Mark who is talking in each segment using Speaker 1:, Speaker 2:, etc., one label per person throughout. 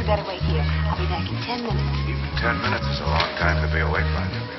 Speaker 1: You better wait here. I'll be back in 10 minutes.
Speaker 2: Even 10 minutes is a long time to be awake from.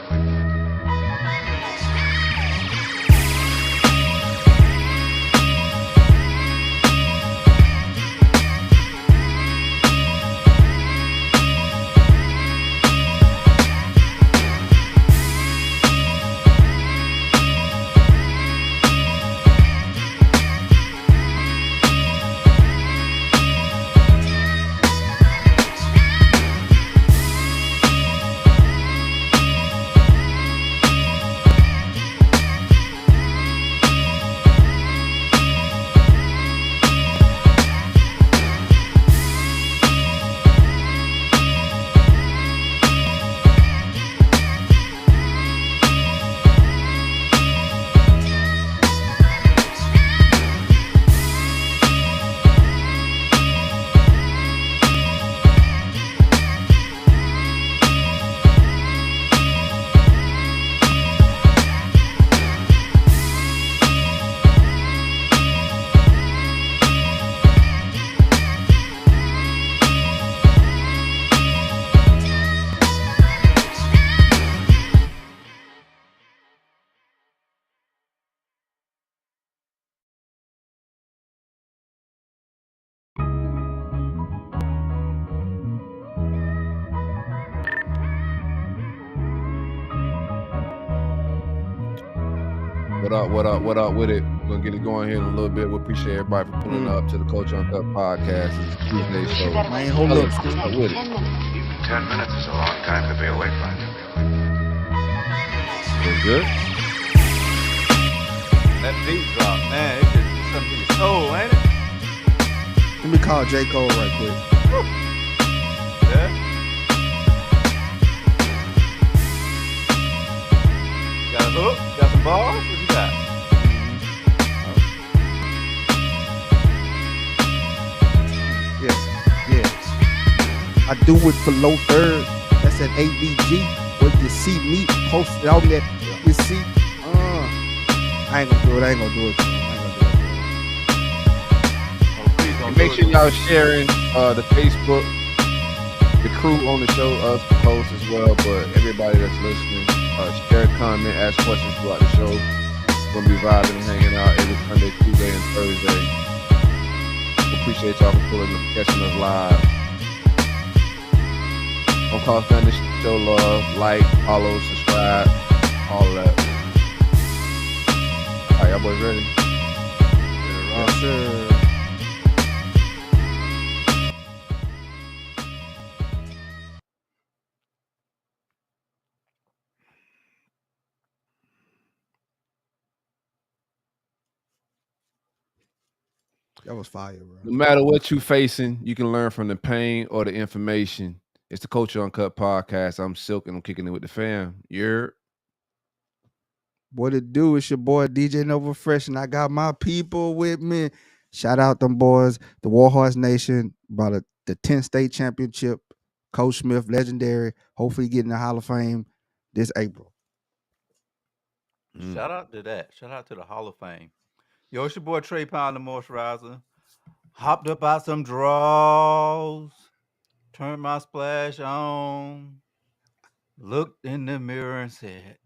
Speaker 3: What up with it? We're gonna get it going here in a little bit. We appreciate everybody for pulling up to the Culture Uncut podcast. It's a Tuesday show.
Speaker 1: Man, hold
Speaker 3: up.
Speaker 1: With it.
Speaker 2: Even 10 minutes is a long time to be awake from.
Speaker 3: It's good.
Speaker 4: That beat drop, man, it's just something for your soul, ain't it?
Speaker 5: Let me call J. Cole right quick.
Speaker 4: Yeah. Got a hook? Got some bars? What you got?
Speaker 5: Yeah. I do it for low third. That's at ABG. Where you see me posted on that. You see? I ain't gonna do it.
Speaker 4: Oh, please don't
Speaker 3: And make
Speaker 4: do
Speaker 3: sure
Speaker 4: it.
Speaker 3: y'all sharing the Facebook, the crew on the show, us, the host as well, but everybody that's listening, share, comment, ask questions throughout the show. We're gonna be vibing and hanging out every Sunday, Tuesday, and Thursday. We appreciate y'all for pulling up, catching us live. Don't cost nothing to show love, like, follow, subscribe, all of that. All right, y'all boys ready?
Speaker 5: Yes, sir. That was fire, bro.
Speaker 3: No matter what you facing, you can learn from the pain or the information. It's the Culture Uncut podcast. I'm Silk and I'm kicking it with the fam. You're
Speaker 5: What it do? It's your boy DJ Nova Fresh, and I got my people with me. Shout out them boys, the Warhorse Nation brought the 10th state championship. Coach Smith, legendary. Hopefully, getting the Hall of Fame this April.
Speaker 4: Shout out to that. Shout out to the Hall of Fame. Yo, it's your boy Trey Pound, the moisturizer. Hopped up out some draws. Turned my splash on. Looked in the mirror and said,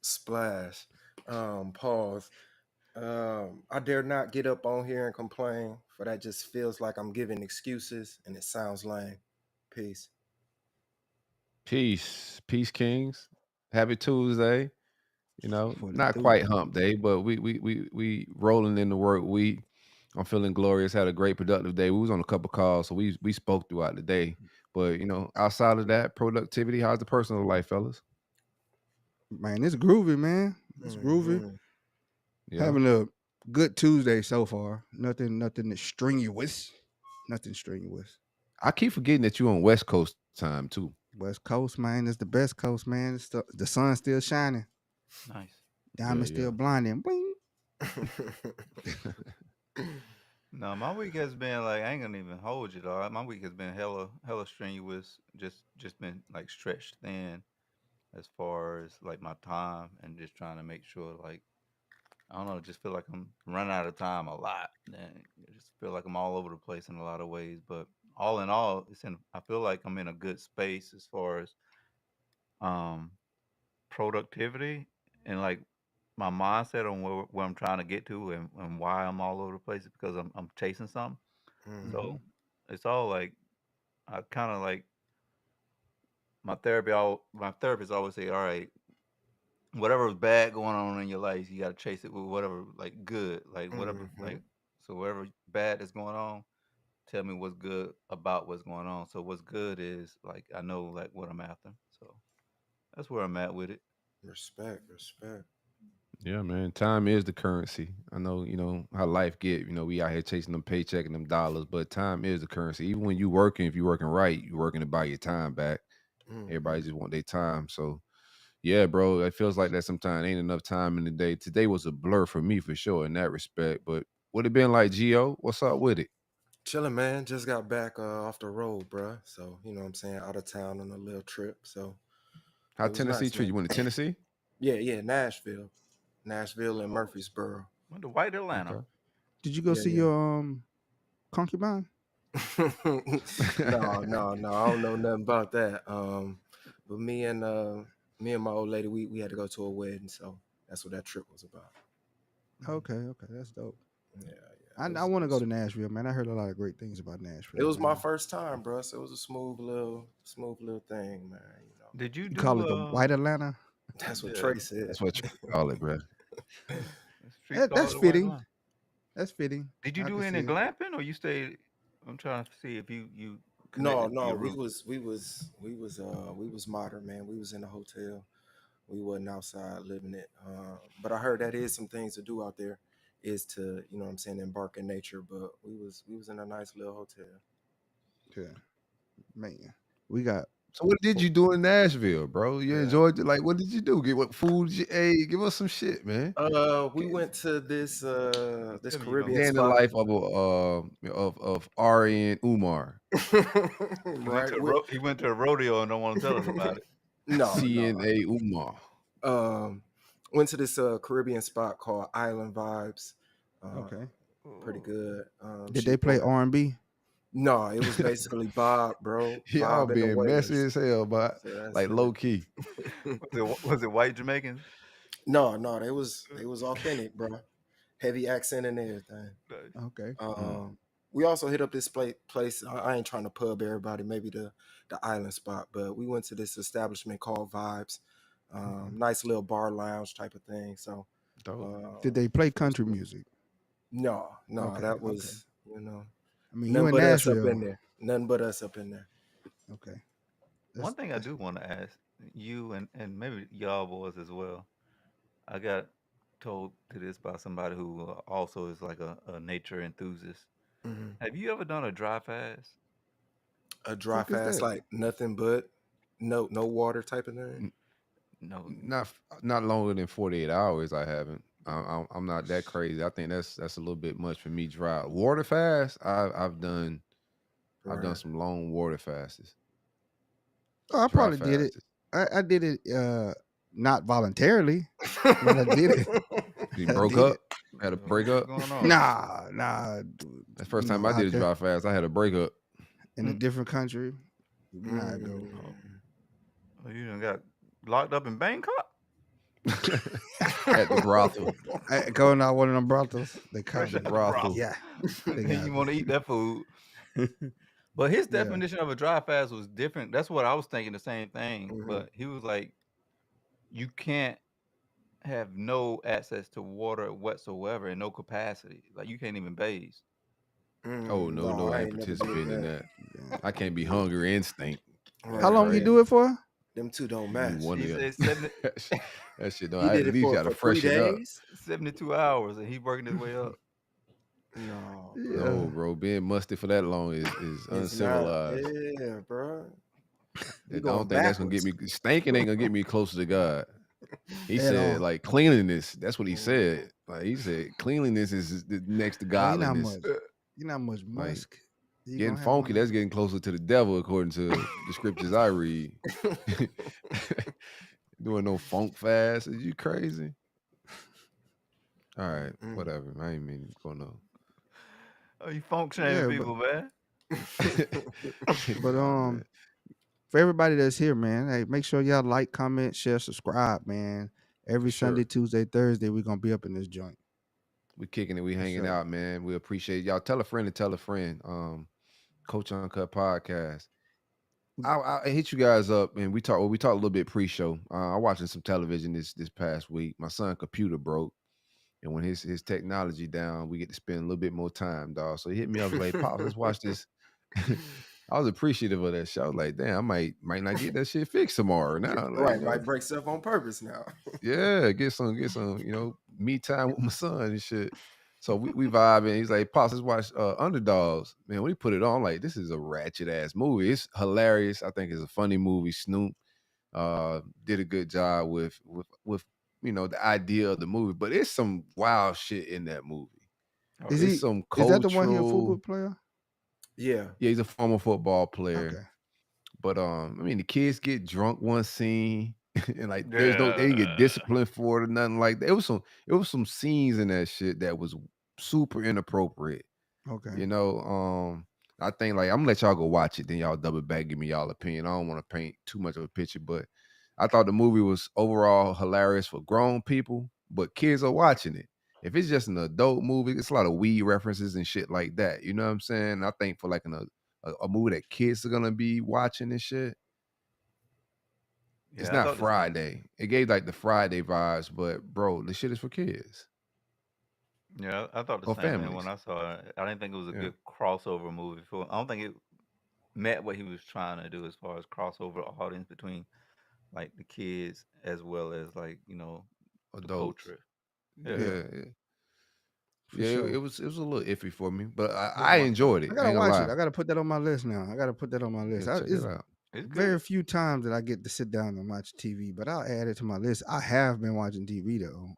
Speaker 6: Splash. Pause. I dare not get up on here and complain, for that just feels like I'm giving excuses and it sounds lame. Peace.
Speaker 3: Peace, Kings. Happy Tuesday. You know,
Speaker 5: What it
Speaker 3: not
Speaker 5: do?
Speaker 3: quite hump day, but we rolling in the work week. I'm feeling glorious. Had a great productive day. We was on a couple calls, so we spoke throughout the day. But you know, outside of that, productivity. How's the personal life, fellas?
Speaker 5: Man, it's groovy, man. It's groovy.
Speaker 6: Mhm.
Speaker 3: Yeah.
Speaker 5: Having a good Tuesday so far. Nothing strenuous. Nothing strenuous.
Speaker 3: I keep forgetting that you on West Coast time too.
Speaker 5: West Coast, man, is the best coast, man. The sun's still shining.
Speaker 4: nice.
Speaker 5: Diamond
Speaker 3: Yeah,
Speaker 5: still
Speaker 3: yeah.
Speaker 5: blinding. Bling.
Speaker 4: No, my week has been like, I ain't gonna even hold you, dog. My week has been hella strenuous. Just been like stretched thin. as far as like my time and just trying to make sure like I don't know, just feel like I'm running out of time a lot. And I just feel like I'm all over the place in a lot of ways. But all in all, I feel like I'm in a good space as far as um productivity and like my mindset on where I'm trying to get to and why I'm all over the place is because I'm chasing something.
Speaker 6: Mm-hmm.
Speaker 4: So it's all like I kind of like my therapist always say, all right, whatever's bad going on in your life, you got to chase it with whatever like good, like whatever
Speaker 6: Mm-hmm.
Speaker 4: like so whatever bad is going on, tell me what's good about what's going on. So what's good is like I know like what I'm after. So that's where I'm at with it.
Speaker 6: Respect, respect.
Speaker 3: Yeah, man. Time is the currency. I know, how life get. We out here chasing them paycheck and them dollars, but time is the currency. Even when you working, if you working right, you working to buy your time back.
Speaker 6: Mm-hmm.
Speaker 3: Everybody just want their time. So yeah, bro, it feels like that sometimes ain't enough time in the day. Today was a blur for me for sure in that respect. But what it been like, Gio? What's up with it?
Speaker 6: Chilling, man. Just got back off the road, bruh. So, you know what I'm saying? Out of town on a little trip. So,
Speaker 3: How
Speaker 6: it was
Speaker 3: Tennessee
Speaker 6: nice,
Speaker 3: treat
Speaker 6: man.
Speaker 3: you? Went to Tennessee?
Speaker 6: Yeah, yeah, Nashville. Nashville and
Speaker 4: Oh,
Speaker 6: Murfreesboro.
Speaker 4: went to White Atlanta.
Speaker 3: Okay.
Speaker 5: Did you go
Speaker 6: Yeah,
Speaker 5: see
Speaker 6: yeah.
Speaker 5: your concubine?
Speaker 6: No, no, no. I don't know nothing about that. But me and my old lady, we had to go to a wedding, so that's what that trip was about.
Speaker 5: Okay, okay, that's dope.
Speaker 6: Yeah, yeah.
Speaker 5: I want to go to Nashville, man. I heard a lot of great things about
Speaker 6: It
Speaker 5: Nashville,
Speaker 6: was my
Speaker 5: man.
Speaker 6: first time, bro. So it was a smooth little thing, man. You know,
Speaker 4: Did you
Speaker 5: You call
Speaker 4: do
Speaker 5: it the White Atlanta?
Speaker 6: that's what
Speaker 4: yeah,
Speaker 6: Trey said.
Speaker 3: That's what you call it, bro.
Speaker 4: the streets call
Speaker 5: That's
Speaker 4: it the White
Speaker 5: fitting.
Speaker 4: Atlanta?
Speaker 5: That's fitting.
Speaker 4: Did you
Speaker 5: I
Speaker 4: do
Speaker 5: can
Speaker 4: any
Speaker 5: see it.
Speaker 4: glamping or you stayed? I'm trying to see if you
Speaker 6: No,
Speaker 4: connected to
Speaker 6: no,
Speaker 4: your roots.
Speaker 6: we was modern, man. We was in a hotel. We wasn't outside living it. But I heard that is some things to do out there, is to, you know what I'm saying, embark in nature. But we was in a nice little hotel.
Speaker 5: Yeah, man. We got
Speaker 3: So what did you do in Nashville, bro? You
Speaker 6: Yeah.
Speaker 3: enjoyed it? Like, what did you do? Get what food you ate? Give us some shit, man.
Speaker 6: We went to this
Speaker 4: Tell me you gonna
Speaker 6: Caribbean
Speaker 3: Day in the
Speaker 6: spot.
Speaker 3: life of of Ari and Umar,
Speaker 6: Right.
Speaker 4: he went to a rodeo and don't want to tell us about it.
Speaker 6: No, no.
Speaker 3: CNA Umar.
Speaker 6: Um, went to this Caribbean spot called Island Vibes. Uh,
Speaker 5: okay.
Speaker 6: Pretty
Speaker 4: Oh,
Speaker 6: good.
Speaker 5: Did they
Speaker 6: She
Speaker 5: play
Speaker 6: ordered.
Speaker 5: R&B?
Speaker 6: No, it was basically Bob, bro.
Speaker 3: Y'all
Speaker 6: Bob and the
Speaker 3: being messy
Speaker 6: Wailers.
Speaker 3: as hell, but
Speaker 6: So that's
Speaker 3: like low
Speaker 6: it.
Speaker 3: key.
Speaker 4: was it white Jamaicans?
Speaker 6: No, no, they was authentic, bro. Heavy accent and everything.
Speaker 4: Nice.
Speaker 5: Okay.
Speaker 3: Mm.
Speaker 6: We also hit up this place. I ain't trying to pub everybody, maybe the island spot, but we went to this establishment called Vibes.
Speaker 5: Okay.
Speaker 6: Nice little bar lounge type of thing. So,
Speaker 3: Dope.
Speaker 5: Did
Speaker 6: um,
Speaker 5: they play
Speaker 6: it was
Speaker 5: country
Speaker 6: cool.
Speaker 5: music?
Speaker 6: No, no,
Speaker 5: Okay.
Speaker 6: that
Speaker 5: Okay.
Speaker 6: was,
Speaker 5: I mean, you
Speaker 6: nothing
Speaker 5: in
Speaker 6: but us up
Speaker 5: Nashville.
Speaker 6: in there. Nothing but us up in there.
Speaker 5: Okay.
Speaker 4: One
Speaker 5: That's
Speaker 4: thing I
Speaker 5: that's
Speaker 4: do want to ask you and maybe y'all boys as well. I got told to this by somebody who also is like a nature enthusiast.
Speaker 6: Hmm.
Speaker 4: Have you ever done a dry fast?
Speaker 6: A dry
Speaker 5: fuck is
Speaker 6: fast,
Speaker 5: that?
Speaker 6: like nothing but no water type of thing.
Speaker 3: N-
Speaker 4: No.
Speaker 3: not longer than 48 hours. I haven't. I'm not that crazy. I think that's a little bit much for me. Dry water fast. I've done
Speaker 6: Right.
Speaker 3: some long water fasts,
Speaker 5: Oh, I
Speaker 3: dry
Speaker 5: probably did it.
Speaker 3: fasts.
Speaker 5: I did it not voluntarily, but I did it.
Speaker 3: You
Speaker 5: I
Speaker 3: broke
Speaker 5: did
Speaker 3: up,
Speaker 5: it.
Speaker 3: had a
Speaker 4: What's
Speaker 3: breakup.
Speaker 4: going on?
Speaker 5: Nah.
Speaker 3: That's the first time I
Speaker 5: Out
Speaker 3: did a
Speaker 5: there
Speaker 3: dry fast. I had a breakup.
Speaker 5: in a
Speaker 4: Mm.
Speaker 5: different country. You know how it go.
Speaker 3: Oh.
Speaker 4: Oh, you done got locked up in Bangkok?
Speaker 3: At the brothel.
Speaker 5: Going out one of them brothels, they caught
Speaker 4: Fresh
Speaker 3: The
Speaker 5: me.
Speaker 4: out the
Speaker 3: brothel.
Speaker 4: brothel.
Speaker 5: Yeah, they
Speaker 4: And you
Speaker 5: got
Speaker 4: want to
Speaker 5: me.
Speaker 4: eat that food. But his
Speaker 5: Yeah.
Speaker 4: definition of a dry fast was different. That's what I was thinking, the same thing.
Speaker 6: Mhm.
Speaker 4: But he was like, you can't have no access to water whatsoever in no capacity. Like you can't even bathe.
Speaker 3: Oh no,
Speaker 6: No,
Speaker 3: no, I
Speaker 6: I
Speaker 3: ain't
Speaker 6: ain't never did
Speaker 3: participating in
Speaker 6: that.
Speaker 3: that.
Speaker 5: Yeah.
Speaker 3: I can't be hungry and stink.
Speaker 5: How
Speaker 3: That's
Speaker 6: Right,
Speaker 5: long you
Speaker 6: right.
Speaker 5: do
Speaker 3: crazy.
Speaker 5: it for?
Speaker 6: Them two don't
Speaker 3: Give me
Speaker 6: match.
Speaker 3: one
Speaker 4: He
Speaker 3: of them.
Speaker 4: said
Speaker 3: That shit don't.
Speaker 6: He
Speaker 3: I at
Speaker 6: did it
Speaker 3: least
Speaker 6: for
Speaker 3: got to
Speaker 6: for 3
Speaker 3: freshen up.
Speaker 6: days.
Speaker 4: 72 hours and he working his way up.
Speaker 6: No, bro.
Speaker 5: Yeah.
Speaker 3: No, bro, being musty for that long is
Speaker 6: It's not.
Speaker 3: uncivilized.
Speaker 6: Yeah, bro.
Speaker 3: I
Speaker 6: You going
Speaker 3: don't think that's gonna get
Speaker 6: backwards.
Speaker 3: me. Stinking ain't gonna get me closer to God. He
Speaker 5: At
Speaker 3: said
Speaker 5: all.
Speaker 3: like cleanliness. That's what he
Speaker 6: Mhm.
Speaker 3: said. Like he said, cleanliness is the next to
Speaker 5: Oh, you not
Speaker 3: godliness.
Speaker 5: much. You not much
Speaker 3: Like
Speaker 5: musk. You
Speaker 3: getting
Speaker 5: gonna have on
Speaker 3: funky,
Speaker 5: there.
Speaker 3: that's getting closer to the devil according to the scriptures I read. Doing no funk fast. Is you crazy? All right,
Speaker 6: Mm.
Speaker 3: whatever. I ain't mean to go no.
Speaker 4: Oh, you funk shaming
Speaker 5: Yeah, but
Speaker 4: people, man.
Speaker 5: but
Speaker 3: Nah, man.
Speaker 5: for everybody that's here, man, hey, make sure y'all like, comment, share, subscribe, man.
Speaker 3: For
Speaker 5: Every Sunday,
Speaker 3: sure.
Speaker 5: Tuesday, Thursday, we're gonna be up in this joint.
Speaker 3: We kicking it. We
Speaker 5: For
Speaker 3: hanging
Speaker 5: sure.
Speaker 3: out, man. We appreciate y'all. Tell a friend to tell a friend. Coach Uncut podcast. I hit you guys up and we talked a little bit pre-show. I'm watching some television this past week. My son computer broke, and when his technology down, we get to spend a little bit more time, dog. So he hit me up, was like, "Pops, let's watch this." I was appreciative of that show. I was like, damn, I might not get that shit fixed tomorrow. Now, like,
Speaker 6: Right, might break stuff on purpose now.
Speaker 3: yeah, get some, me time with my son and shit. So we vibing. He's like, Pops, let's watch Underdogs. Man, when he put it on, I'm like, this is a ratchet ass movie. It's hilarious. I think it's a funny movie. Snoop did a good job with the idea of the movie, but it's some wild shit in that movie.
Speaker 4: Oh,
Speaker 5: Is
Speaker 3: It's
Speaker 5: he?
Speaker 3: some
Speaker 5: Is that the one? He a football
Speaker 3: cultural.
Speaker 5: player?
Speaker 6: Yeah.
Speaker 3: Yeah, he's a former football player.
Speaker 5: Okay.
Speaker 3: But I mean, the kids get drunk one scene, and like they didn't get
Speaker 4: yeah.
Speaker 3: disciplined for it or nothing like that. It was some scenes in that shit that was super inappropriate.
Speaker 5: Okay.
Speaker 3: You know, I think like I'm gonna let y'all go watch it, then y'all double back, give me y'all opinion. I don't want to paint too much of a picture, but I thought the movie was overall hilarious for grown people, but kids are watching it. If it's just an adult movie, it's a lot of weed references and shit like that. You know what I'm saying? I think for like a movie that kids are gonna be watching and shit, it's
Speaker 4: Yeah, I
Speaker 3: not
Speaker 4: thought the same.
Speaker 3: Friday. It gave like the Friday vibes, but bro, this shit is for kids
Speaker 4: Yeah, I thought the
Speaker 3: or
Speaker 4: same thing when
Speaker 3: families.
Speaker 4: I saw it. I didn't think it was a
Speaker 3: Yeah,
Speaker 4: good crossover movie for. I don't think it met what he was trying to do as far as crossover audience between like the kids as well as like the
Speaker 3: adults.
Speaker 4: culture. Yeah,
Speaker 5: Yeah,
Speaker 3: Yeah, yeah.
Speaker 5: for
Speaker 3: Yeah, it
Speaker 5: sure.
Speaker 3: was it was a little iffy for me, but
Speaker 4: but
Speaker 3: I enjoyed
Speaker 5: I
Speaker 3: it. I
Speaker 5: gotta
Speaker 3: ain't gonna
Speaker 5: watch it.
Speaker 3: lie.
Speaker 5: I gotta put that on my list now. I gotta put that on my list.
Speaker 3: Yeah, check it
Speaker 5: It's
Speaker 3: out.
Speaker 4: it's
Speaker 5: very
Speaker 4: good.
Speaker 5: few times that I get to sit down and watch TV, but I'll add it to my list. I have been watching TV though,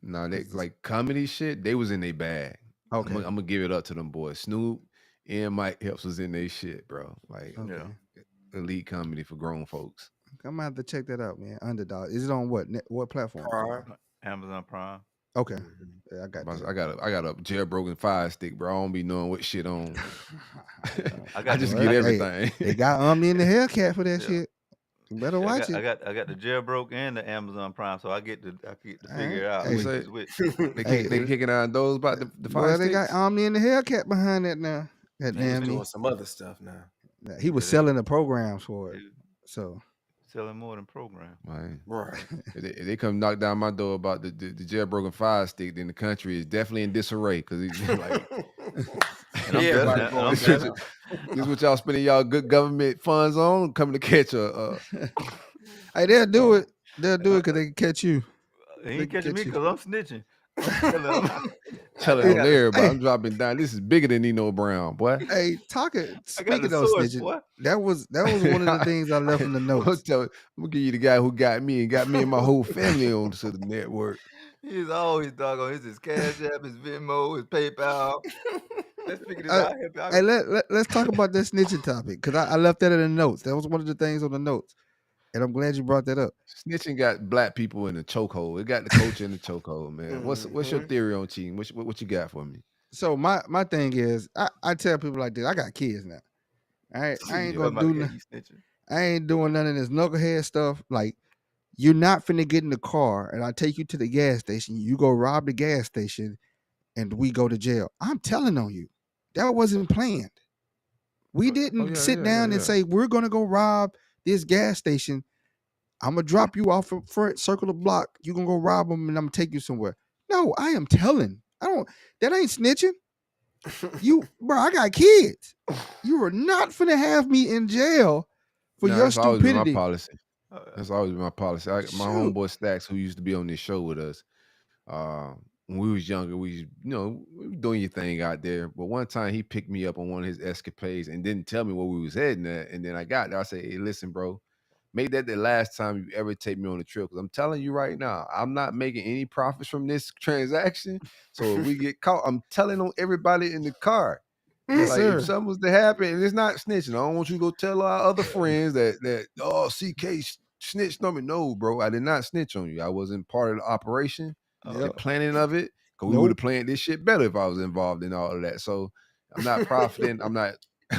Speaker 3: Nah, they
Speaker 5: because this.
Speaker 3: like comedy shit. They was in their bag. I'm
Speaker 5: Okay.
Speaker 3: gonna give it up to them boys. Snoop and Mike Epps was in their shit, bro. Like
Speaker 4: Yeah,
Speaker 5: Okay.
Speaker 3: elite comedy for grown folks.
Speaker 5: I'm gonna have to check that out, man. Underdog. Is it on what platform?
Speaker 6: Prime.
Speaker 4: Amazon Prime.
Speaker 5: Okay.
Speaker 6: Mhm.
Speaker 5: Yeah, I got
Speaker 3: I
Speaker 5: that.
Speaker 3: got a jailbroken fire stick, bro. I don't be knowing what shit on.
Speaker 4: I
Speaker 3: I
Speaker 4: got
Speaker 3: just
Speaker 4: the
Speaker 3: get
Speaker 5: Well,
Speaker 4: I got
Speaker 5: hey,
Speaker 3: everything.
Speaker 5: they got Omni in the Hellcat for that
Speaker 4: yeah.
Speaker 5: shit. You better
Speaker 4: Yeah,
Speaker 5: watch it.
Speaker 4: I got the jailbroke and the Amazon Prime, so I get to
Speaker 5: All right.
Speaker 4: figure out
Speaker 3: You
Speaker 5: Hey,
Speaker 4: which
Speaker 3: say
Speaker 4: is which.
Speaker 5: hey,
Speaker 3: they kicking out those about the fire
Speaker 5: boy, they got
Speaker 3: sticks?
Speaker 5: Omni in the Hellcat behind that now. That
Speaker 6: He's
Speaker 4: Yeah,
Speaker 5: damn
Speaker 6: doing
Speaker 5: me.
Speaker 6: some other stuff now.
Speaker 5: He was
Speaker 4: yeah, they
Speaker 5: selling the programs for it.
Speaker 4: they
Speaker 5: So
Speaker 4: selling more than program.
Speaker 3: Man.
Speaker 6: Right.
Speaker 3: If they come knock down my door about the jailbroken fire stick, then the country is definitely in disarray because he's like
Speaker 4: And I'm
Speaker 6: Everybody
Speaker 4: definitely
Speaker 6: going
Speaker 3: this,
Speaker 6: down.
Speaker 3: this what y'all spending y'all good government funds on coming to catch a
Speaker 5: hey, they'll do
Speaker 3: uh,
Speaker 5: it. They'll do it because they can catch you.
Speaker 4: he
Speaker 5: They
Speaker 4: ain't
Speaker 5: can
Speaker 4: catching me
Speaker 5: catch you.
Speaker 4: because I'm snitching. I'm telling him.
Speaker 3: telling
Speaker 4: I
Speaker 5: Hey,
Speaker 3: on
Speaker 4: got the
Speaker 3: everybody. I'm
Speaker 5: hey,
Speaker 3: dropping down. This is bigger than Nino Brown, boy.
Speaker 5: hey, talking.
Speaker 4: I got the
Speaker 5: Speaking of
Speaker 4: source,
Speaker 5: snitching,
Speaker 4: boy.
Speaker 5: that was one of the things I left in the
Speaker 3: I'm
Speaker 5: notes.
Speaker 3: I'm gonna give you the guy who got me and my whole family on to the network.
Speaker 4: He's always doggone. His Cash App, his Venmo, his PayPal. Let's figure this
Speaker 5: Uh,
Speaker 4: out. Help you
Speaker 5: hey,
Speaker 4: out.
Speaker 5: let's talk about that snitching topic because I left that in the notes. That was one of the things on the notes, and I'm glad you brought that up.
Speaker 3: Snitching got black people in the chokehold. It got the culture in the chokehold, man. What's your
Speaker 6: Mhm.
Speaker 3: theory on cheating? What you got for me?
Speaker 5: So my thing is, I tell people like this. I got kids now. I ain't
Speaker 4: You
Speaker 3: Yeah.
Speaker 5: gonna
Speaker 4: talking about
Speaker 5: do.
Speaker 4: yeah, you snitching?
Speaker 5: I ain't doing none of this knucklehead stuff. Like you're not finna get in the car and I take you to the gas station. You go rob the gas station and we go to jail. I'm telling on you, that wasn't planned. We
Speaker 3: Oh
Speaker 5: didn't
Speaker 3: yeah,
Speaker 5: sit
Speaker 3: yeah, yeah,
Speaker 5: down and
Speaker 3: yeah.
Speaker 5: say we're gonna go rob this gas station. I'm gonna drop you off at front, circle the block. You gonna go rob them, and I'm gonna take you somewhere. No, I am telling. I don't. That ain't snitching. You, bro. I got kids. You are not finna have me in jail for
Speaker 3: No,
Speaker 5: your
Speaker 3: that's always been my
Speaker 5: stupidity.
Speaker 3: policy.
Speaker 4: Uh,
Speaker 3: That's always been my policy. My
Speaker 5: Shoot.
Speaker 3: homeboy Stacks, who used to be on this show with us, when we was younger, we were doing your thing out there. But one time he picked me up on one of his escapades and didn't tell me where we was heading at. And then I got there. I said, "Hey, listen, bro, make that the last time you ever take me on a trip. Because I'm telling you right now, I'm not making any profits from this transaction. So if we get caught, I'm telling on everybody in the car.
Speaker 5: Yes,
Speaker 3: Like if
Speaker 5: sir.
Speaker 3: something was to happen, and it's not snitching. I don't want you to go tell our other friends that CK snitched on me. No, bro, I did not snitch on you. I wasn't part of the operation, the
Speaker 5: Yep.
Speaker 3: planning of it. Because we would have
Speaker 5: Nope.
Speaker 3: planned this shit better if I was involved in all of that. So I'm not profiting. I'm not.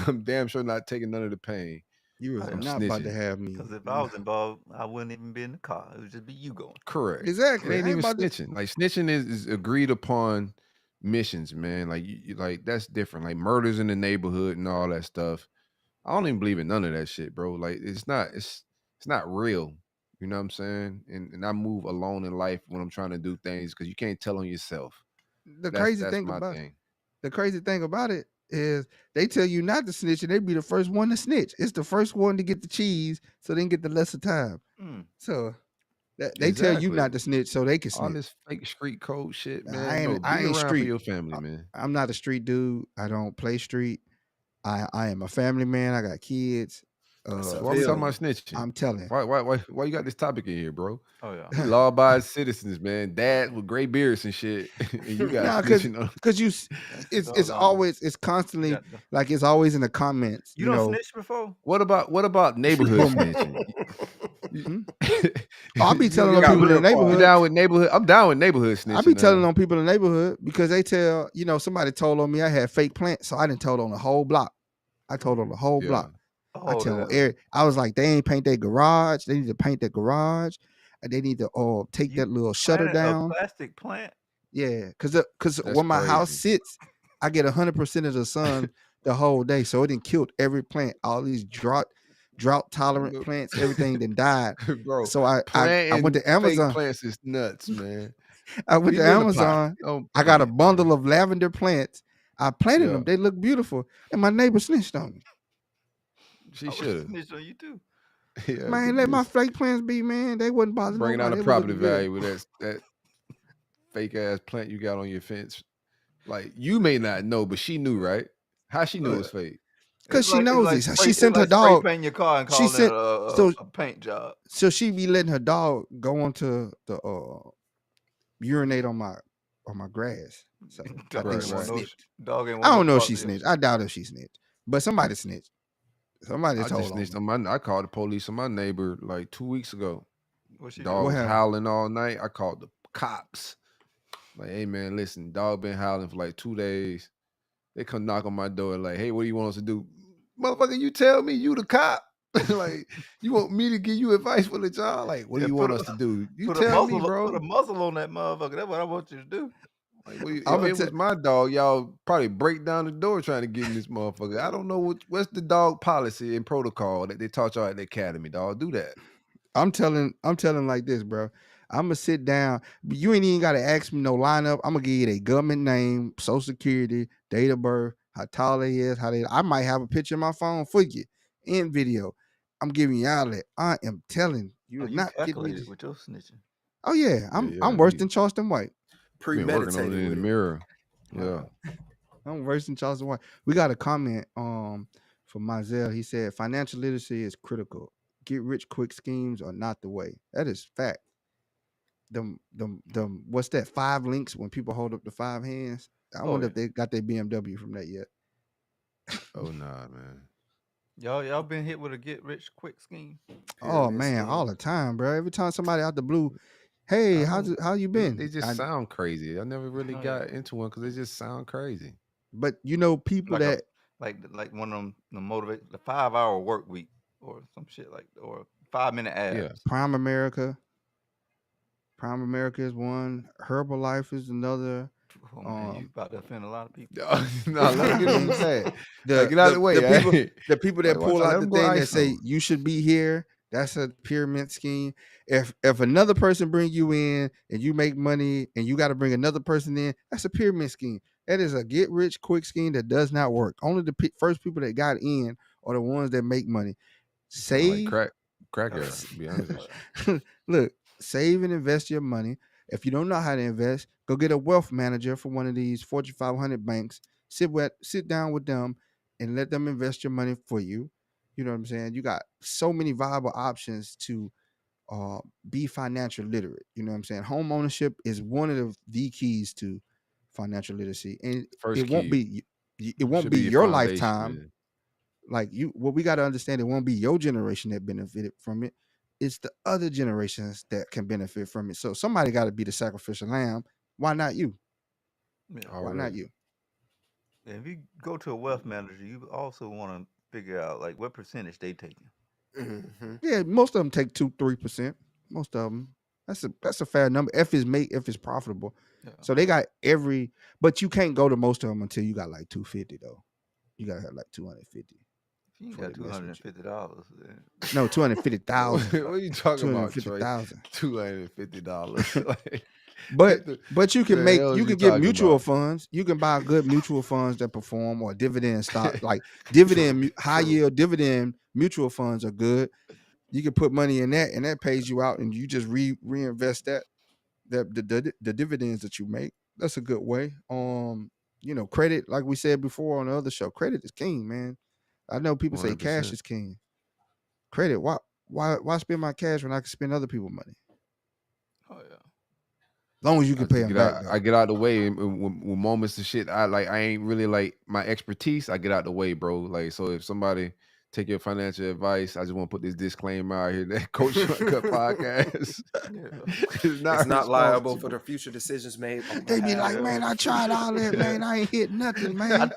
Speaker 3: I'm damn sure not taking none of the pain.
Speaker 5: You was
Speaker 3: I'm
Speaker 5: not about to
Speaker 3: snitching.
Speaker 5: have me.
Speaker 4: Because if I was involved, I wouldn't even be in the car. It would just be you going.
Speaker 3: Correct. It
Speaker 5: Exactly. I
Speaker 3: ain't
Speaker 5: ain't
Speaker 3: even
Speaker 5: about to.
Speaker 3: snitching. Like snitching is agreed upon missions, man. Like like that's different. Like murders in the neighborhood and all that stuff. I don't even believe in none of that shit, bro. Like it's not real. You know what I'm saying? And I move alone in life when I'm trying to do things because you can't tell on yourself.
Speaker 5: The
Speaker 3: That's
Speaker 5: crazy thing
Speaker 3: my
Speaker 5: about
Speaker 3: thing.
Speaker 5: the crazy thing about it is they tell you not to snitch, and they be the first one to snitch. It's the first one to get the cheese, so they can get the lesser time.
Speaker 4: Mm.
Speaker 5: So they tell you not to snitch, so they can
Speaker 3: All
Speaker 5: snitch.
Speaker 3: this fake street code shit,
Speaker 5: Nah,
Speaker 3: man. No,
Speaker 5: I
Speaker 3: be
Speaker 5: ain't
Speaker 3: around for
Speaker 5: street.
Speaker 3: your family, man.
Speaker 5: I'm not a street dude. I don't play street. I am a family man. I got kids.
Speaker 6: That's a
Speaker 3: Why we talking
Speaker 6: feeling.
Speaker 3: about snitching?
Speaker 5: I'm telling.
Speaker 3: Why you got this topic in here, bro?
Speaker 4: Oh, yeah.
Speaker 3: We law-abiding citizens, man. Dads with gray beards and shit. And you got
Speaker 5: Nah,
Speaker 3: snitching on.
Speaker 5: because you, it's
Speaker 4: doggone.
Speaker 5: always it's constantly
Speaker 4: got the-
Speaker 5: like it's always in the comments.
Speaker 4: You
Speaker 5: You
Speaker 4: don't
Speaker 5: know,
Speaker 4: snitch before?
Speaker 3: What about neighborhood
Speaker 5: Boom.
Speaker 3: snitching?
Speaker 5: Hmm? I be telling
Speaker 3: You
Speaker 5: on people in the
Speaker 6: real quiet.
Speaker 3: You
Speaker 5: neighborhood.
Speaker 3: down with neighborhood? I'm down with neighborhood snitching.
Speaker 5: I be telling
Speaker 3: now.
Speaker 5: on people in the neighborhood because they tell, somebody told on me I had fake plants, so I didn't told on the whole block. I told on the whole
Speaker 3: Yeah.
Speaker 5: block. I
Speaker 4: Oh,
Speaker 5: tell
Speaker 4: the-
Speaker 5: I was like, they ain't paint their garage. They need to paint their garage. And they need to take
Speaker 4: you
Speaker 5: that little shutter
Speaker 4: planted a
Speaker 5: down.
Speaker 4: plastic plant?
Speaker 5: Yeah, because
Speaker 3: That's
Speaker 5: when my house
Speaker 3: crazy.
Speaker 5: sits, I get 100% of the sun the whole day. So it done killed every plant. All these drought tolerant
Speaker 3: Look.
Speaker 5: plants, everything then died.
Speaker 3: Bro,
Speaker 5: So I
Speaker 3: planting
Speaker 5: went to
Speaker 3: fake
Speaker 5: Amazon.
Speaker 3: plants is nuts, man.
Speaker 5: I went
Speaker 3: Leave
Speaker 5: to
Speaker 3: it in the pot.
Speaker 5: Amazon.
Speaker 3: Don't
Speaker 5: I got a
Speaker 3: plant,
Speaker 5: bundle
Speaker 3: man.
Speaker 5: of lavender plants. I planted
Speaker 3: Yeah.
Speaker 5: them. They look beautiful. And my neighbor snitched on me.
Speaker 3: She
Speaker 4: I would
Speaker 3: should have.
Speaker 4: snitch on you too.
Speaker 3: Yeah,
Speaker 5: Man, let my fake plants be, man. They wouldn't bother
Speaker 3: bringing down
Speaker 5: nobody.
Speaker 3: the
Speaker 5: They were
Speaker 3: property
Speaker 5: looking good.
Speaker 3: value with that fake ass plant you got on your fence. Like you may not know, but she knew, right? How she knew it was fake?
Speaker 5: Because
Speaker 4: It's
Speaker 5: she
Speaker 4: it's
Speaker 5: knows this. She
Speaker 4: it's
Speaker 5: sent her
Speaker 4: like spray
Speaker 5: dog.
Speaker 4: painting your car and
Speaker 5: She
Speaker 4: calling
Speaker 5: sent-
Speaker 4: it a
Speaker 5: so-
Speaker 4: paint job.
Speaker 5: So she be letting her dog go onto the urinate on my grass. So I
Speaker 4: Dog
Speaker 5: think
Speaker 4: ain't
Speaker 5: she
Speaker 4: want no
Speaker 5: snitched.
Speaker 4: dog ain't
Speaker 5: I
Speaker 4: want no
Speaker 5: don't know if
Speaker 4: parts
Speaker 5: she
Speaker 4: of your
Speaker 5: snitched.
Speaker 4: shit.
Speaker 5: I doubt if she snitched. But somebody snitched. Somebody
Speaker 3: I just
Speaker 5: told on
Speaker 3: snitched
Speaker 5: me.
Speaker 3: on I called the police on my neighbor like 2 weeks ago.
Speaker 4: What she
Speaker 3: Dog
Speaker 5: What
Speaker 3: was
Speaker 5: happened?
Speaker 3: howling all night. I called the cops. Like, hey man, listen, dog been howling for like 2 days. They come knock on my door like, hey, what do you want us to do? Motherfucker, you tell me you the cop. Like, you want me to give you advice for the job? Like, what do
Speaker 4: Yeah,
Speaker 3: you
Speaker 4: put
Speaker 3: want
Speaker 4: a-
Speaker 3: us to do? You
Speaker 4: put a
Speaker 3: tell me,
Speaker 4: muzzle,
Speaker 3: bro.
Speaker 4: put a muzzle on that motherfucker. That's what I want you to do.
Speaker 3: Like,
Speaker 5: I'ma
Speaker 3: if it was my dog, y'all probably break down the door trying to get in this motherfucker. I don't know what's the dog policy and protocol that they taught y'all at the academy, dog. Do that.
Speaker 5: I'm telling like this, bro. I'm gonna sit down. But you ain't even gotta ask me no lineup. I'm gonna give you their government name, social security, date of birth, how tall they is, I might have a picture of my phone for you in video. I'm giving you all that. I am telling you,
Speaker 4: Oh,
Speaker 5: are
Speaker 4: you
Speaker 5: not getting me.
Speaker 4: calculated with your snitching.
Speaker 5: Oh yeah, I'm
Speaker 3: Yeah,
Speaker 5: I'm worse
Speaker 3: you-
Speaker 5: than Charleston White.
Speaker 3: Been working on it
Speaker 6: Premeditated
Speaker 3: in the
Speaker 6: with it.
Speaker 3: mirror. Yeah.
Speaker 5: I'm worse than Charleston White. We got a comment from Mizell. He said financial literacy is critical. Get rich quick schemes are not the way. That is fact. Them what's that? 5 links when people hold up the 5 hands. I
Speaker 4: Oh,
Speaker 5: wonder
Speaker 4: yeah.
Speaker 5: if they got their BMW from that yet.
Speaker 3: Oh nah, man.
Speaker 4: Y'all been hit with a get rich quick scheme?
Speaker 5: Oh
Speaker 6: Pyramid
Speaker 5: man, all
Speaker 6: scheme.
Speaker 5: the time, bro. Every time somebody out the blue, hey, how you been?
Speaker 3: They just sound crazy. I never really
Speaker 4: Oh, yeah.
Speaker 3: got into one because they just sound crazy.
Speaker 5: But people
Speaker 4: Like
Speaker 5: that
Speaker 4: like one of them the motivate the 5-hour work week or some shit like or 5-minute abs.
Speaker 3: Yeah.
Speaker 5: Prime America is one. Herbalife is another.
Speaker 4: Oh man, you about to offend a lot of people.
Speaker 3: No, let him get what he said.
Speaker 5: The,
Speaker 3: Get out of the way.
Speaker 5: the people that
Speaker 3: Like, watch
Speaker 5: pull
Speaker 3: out,
Speaker 5: out
Speaker 3: let
Speaker 5: the
Speaker 3: 'em go
Speaker 5: thing that
Speaker 3: ice
Speaker 5: say
Speaker 3: on.
Speaker 5: you should be here, that's a pyramid scheme. If another person bring you in and you make money and you got to bring another person in, that's a pyramid scheme. That is a get rich quick scheme that does not work. Only the first people that got in are the ones that make money.
Speaker 3: Sound like
Speaker 5: Save,
Speaker 3: crack era, to be honest with you.
Speaker 5: look, save and invest your money. If you don't know how to invest, go get a wealth manager for one of these Fortune 500 banks. Sit down with them and let them invest your money for you. You know what I'm saying? You got so many viable options to be financial literate. You know what I'm saying? Home ownership is one of the keys to financial literacy, and
Speaker 3: First
Speaker 5: it won't
Speaker 3: key.
Speaker 5: be
Speaker 3: Should
Speaker 5: your
Speaker 3: foundation,
Speaker 5: lifetime.
Speaker 3: man.
Speaker 5: Like we got to understand, it won't be your generation that benefited from it. it's the other generations that can benefit from it. So somebody got to be the sacrificial lamb. Why not you?
Speaker 4: Yeah.
Speaker 5: Why not you?
Speaker 4: If you go to a wealth manager, you also want to figure out like what percentage they taking.
Speaker 6: Mm-hmm.
Speaker 5: Yeah, most of them take 2-3%. Most of them. That's a fair number. If it's profitable.
Speaker 4: Yeah.
Speaker 5: So they got but you can't go to most of them until you got like 250 though. You gotta have like 250.
Speaker 4: If you ain't
Speaker 5: Before
Speaker 4: got
Speaker 5: they mess with you.
Speaker 4: $250,
Speaker 5: No,
Speaker 3: What
Speaker 5: 250,000.
Speaker 3: are you talking about, Trey?
Speaker 5: 250,000.
Speaker 3: $250. Like,
Speaker 5: But
Speaker 3: what the
Speaker 5: you can
Speaker 3: hell is
Speaker 5: you
Speaker 3: you
Speaker 5: can get
Speaker 3: talking
Speaker 5: mutual
Speaker 3: about?
Speaker 5: funds. You can buy good mutual funds that perform or dividend stock like dividend high
Speaker 6: True.
Speaker 5: yield dividend mutual funds are good. You can put money in that and that pays you out and you just reinvest the dividends that you make. That's a good way. Credit, like we said before on the other show, credit is king, man. I know people say cash
Speaker 3: 100%.
Speaker 5: is king. Credit, why spend my cash when I can spend other people's money?
Speaker 4: Oh yeah.
Speaker 5: As long as you
Speaker 3: I
Speaker 5: can pay
Speaker 3: just
Speaker 5: them
Speaker 3: get
Speaker 5: back
Speaker 3: out.
Speaker 5: though.
Speaker 3: I get out the way and when moments and shit. I ain't really like my expertise. I get out the way, bro. Like so, if somebody take your financial advice, I just want to put this disclaimer out here that Coach Shortcut Podcast
Speaker 4: Yeah.
Speaker 3: is
Speaker 6: It's
Speaker 3: not
Speaker 6: not liable for
Speaker 3: responsible.
Speaker 6: the future decisions made on
Speaker 5: They be
Speaker 6: behalf
Speaker 5: like, man, I
Speaker 6: of.
Speaker 5: tried all that, man. I ain't hit nothing,
Speaker 4: I
Speaker 5: man.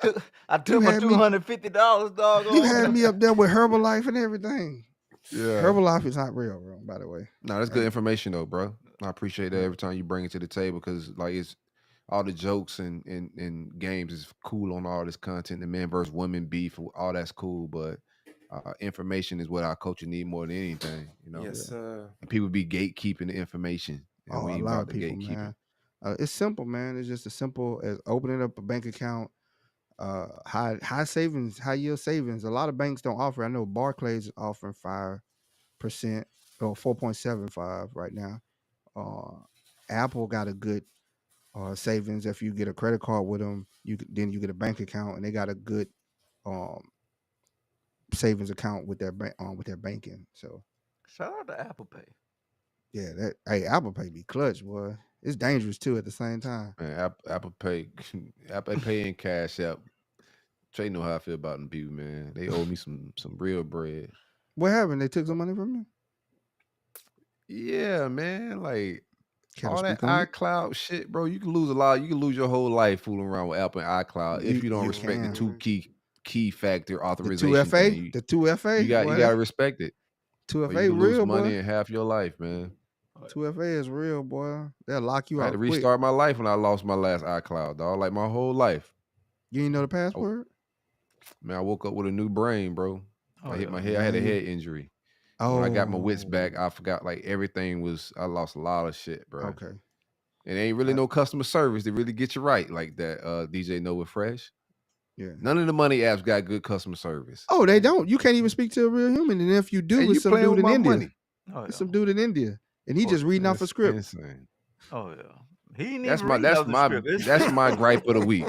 Speaker 4: took
Speaker 5: You
Speaker 4: my
Speaker 5: had me
Speaker 4: $250,
Speaker 5: you had
Speaker 4: doggone.
Speaker 5: me up there with Herbalife and everything.
Speaker 3: Yeah.
Speaker 5: Herbalife is not real, bro, by the way.
Speaker 3: No, that's good
Speaker 5: Hey,
Speaker 3: information though, bro. I appreciate that
Speaker 5: yeah.
Speaker 3: every time you bring it to the table because like it's all the jokes and games is cool on all this content. The men versus women beef, all that's cool, but information is what our culture need more than anything, you know.
Speaker 6: Yes, sir.
Speaker 3: And people be gatekeeping the information, and
Speaker 5: Oh,
Speaker 3: we
Speaker 5: a
Speaker 3: ain't
Speaker 5: lot
Speaker 3: about
Speaker 5: of
Speaker 3: the
Speaker 5: people,
Speaker 3: gatekeeping.
Speaker 5: man. It's simple, man. It's just as simple as opening up a bank account. High savings, high yield savings. A lot of banks don't offer. I know Barclays is offering 5% or 4.75 right now. Apple got a good savings. If you get a credit card with them, then you get a bank account, and they got a good um, savings account with their banking. So
Speaker 4: Shout out to Apple Pay.
Speaker 5: yeah, Apple Pay be clutch, boy. It's dangerous too at the same time.
Speaker 3: Man, Apple Pay, Apple Pay and Cash App. Trey know how I feel about them people, man. They owe me some real bread.
Speaker 5: What happened? They took some money from you?
Speaker 3: Yeah, man. Like
Speaker 5: Can I
Speaker 3: all that
Speaker 5: speak on it?
Speaker 3: iCloud shit, bro. You can lose a lot. You can lose your whole life fooling around with Apple and iCloud if you don't
Speaker 5: You
Speaker 3: respect the
Speaker 5: can.
Speaker 3: two key factor
Speaker 5: The
Speaker 3: authorization
Speaker 5: 2FA,
Speaker 3: thing.
Speaker 5: the 2FA,
Speaker 3: You
Speaker 5: boy,
Speaker 3: gotta
Speaker 5: that
Speaker 3: respect it, or you
Speaker 5: 2FA
Speaker 3: can lose
Speaker 5: real,
Speaker 3: money
Speaker 5: boy.
Speaker 3: in half your life, man.
Speaker 5: 2FA is real, boy. They'll lock you
Speaker 3: I had to
Speaker 5: out quick.
Speaker 3: restart my life when I lost my last iCloud, dog. Like my whole life.
Speaker 5: You ain't know the
Speaker 3: Oh,
Speaker 5: password?
Speaker 3: man, I woke up with a new brain, bro.
Speaker 4: Oh
Speaker 3: I hit
Speaker 4: yeah.
Speaker 3: my head. I had a
Speaker 5: Man,
Speaker 3: head injury. And when I got my wits back,
Speaker 5: oh,
Speaker 3: I forgot like everything was. I lost a lot of shit, bro.
Speaker 5: okay.
Speaker 3: And it ain't really no customer service to really get you right like that. DJ Nova Fresh.
Speaker 5: Yeah.
Speaker 3: None of the money apps got good customer service.
Speaker 5: Oh, they don't. You can't even speak to a real human. And if you do,
Speaker 3: And
Speaker 5: it's
Speaker 3: you
Speaker 5: some
Speaker 3: playing
Speaker 5: dude
Speaker 3: with
Speaker 5: in
Speaker 3: my
Speaker 5: India.
Speaker 3: money.
Speaker 4: Oh
Speaker 5: It's
Speaker 4: yeah.
Speaker 5: some dude in India. And he just reading off a
Speaker 3: That's
Speaker 5: script.
Speaker 3: insane.
Speaker 4: Oh yeah. He ain't
Speaker 3: That's
Speaker 4: even
Speaker 3: my
Speaker 4: reading off the script.
Speaker 3: that's my gripe of the week.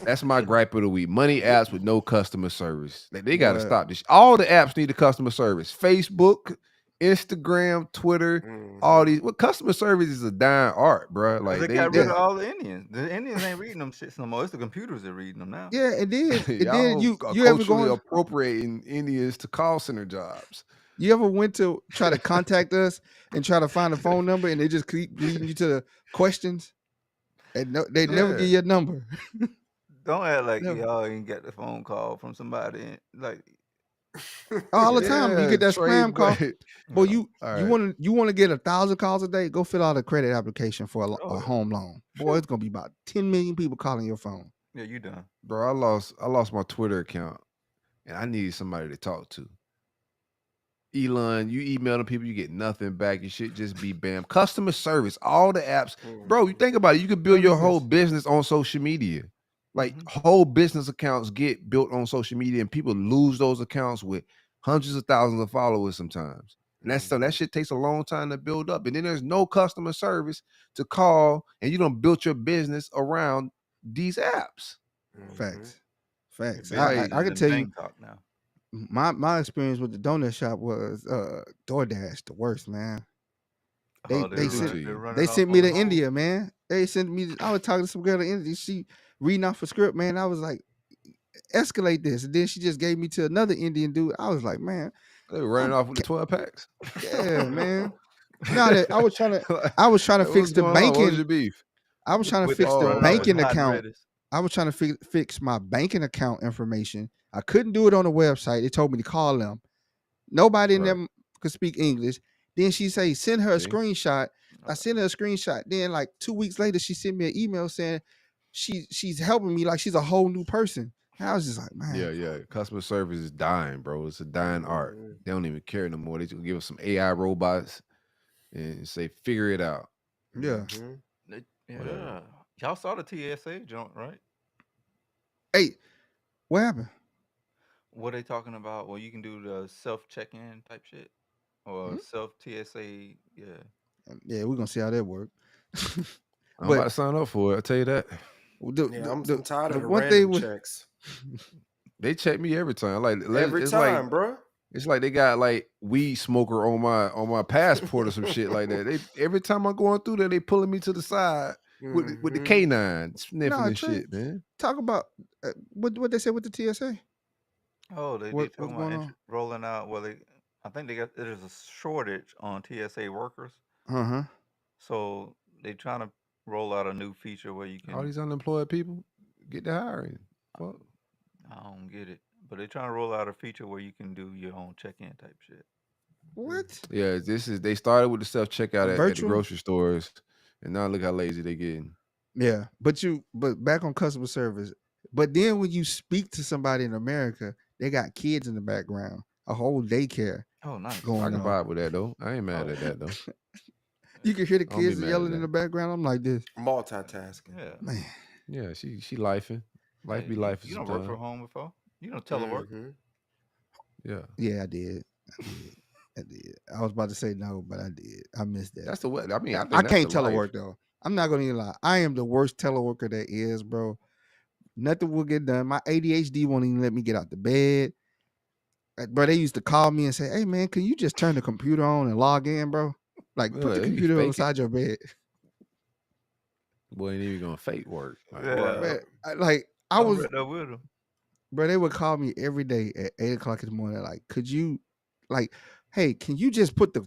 Speaker 3: That's my gripe of the week. Money apps with no customer service. Like, they got to
Speaker 5: Boy,
Speaker 3: stop this. All the apps need the customer service. Facebook, Instagram, Twitter, all these. Well, customer service is a dying art, bro.
Speaker 4: Because
Speaker 3: Like
Speaker 4: they got rid of
Speaker 5: yeah.
Speaker 4: all the Indians. The Indians ain't reading them shits no more. It's the computers that reading them now.
Speaker 5: Yeah, and then
Speaker 3: y'all are
Speaker 5: you ever
Speaker 3: culturally
Speaker 5: going
Speaker 3: appropriating Indians to call center jobs.
Speaker 5: you ever went to try to contact us and try to find a phone number and they just keep leading you to the questions and they never
Speaker 3: Yeah.
Speaker 5: give you a number.
Speaker 4: Don't act like
Speaker 5: Never.
Speaker 4: y'all ain't got the phone call from somebody. Like,
Speaker 5: All the
Speaker 4: yeah.
Speaker 5: time you
Speaker 3: Yeah,
Speaker 5: get that
Speaker 3: Trey,
Speaker 5: spam call.
Speaker 3: but
Speaker 5: Boy,
Speaker 4: Yeah.
Speaker 3: all
Speaker 5: you
Speaker 3: right.
Speaker 5: want to get 1,000 calls a day? Go fill out a credit application for a
Speaker 4: Oh, yeah.
Speaker 5: home loan. Boy, it's gonna be about 10 million people calling your phone.
Speaker 4: Yeah, you done.
Speaker 3: Bro, I lost my Twitter account and I needed somebody to talk to. Elon, you email them people, you get nothing back. You should just be bam. Customer service, all the apps. Bro, you think about it, you could build your whole business on social media. Like whole business accounts get built on social media and people lose those accounts with hundreds of thousands of followers sometimes. And that's so that shit takes a long time to build up. And then there's no customer service to call, and you don't build your business around these apps.
Speaker 5: Facts.
Speaker 3: Like,
Speaker 5: I can tell you
Speaker 4: Bangkok now.
Speaker 5: my experience with the donut shop was DoorDash the worst, man.
Speaker 4: Oh,
Speaker 5: They sent
Speaker 4: running
Speaker 5: they
Speaker 4: off
Speaker 5: sent me
Speaker 4: on
Speaker 5: to
Speaker 4: the home.
Speaker 5: India, man. They sent me. I was talking to some girl in India. She reading off a script, man. I was like, escalate this, and then she just gave me to another Indian dude. I was like, man,
Speaker 3: They were running off with the 12 packs.
Speaker 5: Yeah, man. No, I was trying to
Speaker 3: Like,
Speaker 5: fix
Speaker 3: what's
Speaker 5: the
Speaker 3: going on? What was
Speaker 5: banking.
Speaker 3: your beef?
Speaker 5: I was trying to
Speaker 4: With
Speaker 5: fix the
Speaker 4: running off with
Speaker 5: banking
Speaker 4: hot
Speaker 5: account.
Speaker 4: Reddits.
Speaker 5: I was trying to fix my banking account information. I couldn't do it on the website. They told me to call them. Nobody in
Speaker 3: Right.
Speaker 5: them could speak English. Then she say, send her a
Speaker 3: See?
Speaker 5: screenshot. I sent her a screenshot. Then like 2 weeks later, she sent me an email saying she's helping me like she's a whole new person. And I was just like, man,
Speaker 3: Yeah. Customer service is dying, bro. It's a dying art.
Speaker 6: Mhm.
Speaker 3: They don't even care no more. They just give us some AI robots and say, figure it out.
Speaker 5: yeah.
Speaker 6: Mhm.
Speaker 4: Yeah.
Speaker 3: Whatever.
Speaker 4: Y'all saw the TSA joint, right?
Speaker 5: Hey, what happened?
Speaker 4: What they talking about? Well, you can do the self check-in type shit or self TSA. Yeah.
Speaker 5: Yeah, we're gonna see how that works.
Speaker 3: I'm about
Speaker 5: But
Speaker 3: to sign up for it. I'll tell you that.
Speaker 6: Yeah, I'm tired of the
Speaker 5: one thing
Speaker 6: random
Speaker 5: with
Speaker 6: checks.
Speaker 3: They check me every time. Like
Speaker 6: Every
Speaker 3: it's
Speaker 6: time,
Speaker 3: like
Speaker 6: bro.
Speaker 3: it's like they got like weed smoker on my passport or some shit like that. They every time I'm going through there, they pulling me to the side with the
Speaker 6: Mhm.
Speaker 3: canine sniffing
Speaker 5: No,
Speaker 3: and
Speaker 5: Trey,
Speaker 3: shit, man.
Speaker 5: talk about what they said with the TSA.
Speaker 4: Oh, they
Speaker 5: What's
Speaker 4: talking
Speaker 5: going
Speaker 4: about
Speaker 5: on?
Speaker 4: rolling out. Well, I think there's a shortage on TSA workers,
Speaker 5: Uh-huh.
Speaker 4: so they trying to roll out a new feature where you
Speaker 3: All
Speaker 4: can.
Speaker 3: these unemployed people get the hiring. Fuck.
Speaker 4: I don't get it, but they're trying to roll out a feature where you can do your own check-in type shit.
Speaker 5: What?
Speaker 3: Yeah, they started with the self checkout at the
Speaker 5: Virtual?
Speaker 3: grocery stores, and now look how lazy they getting.
Speaker 5: Yeah. But back on customer service. But then when you speak to somebody in America, they got kids in the background, a whole daycare
Speaker 4: Oh, nice.
Speaker 3: I
Speaker 5: going
Speaker 3: can
Speaker 5: on.
Speaker 3: vibe with that though. I ain't mad
Speaker 4: Oh,
Speaker 3: at that though.
Speaker 5: You can hear the
Speaker 3: I don't be
Speaker 5: kids
Speaker 3: mad at
Speaker 5: yelling in the
Speaker 3: that.
Speaker 5: background. I'm like this.
Speaker 6: Multitasking.
Speaker 4: yeah.
Speaker 5: Man.
Speaker 3: Yeah, she lifing. Life
Speaker 4: Hey,
Speaker 3: be life
Speaker 4: you don't work from
Speaker 3: sometimes.
Speaker 4: home before? You don't telework?
Speaker 6: Mhm.
Speaker 3: Yeah,
Speaker 5: Yeah, I did. I did. I was about to say no, but I did. I missed that.
Speaker 3: that's the way. I mean, I
Speaker 5: I
Speaker 3: think that's the
Speaker 5: can't
Speaker 3: life.
Speaker 5: telework though. I'm not gonna even lie. I am the worst teleworker there is, bro. Nothing will get done. My ADHD won't even let me get out the bed. Bro, they used to call me and say, "Hey man, can you just turn the computer on and log in, bro? Like put the
Speaker 3: They be
Speaker 5: computer
Speaker 3: faking.
Speaker 5: beside your bed."
Speaker 3: Boy, ain't even gonna fake work. Like,
Speaker 4: Yeah.
Speaker 5: Man, I
Speaker 4: I'm
Speaker 5: was,
Speaker 4: right there with him.
Speaker 5: bro. They would call me every day at 8 o'clock in the morning. Like, could you, like, hey, can you just put the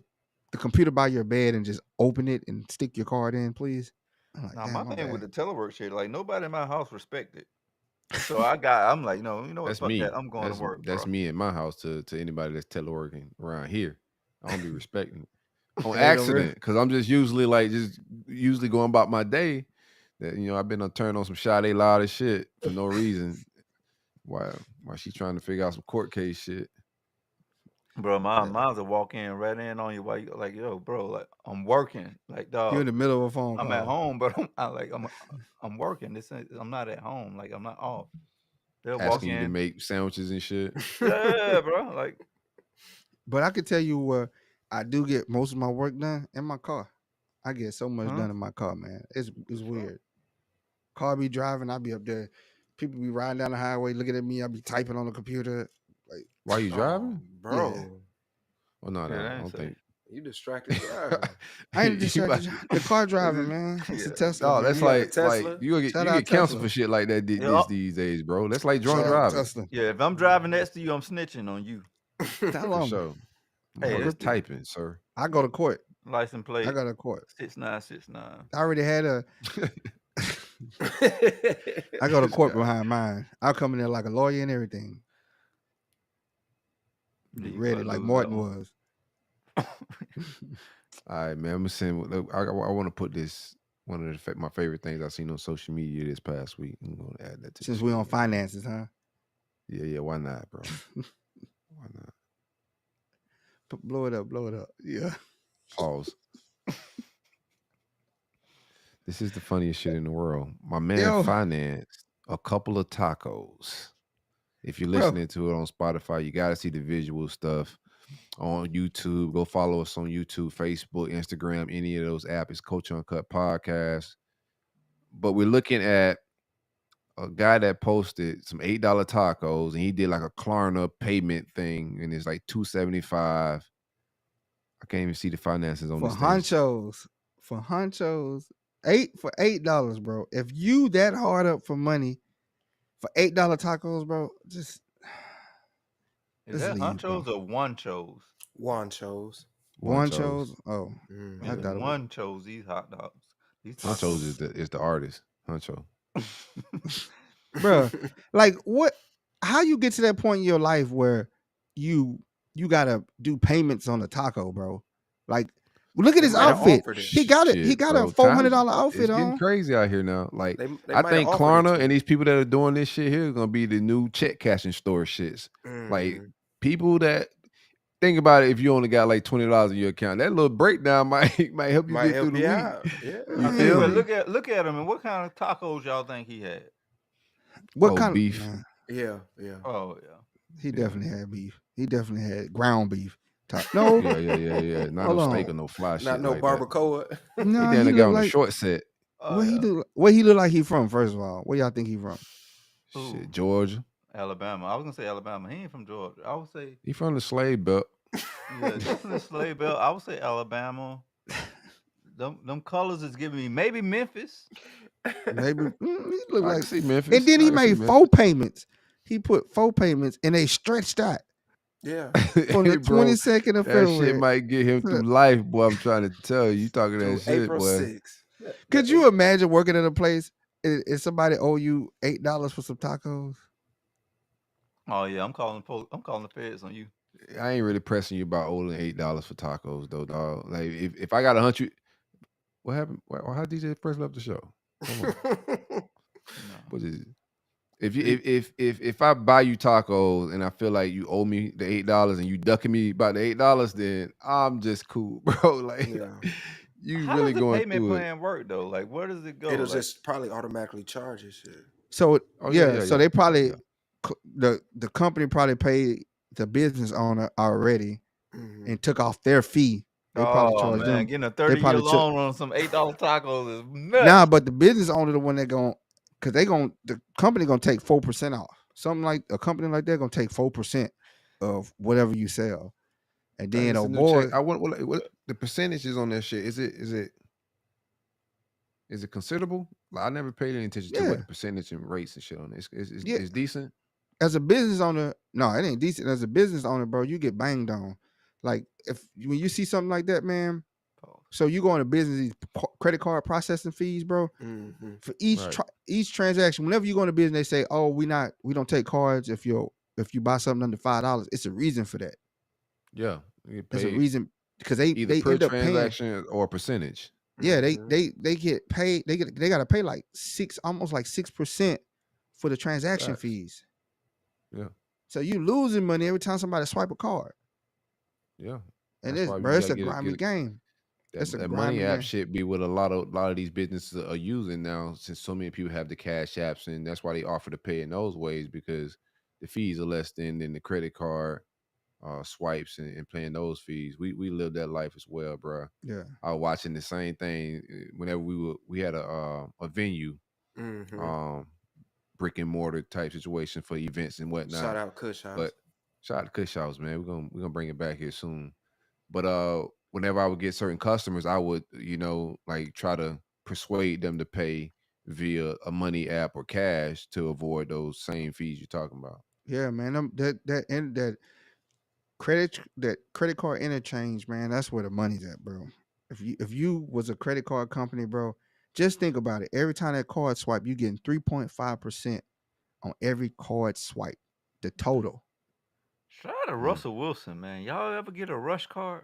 Speaker 5: computer by your bed and just open it and stick your card in, please? I'm like,
Speaker 4: Now
Speaker 5: damn,
Speaker 4: my
Speaker 5: my
Speaker 4: thing with
Speaker 5: bad.
Speaker 4: the telework shit, like nobody in my house respect it. So I'm like, no, you know what?
Speaker 3: that's
Speaker 4: Fuck
Speaker 3: me.
Speaker 4: that. I'm going to work,
Speaker 3: That's
Speaker 4: bro.
Speaker 3: me in my house to anybody that's teleworking around here. I don't be respecting it on
Speaker 5: Ain't no real.
Speaker 3: accident because I'm just usually going about my day. That I've been turned on some Sade loud as shit for no reason. Why she trying to figure out some court case shit?
Speaker 4: Bro,
Speaker 5: Yeah.
Speaker 4: mine's a walk in right in on you while you like, yo, bro, like I'm working. Like,
Speaker 5: You in
Speaker 4: dog,
Speaker 5: the middle of a phone
Speaker 4: I'm
Speaker 5: call.
Speaker 4: at home, but I'm working. I'm not at home. Like I'm not off. They'll walk
Speaker 3: Asking you to
Speaker 4: in.
Speaker 3: make sandwiches and shit.
Speaker 4: Yeah, bro. Like,
Speaker 5: But I could tell you where I do get most of my work done in my car. I get so much
Speaker 4: huh?
Speaker 5: done in my car, man. It's
Speaker 4: Sure.
Speaker 5: weird. Car be driving, I be up there. People be riding down the highway looking at me. I be typing on the computer. Like,
Speaker 3: While you
Speaker 6: Oh,
Speaker 3: driving?
Speaker 6: bro.
Speaker 3: Well, no,
Speaker 4: Yeah, that
Speaker 3: I
Speaker 4: ain't
Speaker 3: don't
Speaker 4: safe.
Speaker 3: think.
Speaker 6: You distracted driving.
Speaker 5: I ain't
Speaker 3: You
Speaker 5: distracted.
Speaker 3: about-
Speaker 5: The car driving, man. It's a
Speaker 4: Yeah.
Speaker 5: Tesla.
Speaker 3: No,
Speaker 5: Man.
Speaker 3: that's
Speaker 6: You got a
Speaker 3: like
Speaker 6: Tesla?
Speaker 3: you
Speaker 5: Shout
Speaker 3: get
Speaker 5: out
Speaker 3: canceled
Speaker 5: Tesla.
Speaker 3: for shit like that
Speaker 4: Yup.
Speaker 3: these days, bro. That's like drunk
Speaker 5: Shout out
Speaker 3: driving
Speaker 5: Tesla.
Speaker 4: Yeah, if I'm driving next to you, I'm snitching on you.
Speaker 5: Tell
Speaker 3: for
Speaker 5: them.
Speaker 3: sure.
Speaker 4: Hey,
Speaker 3: Motherfucker
Speaker 4: this
Speaker 3: typing, sir.
Speaker 5: I go to court.
Speaker 4: license
Speaker 5: I
Speaker 4: plate
Speaker 5: go to court.
Speaker 4: 6969.
Speaker 5: I already had a. I go to
Speaker 3: This
Speaker 5: court
Speaker 3: guy.
Speaker 5: behind mine. I'll come in there like a lawyer and everything.
Speaker 4: Yeah,
Speaker 5: Be
Speaker 4: you
Speaker 5: ready
Speaker 4: probably
Speaker 5: like
Speaker 4: lose
Speaker 5: Martin
Speaker 4: that one.
Speaker 5: was.
Speaker 3: All right, man. I'm gonna send. Look, I want to put this one of my favorite things I've seen on social media this past week. I'm gonna add that to the
Speaker 5: Since
Speaker 3: show,
Speaker 5: we on
Speaker 3: man.
Speaker 5: finances, huh?
Speaker 3: Yeah. Why not, bro? Why not?
Speaker 5: Blow it up. Blow it up. Yeah.
Speaker 3: Pause. This is the funniest shit in the world. My man
Speaker 5: Yo.
Speaker 3: financed a couple of tacos. If you're
Speaker 5: Bro.
Speaker 3: listening to it on Spotify, you got to see the visual stuff on YouTube. Go follow us on YouTube, Facebook, Instagram, any of those apps. It's Coach Uncut Podcast. But we're looking at a guy that posted some $8 tacos, and he did like a Klarna payment thing, and it's like $275. I can't even see the finances on
Speaker 5: For
Speaker 3: this thing.
Speaker 5: honchos. For honchos. $8, bro. If you that hard up for money for $8 tacos, bro, just
Speaker 4: Is
Speaker 5: Let's
Speaker 4: that
Speaker 5: leave, bro.
Speaker 4: Hunchos or One Chos?
Speaker 6: Juan chose.
Speaker 5: One
Speaker 3: Hunchos.
Speaker 5: chose. Oh,
Speaker 6: Mhm.
Speaker 5: I
Speaker 4: Nigga,
Speaker 5: thought it was.
Speaker 4: One chose these hot dogs. These
Speaker 3: Hunchos
Speaker 4: tacos.
Speaker 3: is the artist. Huncho.
Speaker 5: Bruh, like what? How you get to that point in your life where you gotta do payments on a taco, bro? Like, look at
Speaker 6: They
Speaker 5: his
Speaker 6: might have
Speaker 5: outfit.
Speaker 6: offered it.
Speaker 5: He got it. He
Speaker 3: Shit,
Speaker 5: got a
Speaker 3: bro.
Speaker 5: $400
Speaker 3: It's
Speaker 5: outfit
Speaker 3: getting
Speaker 5: on.
Speaker 3: crazy out here now. Like,
Speaker 6: They
Speaker 3: I
Speaker 6: might have
Speaker 3: think
Speaker 6: offered it
Speaker 3: Klarna
Speaker 6: to
Speaker 3: and
Speaker 6: him.
Speaker 3: these people that are doing this shit here are gonna be the new check cashing store shits. Like
Speaker 6: Mhm.
Speaker 3: people that think about it, if you only got like $20 in your account, that little breakdown might help you
Speaker 6: Might
Speaker 3: get through
Speaker 6: help
Speaker 3: the
Speaker 6: you
Speaker 3: week.
Speaker 6: out. Yeah.
Speaker 3: You
Speaker 4: I tell you
Speaker 3: feel
Speaker 4: what,
Speaker 3: me?
Speaker 4: look at him and what kind of tacos y'all think he had?
Speaker 5: What
Speaker 3: Oh,
Speaker 5: kind
Speaker 3: beef.
Speaker 5: of? Nah,
Speaker 6: Yeah. Yeah.
Speaker 4: Oh yeah.
Speaker 5: he
Speaker 3: Yeah.
Speaker 5: definitely had beef. He definitely had ground beef. No,
Speaker 3: Yeah. Not
Speaker 5: hold
Speaker 3: no steak
Speaker 5: on.
Speaker 3: or no fly
Speaker 6: Not
Speaker 3: shit
Speaker 6: no
Speaker 3: like that.
Speaker 6: barbacoa.
Speaker 3: He
Speaker 5: Nah,
Speaker 3: down
Speaker 5: he
Speaker 3: there got
Speaker 5: look
Speaker 3: on the
Speaker 5: like
Speaker 3: short set.
Speaker 4: Oh
Speaker 5: where he
Speaker 4: yeah.
Speaker 5: look. Where he look like he from? First of all, where y'all think he from?
Speaker 4: Ooh.
Speaker 3: Shit, Georgia.
Speaker 4: Alabama. I was gonna say Alabama. He ain't from Georgia. I would say
Speaker 3: He from the slave belt.
Speaker 4: yeah, definitely slave belt. I would say Alabama. Them colors is giving me maybe Memphis.
Speaker 5: Maybe he look
Speaker 3: I
Speaker 5: like.
Speaker 3: can see Memphis.
Speaker 5: And then
Speaker 3: I
Speaker 5: he
Speaker 3: can see
Speaker 5: made
Speaker 3: Memphis.
Speaker 5: 4 payments. He put 4 payments and they stretched out
Speaker 6: Yeah.
Speaker 5: from the
Speaker 3: Bro,
Speaker 5: 22nd of
Speaker 3: that shit
Speaker 5: February.
Speaker 3: might get him
Speaker 5: to
Speaker 3: through
Speaker 5: the-
Speaker 3: life, boy. I'm trying to tell you. You talking that
Speaker 6: Through
Speaker 3: shit,
Speaker 6: April
Speaker 3: boy.
Speaker 6: 6th.
Speaker 5: Could you imagine working at a place and somebody owe you $8 for some tacos?
Speaker 4: Oh yeah, I'm calling the feds on you.
Speaker 3: I ain't really pressing you about owing $8 for tacos, though, dog. Like, if I got 100, what happened? How DJ first left the show? Hold on.
Speaker 4: No.
Speaker 3: What is it? If I buy you tacos and I feel like you owe me the $8 and you ducking me about the $8, then I'm just cool, bro. Like
Speaker 6: Yeah.
Speaker 3: you
Speaker 4: How
Speaker 3: really
Speaker 4: does the
Speaker 3: going
Speaker 4: payment
Speaker 3: through it.
Speaker 4: plan work though? Like where does it go?
Speaker 6: It'll
Speaker 4: Like,
Speaker 6: just probably automatically charge you shit.
Speaker 5: So
Speaker 3: Oh
Speaker 5: yeah, so they probably
Speaker 3: yeah.
Speaker 5: the company probably paid the business owner already
Speaker 6: Mhm.
Speaker 5: and took off their fee. They probably
Speaker 4: oh
Speaker 5: charged
Speaker 4: man,
Speaker 5: them.
Speaker 4: getting a
Speaker 5: They
Speaker 4: 30-year
Speaker 5: probably
Speaker 4: loan on some $8 tacos is nuts.
Speaker 5: Nah, but the business owner the one that going because the company gonna take 4% off. Something like a company like that gonna take 4% of whatever you sell. And then
Speaker 3: It's a
Speaker 5: oh
Speaker 3: new
Speaker 5: boy,
Speaker 3: check. I want what the percentages on that shit. Is it considerable? Like, I never paid any attention to
Speaker 5: Yeah.
Speaker 3: what the percentage and rates and shit on it.
Speaker 5: Yeah.
Speaker 3: It's decent.
Speaker 5: as a business owner, no, it ain't decent. As a business owner, bro, you get banged on. Like when you see something like that, man. So you go into business, these credit card processing fees, bro.
Speaker 6: Mhm.
Speaker 5: For each transaction, whenever you go into business, they say, "Oh, we don't take cards if you buy something under $5." It's a reason for that.
Speaker 3: Yeah, you
Speaker 5: There's a
Speaker 3: pay
Speaker 5: reason because they
Speaker 3: either per
Speaker 5: end up paying.
Speaker 3: transaction or a percentage.
Speaker 5: Yeah,
Speaker 6: Mhm.
Speaker 5: they get paid. They got to pay like almost like 6% for the transaction
Speaker 3: Facts.
Speaker 5: fees.
Speaker 3: Yeah,
Speaker 5: So you losing money every time somebody swipe a card.
Speaker 3: yeah.
Speaker 5: And
Speaker 3: That's why you
Speaker 5: it's
Speaker 3: gotta
Speaker 5: a grimy game. It's a
Speaker 3: that
Speaker 5: grimy
Speaker 3: money app
Speaker 5: game.
Speaker 3: shit be what a lot of these businesses are using now, since so many people have the cash apps, and that's why they offer to pay in those ways, because the fees are less than the credit card swipes and paying those fees. We live that life as well, bro.
Speaker 5: Yeah.
Speaker 3: I was watching the same thing whenever we had a venue,
Speaker 6: Mhm.
Speaker 3: brick and mortar type situation for events and whatnot.
Speaker 6: Shout out Kush House.
Speaker 3: But shout out to Kush House, man. We're gonna bring it back here soon. But whenever I would get certain customers, I would, like try to persuade them to pay via a money app or cash to avoid those same fees you're talking about.
Speaker 5: Yeah, man. That credit card interchange, man, that's where the money's at, bro. If you was a credit card company, bro, just think about it. Every time that card swipe, you getting 3.5% on every card swipe. The total.
Speaker 4: Shout out to Russell Wilson, man. Y'all ever get a rush card?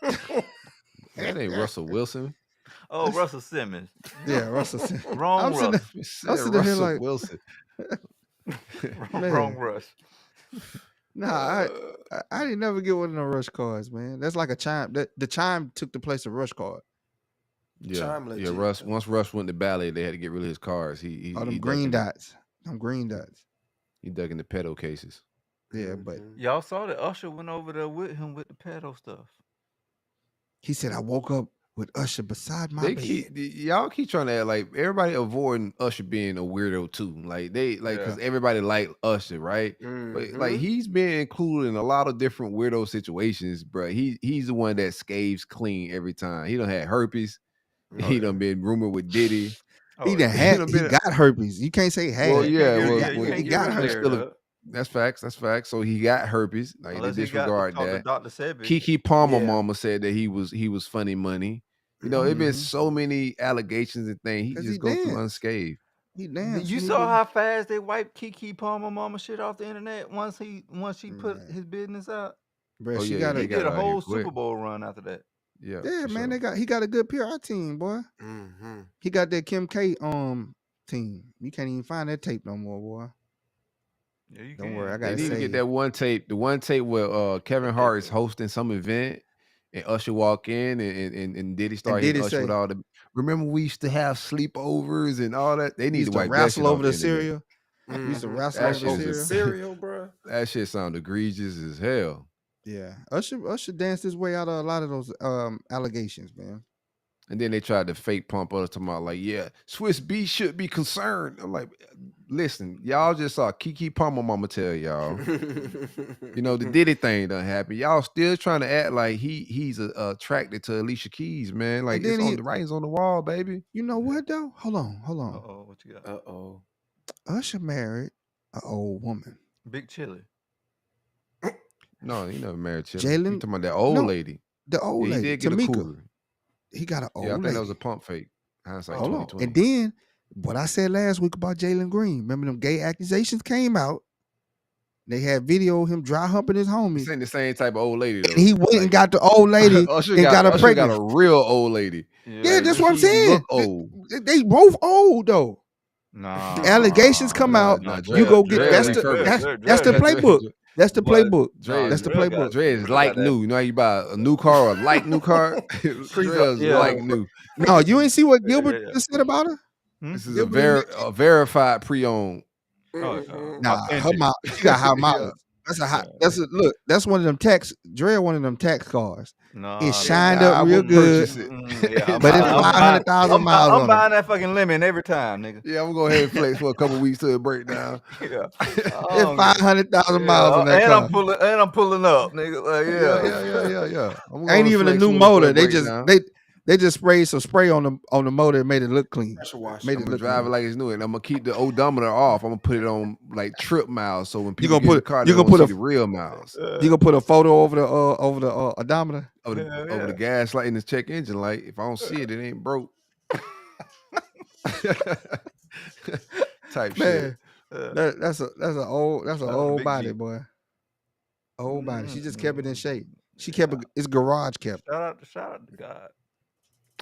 Speaker 3: That ain't Russell Wilson.
Speaker 4: Oh, Russell Simmons.
Speaker 5: Yeah, Russell.
Speaker 4: Wrong
Speaker 5: I'm sitting,
Speaker 4: Russ.
Speaker 3: You
Speaker 5: I'm
Speaker 3: said
Speaker 5: sitting here
Speaker 3: Russell
Speaker 5: like,
Speaker 3: Wilson.
Speaker 4: Wrong
Speaker 5: man.
Speaker 4: Russ.
Speaker 5: Nah, I didn't never get one of the rush cards, man. That's like a chime. The chime took the place of rush card.
Speaker 3: Yeah,
Speaker 6: Chime
Speaker 3: yeah.
Speaker 6: legit,
Speaker 3: Russ.
Speaker 6: though.
Speaker 3: Once Russ went to ballet, they had to get rid of his cars. He
Speaker 5: Them
Speaker 3: he
Speaker 5: green
Speaker 3: ducking
Speaker 5: dots. Them green dots.
Speaker 3: he ducking the pedo cases.
Speaker 5: Yeah, but
Speaker 6: Mhm.
Speaker 4: Y'all saw that Usher went over there with him with the pedo stuff.
Speaker 5: he said I woke up with Usher beside my
Speaker 3: They
Speaker 5: bed.
Speaker 3: y'all keep trying to act like everybody avoiding Usher being a weirdo too. Like because everybody like Usher, right? But like
Speaker 6: Mhm.
Speaker 3: he's been included in a lot of different weirdo situations, bro. He's the one that scaves clean every time. He done had herpes. He done been rumored with Diddy.
Speaker 4: Oh,
Speaker 5: He
Speaker 4: yeah.
Speaker 5: he got herpes. You can't say had.
Speaker 3: Well,
Speaker 4: You
Speaker 3: yeah,
Speaker 4: can't
Speaker 3: well,
Speaker 4: get, you
Speaker 3: well,
Speaker 4: can't
Speaker 5: he
Speaker 4: get
Speaker 5: got
Speaker 4: rid of
Speaker 5: herpes.
Speaker 6: Cleared
Speaker 3: still
Speaker 6: up.
Speaker 3: That's facts. That's facts. So he got herpes. Like they
Speaker 4: Unless he got to
Speaker 3: disregard
Speaker 4: talk to
Speaker 3: that.
Speaker 4: Dr. Sebi.
Speaker 3: Kiki Palmer
Speaker 6: Yeah.
Speaker 3: mama said that he was funny money. You know, it been
Speaker 5: Mhm.
Speaker 3: so many allegations and things. He
Speaker 5: 'Cause
Speaker 3: just
Speaker 5: he
Speaker 3: go through
Speaker 5: danced.
Speaker 3: unscathed.
Speaker 5: He danced.
Speaker 4: You
Speaker 5: He
Speaker 4: saw
Speaker 5: did-
Speaker 4: how fast they wiped Kiki Palmer mama shit off the internet once she put
Speaker 5: Man.
Speaker 4: his business out.
Speaker 5: Bruh,
Speaker 3: Oh
Speaker 5: she
Speaker 3: yeah,
Speaker 5: got
Speaker 3: they
Speaker 4: He
Speaker 5: a
Speaker 3: got
Speaker 4: did
Speaker 3: it
Speaker 4: a
Speaker 3: out here
Speaker 4: whole
Speaker 3: quick.
Speaker 4: Super Bowl run after that.
Speaker 3: Yeah,
Speaker 5: yeah,
Speaker 3: for
Speaker 5: man.
Speaker 3: sure.
Speaker 5: He got a good PR team, boy.
Speaker 6: Mm-hmm.
Speaker 5: He got that Kim K team. You can't even find that tape no more, boy.
Speaker 4: Yeah, you
Speaker 5: Don't
Speaker 4: can.
Speaker 5: worry, I
Speaker 3: They
Speaker 5: gotta
Speaker 3: need to
Speaker 5: say
Speaker 3: get that one tape. The one tape where Kevin Hart is hosting some event and Usher walk in and Diddy start hitting
Speaker 5: Diddy
Speaker 3: Usher with
Speaker 5: say-
Speaker 3: all the. Remember we used to have sleepovers and all that. They
Speaker 5: he
Speaker 3: need
Speaker 5: used
Speaker 3: to
Speaker 5: to
Speaker 3: wipe that shit
Speaker 5: wrestle
Speaker 3: off
Speaker 5: over
Speaker 3: the
Speaker 5: the
Speaker 3: internet.
Speaker 5: cereal. We used to wrestle
Speaker 3: That
Speaker 5: over
Speaker 3: shit
Speaker 5: the
Speaker 3: is
Speaker 5: cereal.
Speaker 6: Cereal, bro.
Speaker 3: That shit sound egregious as hell.
Speaker 5: Yeah, Usher danced his way out of a lot of those allegations, man.
Speaker 3: And then they tried to fake pump us talking about like, yeah, Swiss B should be concerned. I'm like, listen, y'all just saw Kiki Palmer mama tell y'all. You know, the Diddy thing done happened. Y'all still trying to act like he's attracted to Alicia Keys, man. Like
Speaker 5: then
Speaker 3: it's on
Speaker 5: he-
Speaker 3: the writings on the wall, baby.
Speaker 5: You know what though? Hold on.
Speaker 4: Uh-oh, what you got?
Speaker 6: Uh-oh.
Speaker 5: Usher married an old woman.
Speaker 4: Big Chili.
Speaker 3: No, he never married Chili.
Speaker 5: Jalen-
Speaker 3: You talking about that old
Speaker 5: no,
Speaker 3: lady?
Speaker 5: The old
Speaker 3: Yeah, he
Speaker 5: lady,
Speaker 3: did get a
Speaker 5: Tamika.
Speaker 3: cougar.
Speaker 5: He got an old
Speaker 3: Yeah, I think
Speaker 5: lady.
Speaker 3: that was a pump fake. Hindsight
Speaker 5: Hold on.
Speaker 3: 2020.
Speaker 5: And then what I said last week about Jalen Green. Remember them gay accusations came out. They had video of him dry humping his
Speaker 3: This
Speaker 5: homie.
Speaker 3: ain't the same type of old lady though.
Speaker 5: And he went and
Speaker 3: Like,
Speaker 5: got the old lady
Speaker 3: Usher
Speaker 5: and got her
Speaker 3: Usher
Speaker 5: pregnant.
Speaker 3: got a real old lady.
Speaker 5: Yeah, that's what I'm
Speaker 3: She
Speaker 5: saying.
Speaker 3: look old.
Speaker 5: They both old though.
Speaker 4: Nah.
Speaker 5: The allegations come out. You go get that's the playbook. That's the playbook.
Speaker 3: Dre
Speaker 5: That's the playbook.
Speaker 3: Dre is like new. You know how you buy a new car or a like new car? Dre is
Speaker 4: Yeah.
Speaker 3: like new.
Speaker 5: No, you ain't see what Gilbert just said about her?
Speaker 3: This is
Speaker 5: Gilbert
Speaker 3: a verified pre-owned.
Speaker 5: Nah, her mouth. She got high mileage. That's a high. Look. That's one of them tax. Dre one of them tax cars.
Speaker 4: Nah,
Speaker 5: It shined
Speaker 3: I
Speaker 5: up real
Speaker 3: wouldn't
Speaker 5: good.
Speaker 3: purchase it.
Speaker 5: But it's 500,000 miles on
Speaker 4: I'm
Speaker 5: it.
Speaker 4: buying that fucking lemon every time, nigga.
Speaker 3: Yeah, I'm gonna go ahead and flex for a couple weeks till it break down.
Speaker 4: Yeah.
Speaker 5: It's 500,000 miles on that
Speaker 4: and
Speaker 5: car.
Speaker 4: I'm pulling up, nigga. Like,
Speaker 3: Yeah. I'm gonna
Speaker 5: Ain't even a
Speaker 3: flex
Speaker 5: new
Speaker 3: when the
Speaker 5: motor.
Speaker 3: break
Speaker 5: They just
Speaker 3: down.
Speaker 5: they just sprayed some spray on the motor and made it look clean.
Speaker 6: Pressure wash.
Speaker 5: Made
Speaker 3: I'm
Speaker 5: it
Speaker 3: gonna
Speaker 5: look
Speaker 3: drive it
Speaker 5: clean.
Speaker 3: like it's new, and I'm gonna keep the odometer off. I'm gonna put it on like trip miles, so when people
Speaker 5: gonna
Speaker 3: get in
Speaker 5: put-
Speaker 3: the car,
Speaker 5: you
Speaker 3: they
Speaker 5: gonna
Speaker 3: don't
Speaker 5: put
Speaker 3: see
Speaker 5: a-
Speaker 3: the real miles.
Speaker 5: You gonna put a photo over the odometer?
Speaker 3: Over the gas light and the check engine light. If I don't see it, it ain't broke. Type shit.
Speaker 5: Man, that's an old
Speaker 4: Big
Speaker 5: body,
Speaker 4: Jeep.
Speaker 5: boy. Old body. She just kept it in shape. She kept it's garage kept.
Speaker 4: Shout out to God.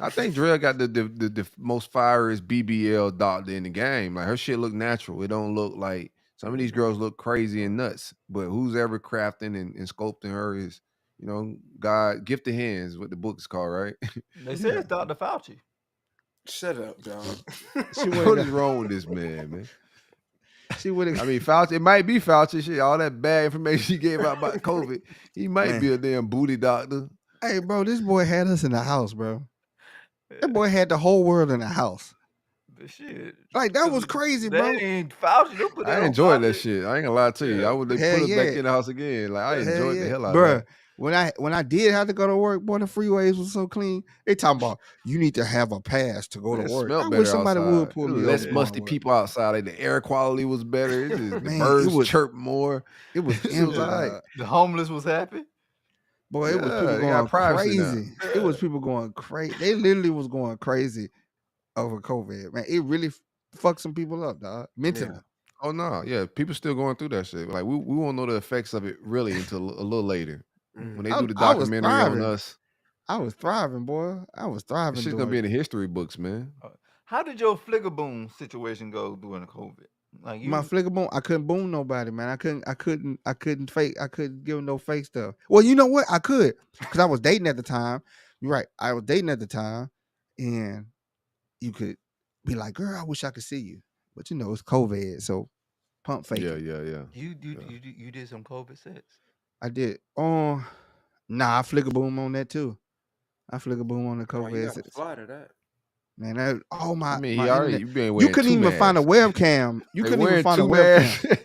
Speaker 3: I think Drill got the most fieriest BBL doctor in the game. Like her shit look natural. It don't look like some of these girls look crazy and nuts. But who's ever crafting and sculpting her is, you know, God gifted hands. What the book is called, right?
Speaker 4: They say it's Dr. Fauci.
Speaker 6: Shut up, dog.
Speaker 3: What is wrong with this man?
Speaker 5: She would
Speaker 3: I
Speaker 5: have.
Speaker 3: mean, Fauci. It might be Fauci. Shit, all that bad information he gave out about COVID. He might be a damn booty doctor.
Speaker 5: Hey, bro, this boy had us in the house, bro. That boy had the whole world in the house.
Speaker 4: But shit.
Speaker 5: Like that was crazy, bro.
Speaker 4: That ain't Fauci. Don't put that
Speaker 3: I
Speaker 4: on
Speaker 3: enjoyed that
Speaker 4: Fauci.
Speaker 3: shit. I ain't gonna lie to you. I would put
Speaker 5: Hell
Speaker 3: it back
Speaker 5: yeah.
Speaker 3: in the house again. Like I enjoyed the hell out
Speaker 5: Bruh,
Speaker 3: of that.
Speaker 5: when I did have to go to work, boy, the freeways was so clean. They talking about you need to have a pass to go
Speaker 3: Man,
Speaker 5: to
Speaker 3: it
Speaker 5: work.
Speaker 3: smelled
Speaker 5: I
Speaker 3: better
Speaker 5: wish somebody
Speaker 3: outside.
Speaker 5: would pull
Speaker 3: There was
Speaker 5: me
Speaker 3: less
Speaker 5: over
Speaker 3: musty
Speaker 5: going to work.
Speaker 3: people outside. Like, the air quality was better. It's just, the
Speaker 5: Man,
Speaker 3: birds
Speaker 5: it was-
Speaker 3: chirp more.
Speaker 5: It was
Speaker 3: It was
Speaker 5: empty.
Speaker 3: alright.
Speaker 5: dog.
Speaker 4: The homeless was happy.
Speaker 5: Boy, it was
Speaker 3: Yeah,
Speaker 5: people
Speaker 3: they got
Speaker 5: going
Speaker 3: privacy now.
Speaker 5: crazy. It was people going crazy. They literally was going crazy over COVID. Man, it really fucked some people up, dog. Mentally.
Speaker 3: Oh no, yeah, people still going through that shit. Like we won't know the effects of it really until a little later when they do the
Speaker 5: I was
Speaker 3: documentary on
Speaker 5: thriving.
Speaker 3: us.
Speaker 5: I was thriving, boy. I was thriving.
Speaker 3: This shit's
Speaker 5: doing
Speaker 3: gonna be
Speaker 5: it.
Speaker 3: in the history books, man.
Speaker 4: How did your Fligga Boon situation go during the COVID? Like you,
Speaker 5: My Fligga boom, I couldn't boom nobody, man. I couldn't fake. I couldn't give no fake stuff. Well, you know what? I could because I was dating at the time. You're right. I was dating at the time, and you could be like, "Girl, I wish I could see you," but you know it's COVID, so pump fake.
Speaker 3: Yeah.
Speaker 4: you did some COVID sex.
Speaker 5: I did. Oh, nah, I Fligga boom on that too. I Fligga boom on the
Speaker 6: Oh, you
Speaker 5: COVID.
Speaker 6: got to
Speaker 5: sex.
Speaker 6: fly to that.
Speaker 5: Man, that my.
Speaker 3: I mean,
Speaker 5: my
Speaker 3: he already
Speaker 5: internet-
Speaker 3: been
Speaker 5: You
Speaker 3: wearing
Speaker 5: couldn't
Speaker 3: two
Speaker 5: even find a
Speaker 3: masks.
Speaker 5: webcam. You
Speaker 3: They
Speaker 5: couldn't even
Speaker 3: wearing
Speaker 5: find a
Speaker 3: two
Speaker 5: webcam.
Speaker 3: masks.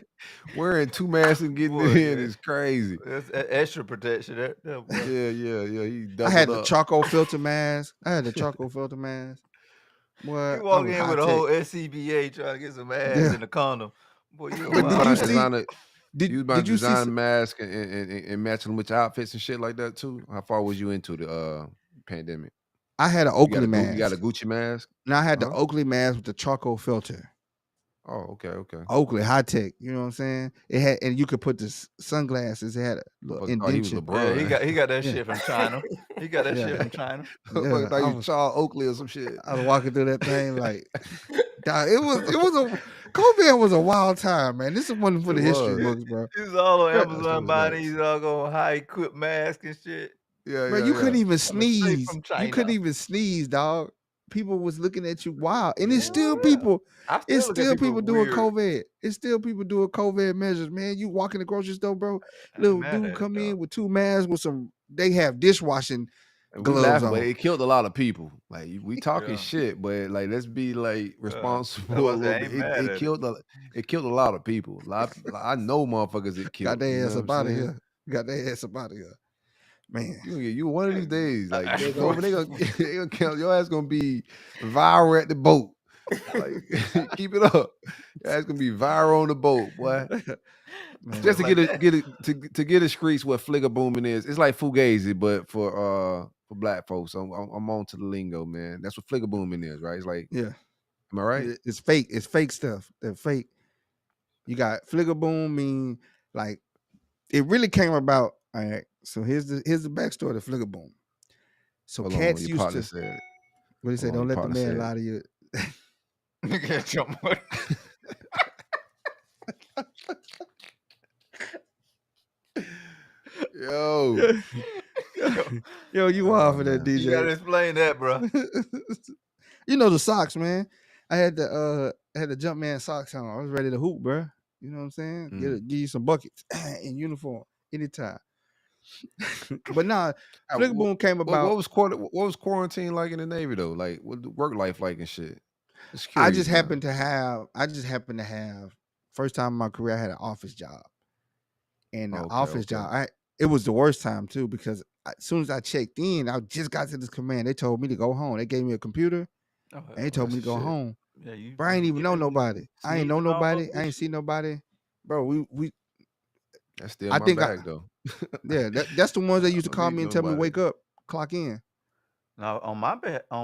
Speaker 3: Wearing two masks and getting
Speaker 4: Boy,
Speaker 3: in
Speaker 4: yeah.
Speaker 3: is crazy.
Speaker 4: That's extra protection. That boy.
Speaker 3: Yeah. He doubled
Speaker 5: I had the
Speaker 3: up.
Speaker 5: charcoal filter mask. Boy,
Speaker 4: You walk
Speaker 5: I was
Speaker 4: in with a
Speaker 5: high-tech.
Speaker 4: whole SCBA trying to get some ass
Speaker 5: Yeah.
Speaker 4: in the condom. Boy, you
Speaker 5: But
Speaker 4: wild.
Speaker 5: did you
Speaker 3: It's
Speaker 5: see?
Speaker 3: on it. You was about
Speaker 5: Did
Speaker 3: to
Speaker 5: you see?
Speaker 3: design mask and matching them with your outfits and shit like that too. How far was you into the pandemic?
Speaker 5: I had an
Speaker 3: You got
Speaker 5: Oakley
Speaker 3: you got a
Speaker 5: mask.
Speaker 3: Gucci mask?
Speaker 5: Now I had the
Speaker 3: Huh?
Speaker 5: Oakley mask with the charcoal filter.
Speaker 3: Oh, okay.
Speaker 5: Oakley high tech. You know what I'm saying? It had, and you could put the sunglasses. It had a little
Speaker 3: Motherfucker thought he was
Speaker 5: indention.
Speaker 4: Yeah,
Speaker 3: LeBron.
Speaker 4: he got that
Speaker 5: Yeah,
Speaker 4: shit from China. He got that shit
Speaker 5: yeah,
Speaker 4: from China.
Speaker 3: Motherfucker
Speaker 5: yeah.
Speaker 3: thought he was Charles Oakley or some shit.
Speaker 5: I was walking through that thing like, dog, it was a COVID was a wild time, man. This is one for
Speaker 3: It
Speaker 5: the history
Speaker 3: was.
Speaker 5: books, bro.
Speaker 4: He was all on
Speaker 5: Bro,
Speaker 3: That shit
Speaker 4: Amazon
Speaker 3: was
Speaker 4: buying
Speaker 3: nuts.
Speaker 4: these all go high equipped masks and shit.
Speaker 3: Yeah.
Speaker 5: you couldn't even
Speaker 4: Coming straight
Speaker 5: sneeze.
Speaker 4: from
Speaker 5: You couldn't
Speaker 4: China.
Speaker 5: even sneeze, dog. People was looking at you wild, and it's
Speaker 4: Yeah,
Speaker 5: still
Speaker 4: yeah.
Speaker 5: people.
Speaker 4: I
Speaker 5: It's
Speaker 4: still look at
Speaker 5: still
Speaker 4: people
Speaker 5: people doing
Speaker 4: weird.
Speaker 5: COVID. It's still people doing COVID measures, man. You walk in the grocery store, bro.
Speaker 4: I ain't
Speaker 5: Little
Speaker 4: mad
Speaker 5: dude
Speaker 4: at it
Speaker 5: come
Speaker 4: though.
Speaker 5: in with 2 masks with some. They have dishwashing
Speaker 3: And we
Speaker 5: gloves
Speaker 3: laughing, but
Speaker 5: on.
Speaker 3: it killed a lot of people. Like we talking
Speaker 4: Yeah.
Speaker 3: shit, but like let's be like
Speaker 4: That's
Speaker 3: responsible a
Speaker 4: why I
Speaker 3: little
Speaker 4: say I
Speaker 3: bit.
Speaker 4: ain't mad at it.
Speaker 3: It killed a lot of people. I know motherfuckers it
Speaker 5: Got
Speaker 3: killed.
Speaker 5: their
Speaker 3: You know
Speaker 5: ass
Speaker 3: what
Speaker 5: up
Speaker 3: I'm
Speaker 5: out of
Speaker 3: saying?
Speaker 5: here. Got their ass up out of here, man.
Speaker 3: You gonna get you one of these days. Like
Speaker 4: I
Speaker 3: get
Speaker 4: know
Speaker 3: over, they gonna count your ass gonna be viral at the boat. Like keep it up. Your ass gonna be viral on the boat, boy.
Speaker 5: Man.
Speaker 3: Just to
Speaker 4: like that.
Speaker 3: to get the streets what Fligga booming is. It's like Fugazi, but for black folks. I'm on to the lingo, man. That's what Fligga booming is, right? It's like,
Speaker 5: Yeah,
Speaker 3: am I right?
Speaker 5: it's fake. It's fake stuff. They're fake. You got Fligga Boom mean like it really came about. All right. So here's the backstory to Fligga Boom. So
Speaker 3: Hold on,
Speaker 5: cats
Speaker 3: your
Speaker 5: used
Speaker 3: partner
Speaker 5: to
Speaker 3: said it.
Speaker 5: what do you say?
Speaker 3: Hold on,
Speaker 5: Don't
Speaker 3: your
Speaker 5: let the
Speaker 3: partner
Speaker 5: man
Speaker 3: said
Speaker 5: lie to you.
Speaker 4: Get your money.
Speaker 3: Yo.
Speaker 5: Yo, you wild for that,
Speaker 3: Man.
Speaker 4: You gotta
Speaker 5: DJ.
Speaker 4: explain that, bro.
Speaker 5: You know the socks, man. I had the Jumpman socks on. I was ready to hoop, bro. You know what I'm saying? Give you some buckets in uniform anytime. But nah, Flick Boom came about.
Speaker 3: What was quarantine like in the Navy though? Like what the work life like and shit? Just
Speaker 5: I
Speaker 3: curious
Speaker 5: just
Speaker 3: now.
Speaker 5: happened to have first time in my career I had an office job. And the office job, it was the worst time too because as soon as I checked in, I just got to this command. They told me to go home. They gave me a computer
Speaker 4: Oh,
Speaker 5: and they told me to go home.
Speaker 4: Yeah, you
Speaker 5: But I ain't even know nobody. I ain't know
Speaker 4: sneezing all up
Speaker 5: nobody. I
Speaker 4: with
Speaker 5: ain't see nobody. Bro, we
Speaker 3: That's still
Speaker 5: I
Speaker 3: my
Speaker 5: think
Speaker 3: bag though.
Speaker 5: yeah, that's the ones that used to
Speaker 3: I don't
Speaker 5: call
Speaker 3: need
Speaker 5: me and tell me
Speaker 3: nobody.
Speaker 5: wake up, clock in.
Speaker 4: Now on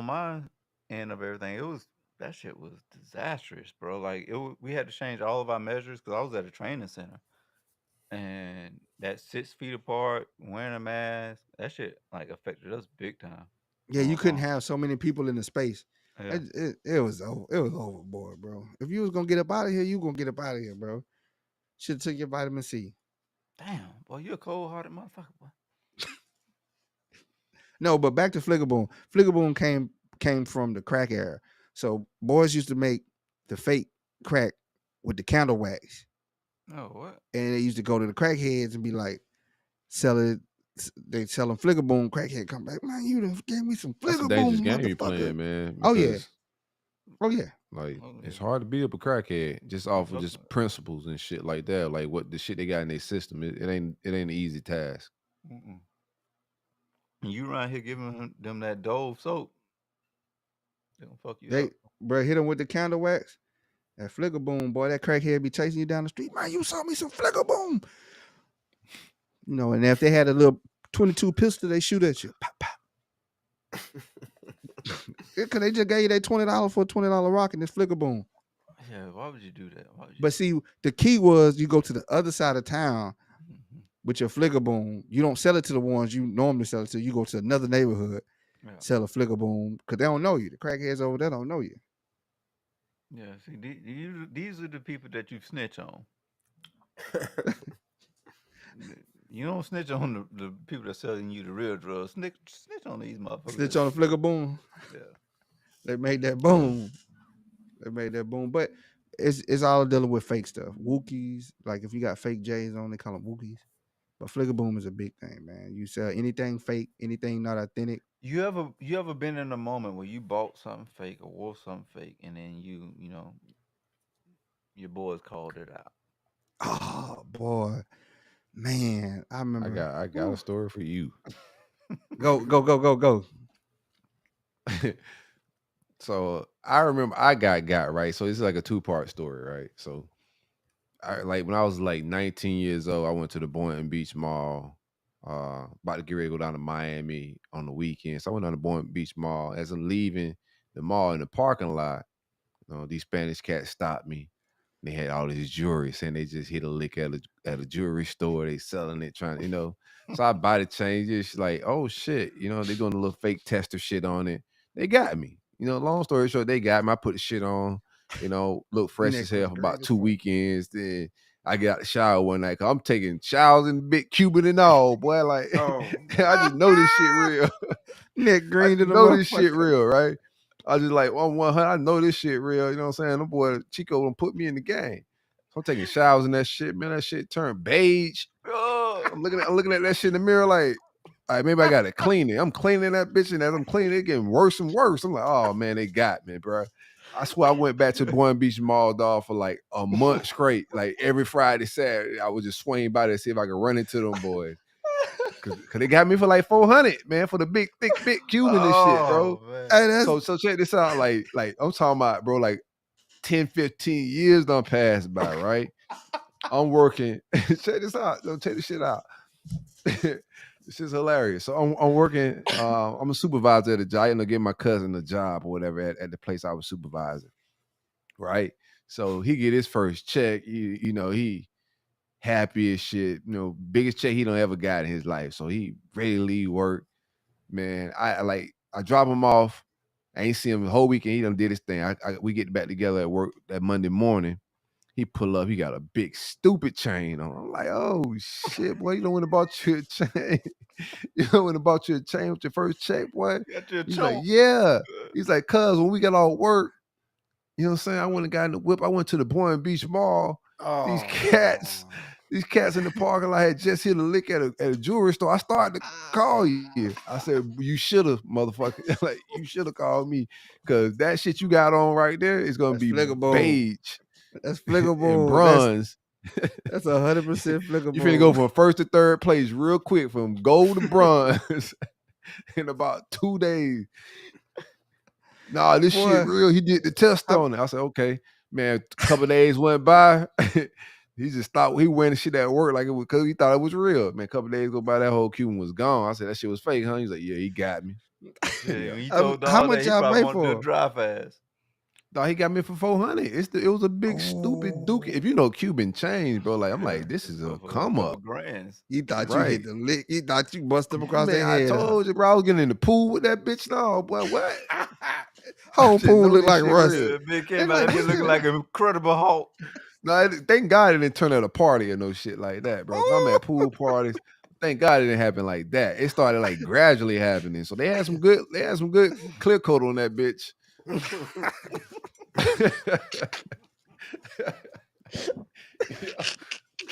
Speaker 4: my end of everything, that shit was disastrous, bro. Like we had to change all of our measures because I was at a training center, and that 6 feet apart, wearing a mask, that shit like affected us big time.
Speaker 5: Yeah, you couldn't have so many people in the space.
Speaker 4: Yeah.
Speaker 5: It was overboard, bro. If you was gonna get up out of here, you gonna get up out of here, bro. Should have took your vitamin C.
Speaker 4: Damn, boy, you a cold hearted motherfucker, boy.
Speaker 5: No, but back to Fliggaboom. Fliggaboom came from the crack era. So boys used to make the fake crack with the candle wax.
Speaker 4: Oh, what?
Speaker 5: And they used to go to the crackheads and be like, sell it. They sell them Fliggaboom. Crackhead come back, man, you done gave me some
Speaker 3: That's a dangerous
Speaker 5: Fliggaboom,
Speaker 3: game you
Speaker 5: motherfucker.
Speaker 3: playing, man.
Speaker 5: Oh yeah.
Speaker 3: because,
Speaker 5: Oh yeah.
Speaker 3: Like
Speaker 4: Oh,
Speaker 3: it's
Speaker 4: yeah.
Speaker 3: hard to beat up a crackhead just off of
Speaker 4: fuck
Speaker 3: just
Speaker 4: with it.
Speaker 3: principles and shit like that. Like what the shit they got in their system. It ain't an easy task.
Speaker 4: Mm-mm. And you around here giving them that Dove soap, they gonna fuck you up.
Speaker 5: Bro, hit him with the candle wax. That Fliggaboom, boy, that crackhead be chasing you down the street. Man, you saw me some Fliggaboom. You know, and if they had a little 22 pistol, they shoot at you. Pop, pop. Because they just gave you that $20 for a $20 rock and this Fliggaboom.
Speaker 4: Yeah, why would you do that? Why would you?
Speaker 5: But see, the key was you go to the other side of town
Speaker 4: Mhm.
Speaker 5: with your Fliggaboom. You don't sell it to the ones you normally sell it to. You go to another neighborhood,
Speaker 4: Yeah.
Speaker 5: sell a Fliggaboom because they don't know you. The crackheads over there don't know you.
Speaker 4: Yeah, see, these are the people that you snitch on. You don't snitch on the people that selling you the real drugs. Snitch on these motherfuckers.
Speaker 5: Snitch on the Fliggaboom.
Speaker 4: Yeah.
Speaker 5: They made that boom. They made that boom. But it's all dealing with fake stuff. Wookiees, like if you got fake J's on, they call them Wookiees. But Fliggaboom is a big thing, man. You sell anything fake, anything not authentic.
Speaker 4: You ever been in a moment where you bought something fake or wore something fake, and then you know your boys called it out?
Speaker 5: Oh boy, man, I remember.
Speaker 3: I got a story for you.
Speaker 5: Go.
Speaker 3: So I remember I got right. So it's like a 2-part story, right? So like when I was like 19 years old, I went to the Boynton Beach Mall. About to get ready to go down to Miami on the weekend. So I went down to Boynton Beach Mall. As I'm leaving the mall in the parking lot, these Spanish cats stopped me. They had all this jewelry, saying they just hit a lick at a jewelry store. They selling it, trying. So I buy the chain. Just like, oh shit, they doing a little fake tester shit on it. They got me. Long story short, they got me. I put the shit on. Look fresh
Speaker 5: Neck
Speaker 3: as
Speaker 5: was
Speaker 3: hell for
Speaker 5: great
Speaker 3: about
Speaker 5: as
Speaker 3: 2
Speaker 5: fuck.
Speaker 3: weekends. Then I get out the shower one night. Cause I'm taking showers in the big Cuban and all, boy. Like
Speaker 6: Oh
Speaker 3: I
Speaker 6: man.
Speaker 3: just know this shit real.
Speaker 5: Neck
Speaker 3: I
Speaker 5: green to
Speaker 3: just
Speaker 5: the
Speaker 3: know this shit
Speaker 5: motherfucker.
Speaker 3: real, right? I just like, I'm 100. I know this shit real. You know what I'm saying? The boy Chico done put me in the game. So I'm taking showers in that shit, man. That shit turned beige. Oh, I'm looking at that shit in the mirror like, all right, maybe I gotta clean it. I'm cleaning that bitch, and as I'm cleaning it, getting worse and worse. I'm like, oh man, they got me, bro. I swear I went back to Boynton Beach Mall, dog, for like a month straight. Like every Friday, Saturday, I would just swing by there to see if I could run into them boys. Cause they got me for like 400, man, for the big, thick, big Cuban and shit, bro.
Speaker 4: Oh man.
Speaker 5: Hey, that's
Speaker 3: So check this out. Like I'm talking about, bro, like 10, 15 years done passed by, right? I'm working. Check this out. Don't check this shit out. This is hilarious. So I'm working. I'm a supervisor at a job. I ended up getting my cousin a job or whatever at the place I was supervising. Right. So he get his first check. He happy as shit. Biggest check he don't ever got in his life. So he ready to leave work. Man, I drop him off. I ain't seen him the whole weekend. He done did his thing. We get back together at work that Monday morning. He pull up. He got a big stupid chain on. I'm like, oh shit, boy, you don't want to bought you a chain. You don't want to bought you a chain with your first check, boy.
Speaker 4: Got your
Speaker 3: He's like,
Speaker 4: chunk.
Speaker 3: yeah. He's like, cuz when we got off work, you know what I'm saying? I went and got in the whip. I went to the Boynton Beach Mall. These
Speaker 6: Oh.
Speaker 3: cats in the parking lot had just hit a lick at a jewelry store. I started to call you. I said, you should have, motherfucker. Like, you should have called me. Cause that shit you got on right there is gonna
Speaker 5: That's
Speaker 3: be
Speaker 5: Fligga Boon.
Speaker 3: beige
Speaker 5: That's Fligga
Speaker 3: and
Speaker 5: Boon.
Speaker 3: bronze.
Speaker 5: That's 100% Fligga
Speaker 3: You finna go
Speaker 5: Boon.
Speaker 3: from first to third place real quick, from gold to bronze in about 2 days. Nah, this
Speaker 5: Boy,
Speaker 3: shit real. He did the test on it. I said, okay, man. A couple days went by. He just stopped. He wearing the shit at work like it was, because he thought it was real. Man, a couple days go by, that whole Cuban was gone. I said, that shit was fake, huh? He's like, yeah, he got me.
Speaker 4: Yeah, when you
Speaker 5: How
Speaker 4: told
Speaker 5: how
Speaker 4: all
Speaker 5: much
Speaker 4: that, he
Speaker 5: y'all
Speaker 4: probably
Speaker 5: pay
Speaker 4: wanted to
Speaker 5: for?
Speaker 4: drive fast.
Speaker 3: No, he got me for 400. It was a big stupid Duke. If you know Cuban change, bro, like I'm like, this is a
Speaker 4: For a
Speaker 3: come
Speaker 4: couple
Speaker 3: up,
Speaker 4: grands.
Speaker 5: You thought you
Speaker 3: right?
Speaker 5: hit the lick. You thought you bust them across their
Speaker 3: Man, I
Speaker 5: head.
Speaker 3: told you, bro, I was getting in the pool with that bitch. No, boy, what? I
Speaker 5: Whole
Speaker 3: just
Speaker 5: pool
Speaker 3: know
Speaker 5: look
Speaker 3: this
Speaker 5: like
Speaker 3: shit
Speaker 5: rust.
Speaker 3: real.
Speaker 4: Yeah, big
Speaker 5: They
Speaker 4: came
Speaker 5: like,
Speaker 4: out of here
Speaker 5: what's
Speaker 4: looking
Speaker 5: that?
Speaker 4: like an Incredible Hulk.
Speaker 3: No, thank God it didn't turn out a party or no shit like that, bro. 'Cause I'm at pool parties. Thank God it didn't happen like that. It started like gradually happening. So they had some good clear coat on that bitch.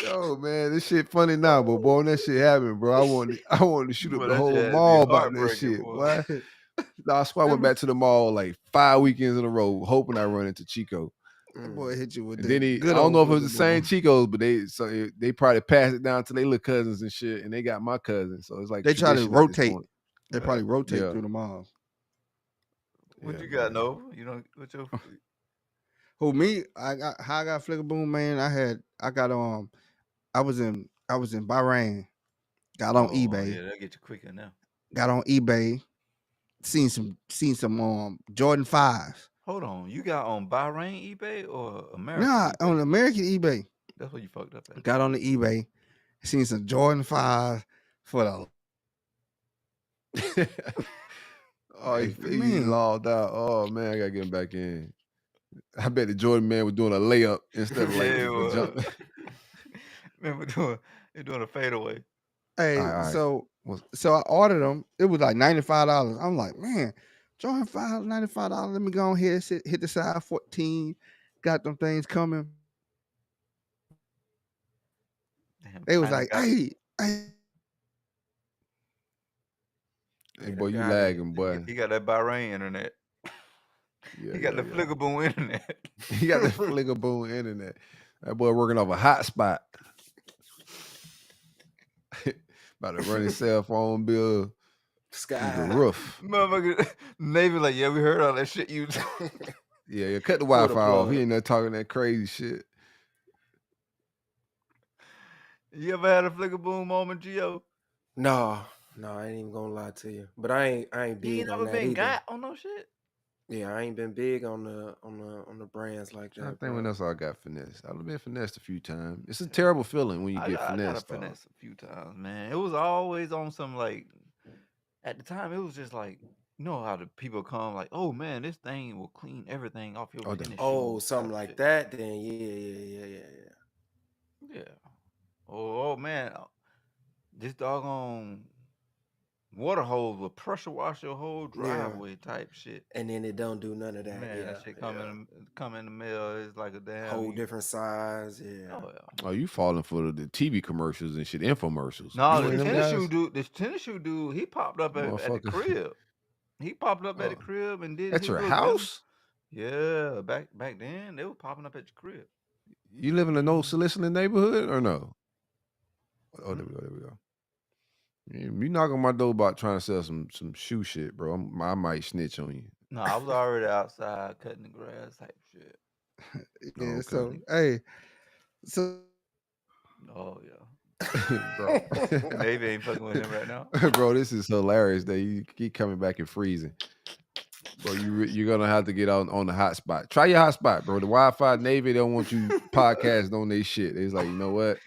Speaker 3: Yo, man, this shit funny now, but boy, when that shit happened, bro, I wanted to shoot up
Speaker 4: Boy,
Speaker 3: the
Speaker 4: that shit
Speaker 3: whole
Speaker 4: had to be
Speaker 3: mall about that
Speaker 4: heartbreaking,
Speaker 3: shit,
Speaker 4: boy.
Speaker 3: boy. No, I swear I went back to the mall like 5 weekends in a row, hoping I run into Chico.
Speaker 5: That boy hit you with
Speaker 3: And
Speaker 5: the
Speaker 3: then I
Speaker 5: good
Speaker 3: don't
Speaker 5: old
Speaker 3: know if it was
Speaker 5: Fligga
Speaker 3: the same
Speaker 5: Boon.
Speaker 3: Chicos, but they probably passed it down to their little cousins and shit, and they got my cousin. So it's like
Speaker 5: They try to
Speaker 3: tradition at this
Speaker 5: rotate.
Speaker 3: point.
Speaker 5: They probably rotate
Speaker 3: Yeah.
Speaker 5: through the mall.
Speaker 4: What
Speaker 3: Yeah,
Speaker 4: you got,
Speaker 3: man.
Speaker 4: Nova? You know, what your
Speaker 5: Who me? I got Fligga Boon, man. I was in Bahrain. Got on eBay.
Speaker 4: yeah, that get you quicker now.
Speaker 5: Got on eBay. Seen some Jordan 5s.
Speaker 4: Hold on, you got on Bahrain eBay or American
Speaker 5: Nah,
Speaker 4: eBay?
Speaker 5: on American eBay.
Speaker 4: That's what you fucked up at.
Speaker 5: Got on the eBay. Seen some Jordan 5s for the
Speaker 3: Oh, he
Speaker 5: man.
Speaker 3: logged out. Oh man, I gotta get him back in. I bet the Jordan man was doing a layup instead of like
Speaker 4: Yeah,
Speaker 3: the
Speaker 4: well,
Speaker 3: jump.
Speaker 4: man, they're doing a fadeaway.
Speaker 5: Hey,
Speaker 3: All right.
Speaker 5: so I ordered them. It was like $95. I'm like, man, Jordan 5, $95. Let me go on here, hit the size 14. Got them things coming.
Speaker 4: Damn,
Speaker 5: They was
Speaker 4: China
Speaker 5: like,
Speaker 4: got,
Speaker 5: hey,
Speaker 3: Hey, boy, you lagging,
Speaker 4: he,
Speaker 3: boy.
Speaker 4: he got that Bahrain internet.
Speaker 3: Yeah,
Speaker 4: He got the Fligga Boon internet.
Speaker 3: He got the Fligga Boon internet. That boy working off a hotspot. About to run his cell phone bill through
Speaker 6: Sky.
Speaker 3: the roof.
Speaker 4: Motherfucker, Navy like, yeah, we heard all that shit you.
Speaker 3: Yeah, cut the
Speaker 6: Pull the
Speaker 3: Wi-Fi off.
Speaker 6: plug.
Speaker 3: He ain't there talking that crazy shit.
Speaker 4: You ever had a Fligga Boon moment, Gio?
Speaker 6: No, no, I ain't even gonna lie to you. But I ain't
Speaker 4: You
Speaker 6: big
Speaker 4: ain't
Speaker 6: on
Speaker 4: never
Speaker 6: that
Speaker 4: been
Speaker 6: either.
Speaker 4: got on no shit.
Speaker 6: Yeah, I ain't been big on the brands like
Speaker 3: Trying to
Speaker 6: that,
Speaker 3: think when
Speaker 6: bro.
Speaker 3: else I got finessed. I've been finessed a few times. It's a terrible feeling when you get
Speaker 4: I got a
Speaker 3: finessed, dog.
Speaker 4: finesse a few times, man. It was always on some like at the time. It was just like you know how the people come like, oh man, this thing will clean everything off your
Speaker 3: Oh,
Speaker 4: tennis
Speaker 6: Oh,
Speaker 4: shoes
Speaker 6: something
Speaker 4: type
Speaker 6: like
Speaker 4: shit.
Speaker 6: that. Then yeah.
Speaker 4: Yeah. Oh man, this doggone water hose will pressure wash your whole
Speaker 6: Yeah,
Speaker 4: driveway type shit.
Speaker 6: and then it don't do none of that.
Speaker 4: Man, that
Speaker 6: Yeah,
Speaker 4: shit
Speaker 6: yeah.
Speaker 4: come in the mail. It's like a damn.
Speaker 6: Whole different size. Yeah.
Speaker 4: Oh yeah.
Speaker 3: oh, you falling for the TV commercials and shit, infomercials.
Speaker 4: No,
Speaker 3: You
Speaker 4: the
Speaker 3: one of them
Speaker 4: tennis shoe
Speaker 3: guys,
Speaker 4: dude. This tennis shoe dude. He popped up at the
Speaker 3: motherfucker.
Speaker 4: crib. He popped up at the
Speaker 3: Oh,
Speaker 4: crib and did
Speaker 3: at
Speaker 4: his
Speaker 3: your
Speaker 4: little demo.
Speaker 3: house?
Speaker 4: Yeah, back then they were popping up at your crib.
Speaker 3: You live in a no
Speaker 4: Mm-hmm.
Speaker 3: soliciting neighborhood or no? Oh, there
Speaker 4: Mm.
Speaker 3: we go. There we go. You knock on my door about trying to sell some shoe shit, bro. I might snitch on you.
Speaker 4: No, I was already outside cutting the grass type shit.
Speaker 3: Oh,
Speaker 5: Yeah.
Speaker 3: okay,
Speaker 5: So hey, so
Speaker 4: Oh yeah.
Speaker 3: bro.
Speaker 4: Navy ain't fucking with him right now.
Speaker 3: Bro, this is hilarious that you keep coming back and freezing. Bro, you're gonna have to get on the hotspot. Try your hotspot, bro. The Wi-Fi Navy don't want you podcasting on their shit. It's like, you know what?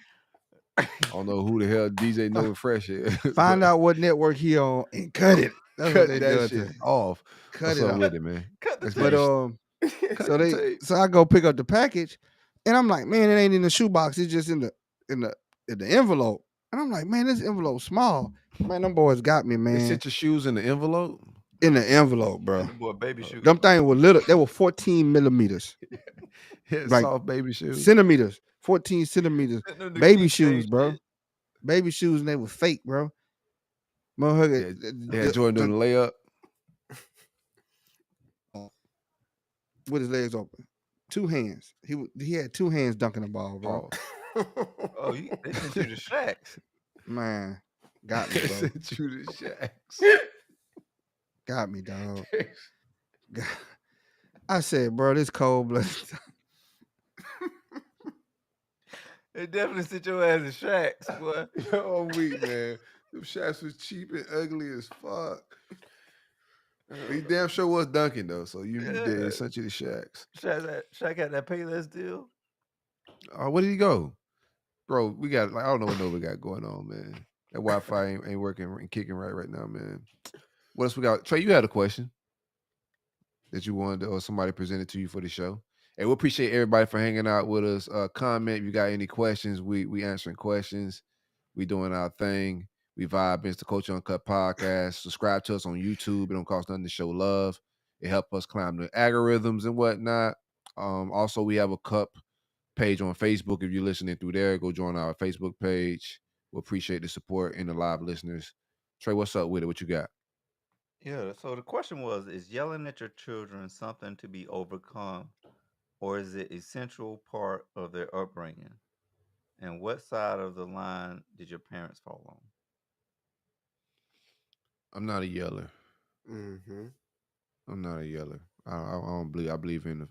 Speaker 3: I don't know who the hell DJ
Speaker 5: fi-
Speaker 3: Nova Fresh is,
Speaker 5: find
Speaker 3: but
Speaker 5: out what network he on and cut it. That's what
Speaker 3: cut
Speaker 5: they
Speaker 3: that
Speaker 5: do
Speaker 3: shit
Speaker 5: to
Speaker 3: off.
Speaker 5: cut
Speaker 3: What's
Speaker 5: it
Speaker 3: up
Speaker 5: off.
Speaker 3: with it, man?
Speaker 4: Cut the
Speaker 3: Let's get
Speaker 5: But
Speaker 3: you
Speaker 4: tape.
Speaker 3: cut the tape.
Speaker 5: so I go pick up the package, and I'm like, man, it ain't in the shoebox. It's just in the in the envelope. And I'm like, man, this envelope small. Man, them boys got me,
Speaker 3: They
Speaker 5: man.
Speaker 3: sent your shoes in the envelope.
Speaker 5: In the envelope, bro.
Speaker 4: And the boy baby shoe.
Speaker 5: Them things were little. They were 14 millimeters,
Speaker 3: Yeah,
Speaker 5: like
Speaker 3: soft baby shoes.
Speaker 5: centimeters, 14 centimeters.
Speaker 4: Sitting on the
Speaker 5: Baby
Speaker 4: keychain
Speaker 5: shoes, bro.
Speaker 4: shit.
Speaker 5: Baby shoes, and they were fake, bro. Motherfucker,
Speaker 3: They had Jordan doing the layup.
Speaker 5: with his legs open, two hands. He had two hands dunking the ball, bro.
Speaker 3: Oh,
Speaker 4: Oh, they sent you to Shacks.
Speaker 5: Man, got me,
Speaker 3: they
Speaker 5: bro.
Speaker 3: sent you to Shacks.
Speaker 5: Got me, dog. I said, bro, this cold blooded.
Speaker 4: They definitely sent your ass to Shacks, boy.
Speaker 3: Yo, I'm weak, man. Them Shacks was cheap and ugly as fuck. He damn sure was dunking though, so you
Speaker 4: Yeah.
Speaker 3: did. They sent you to Shacks.
Speaker 4: Shaq had that Payless deal.
Speaker 3: Where did he go, bro? We got I don't know what Nova got going on, man. That Wi-Fi ain't working and kicking right now, man. What else we got? Trey, you had a question that you wanted or somebody presented to you for the show. And we appreciate everybody for hanging out with us. Comment if you got any questions. We answering questions. We doing our thing. We vibe. It's the Coach Uncut podcast. Subscribe to us on YouTube. It don't cost nothing to show love. It help us climb the algorithms and whatnot. Also, we have a cup page on Facebook. If you're listening through there, go join our Facebook page. We appreciate the support and the live listeners. Trey, what's up with it? What you got?
Speaker 4: Yeah. So the question was: is yelling at your children something to be overcome, or is it essential part of their upbringing? And what side of the line did your parents fall on?
Speaker 3: I'm not a yeller.
Speaker 6: Mm-hmm.
Speaker 3: I'm not a yeller. I don't believe. I believe in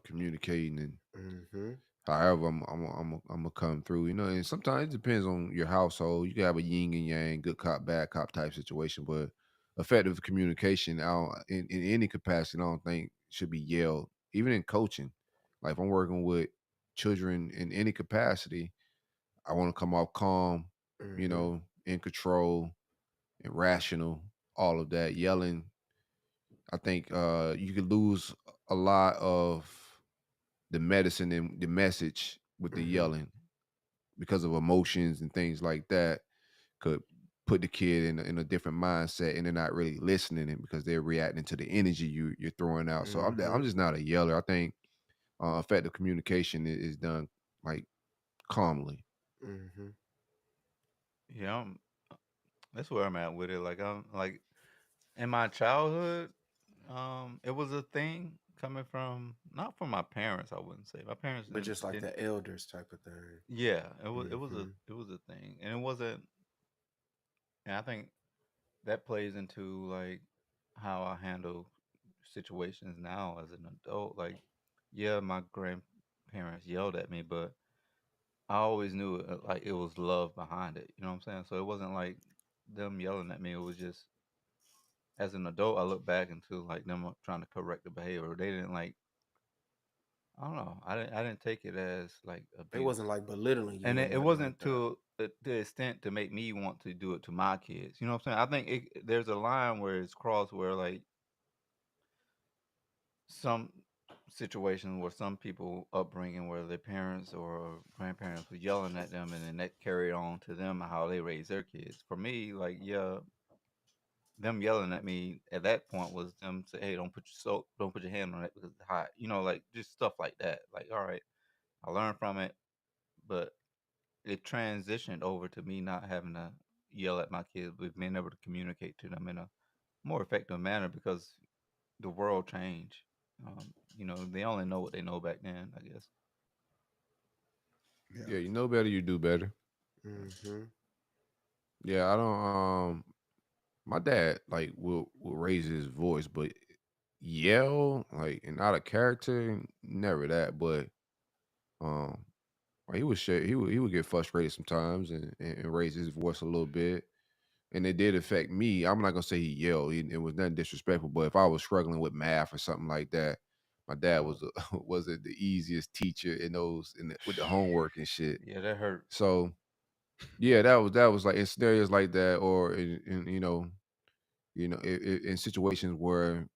Speaker 3: communicating and
Speaker 6: Mm-hmm.
Speaker 3: however I'm gonna come through. And sometimes it depends on your household. You can have a yin and yang, good cop, bad cop type situation, but effective communication, in any capacity, I don't think should be yelled. Even in coaching, like if I'm working with children in any capacity, I want to come off calm,
Speaker 6: Mm-hmm.
Speaker 3: in control and rational. All of that yelling, I think you could lose a lot of the medicine and the message with the
Speaker 6: Mm-hmm.
Speaker 3: yelling because of emotions and things like that could put the kid in a different mindset and they're not really listening and because they're reacting to the energy you're throwing out. So I'm
Speaker 6: Mm-hmm.
Speaker 3: just not a yeller. I think effective communication is done like calmly.
Speaker 6: Mm-hmm.
Speaker 4: Yeah, that's where I'm at with it. Like I'm like in my childhood, it was a thing coming from not from my parents. I wouldn't say my parents
Speaker 6: But just like
Speaker 4: didn't.
Speaker 6: the elders type of thing.
Speaker 4: Yeah,
Speaker 6: Mm-hmm.
Speaker 4: it was a thing, and it wasn't. And I think that plays into like how I handle situations now as an adult. Like, yeah, my grandparents yelled at me, but I always knew it, like it was love behind it. You know what I'm saying? So it wasn't like them yelling at me. It was just as an adult, I look back into like them trying to correct the behavior. They didn't like. I don't know. I didn't take it as like
Speaker 6: It
Speaker 4: abuse,
Speaker 6: wasn't like belittling
Speaker 4: and
Speaker 6: you or
Speaker 4: it
Speaker 6: nothing like
Speaker 4: wasn't
Speaker 6: that.
Speaker 4: to the extent to make me want to do it to my kids. You know what I'm saying? I think there's a line where it's crossed where like some situations where some people upbringing where their parents or grandparents were yelling at them and then that carried on to them how they raise their kids. For me, like yeah, them yelling at me at that point was them say, "Hey, don't put your hand on it because it's hot." You know, like just stuff like that. Like, all right, I learned from it, but it transitioned over to me not having to yell at my kids, but being able to communicate to them in a more effective manner because the world changed. They only know what they know back then, I guess.
Speaker 5: Yeah.
Speaker 3: Yeah, you know better, you do better.
Speaker 6: Mm-hmm.
Speaker 3: Yeah, I don't. My dad like will raise his voice, but yell like and out of character, never that. But um, like, he would get frustrated sometimes and raise his voice a little bit, and it did affect me. I'm not gonna say he yelled. It was nothing disrespectful, but if I was struggling with math or something like that, my dad
Speaker 4: Oh,
Speaker 3: wasn't the easiest teacher with the homework and shit.
Speaker 4: yeah, that hurt.
Speaker 3: So yeah, that was like in scenarios like that, or in in situations where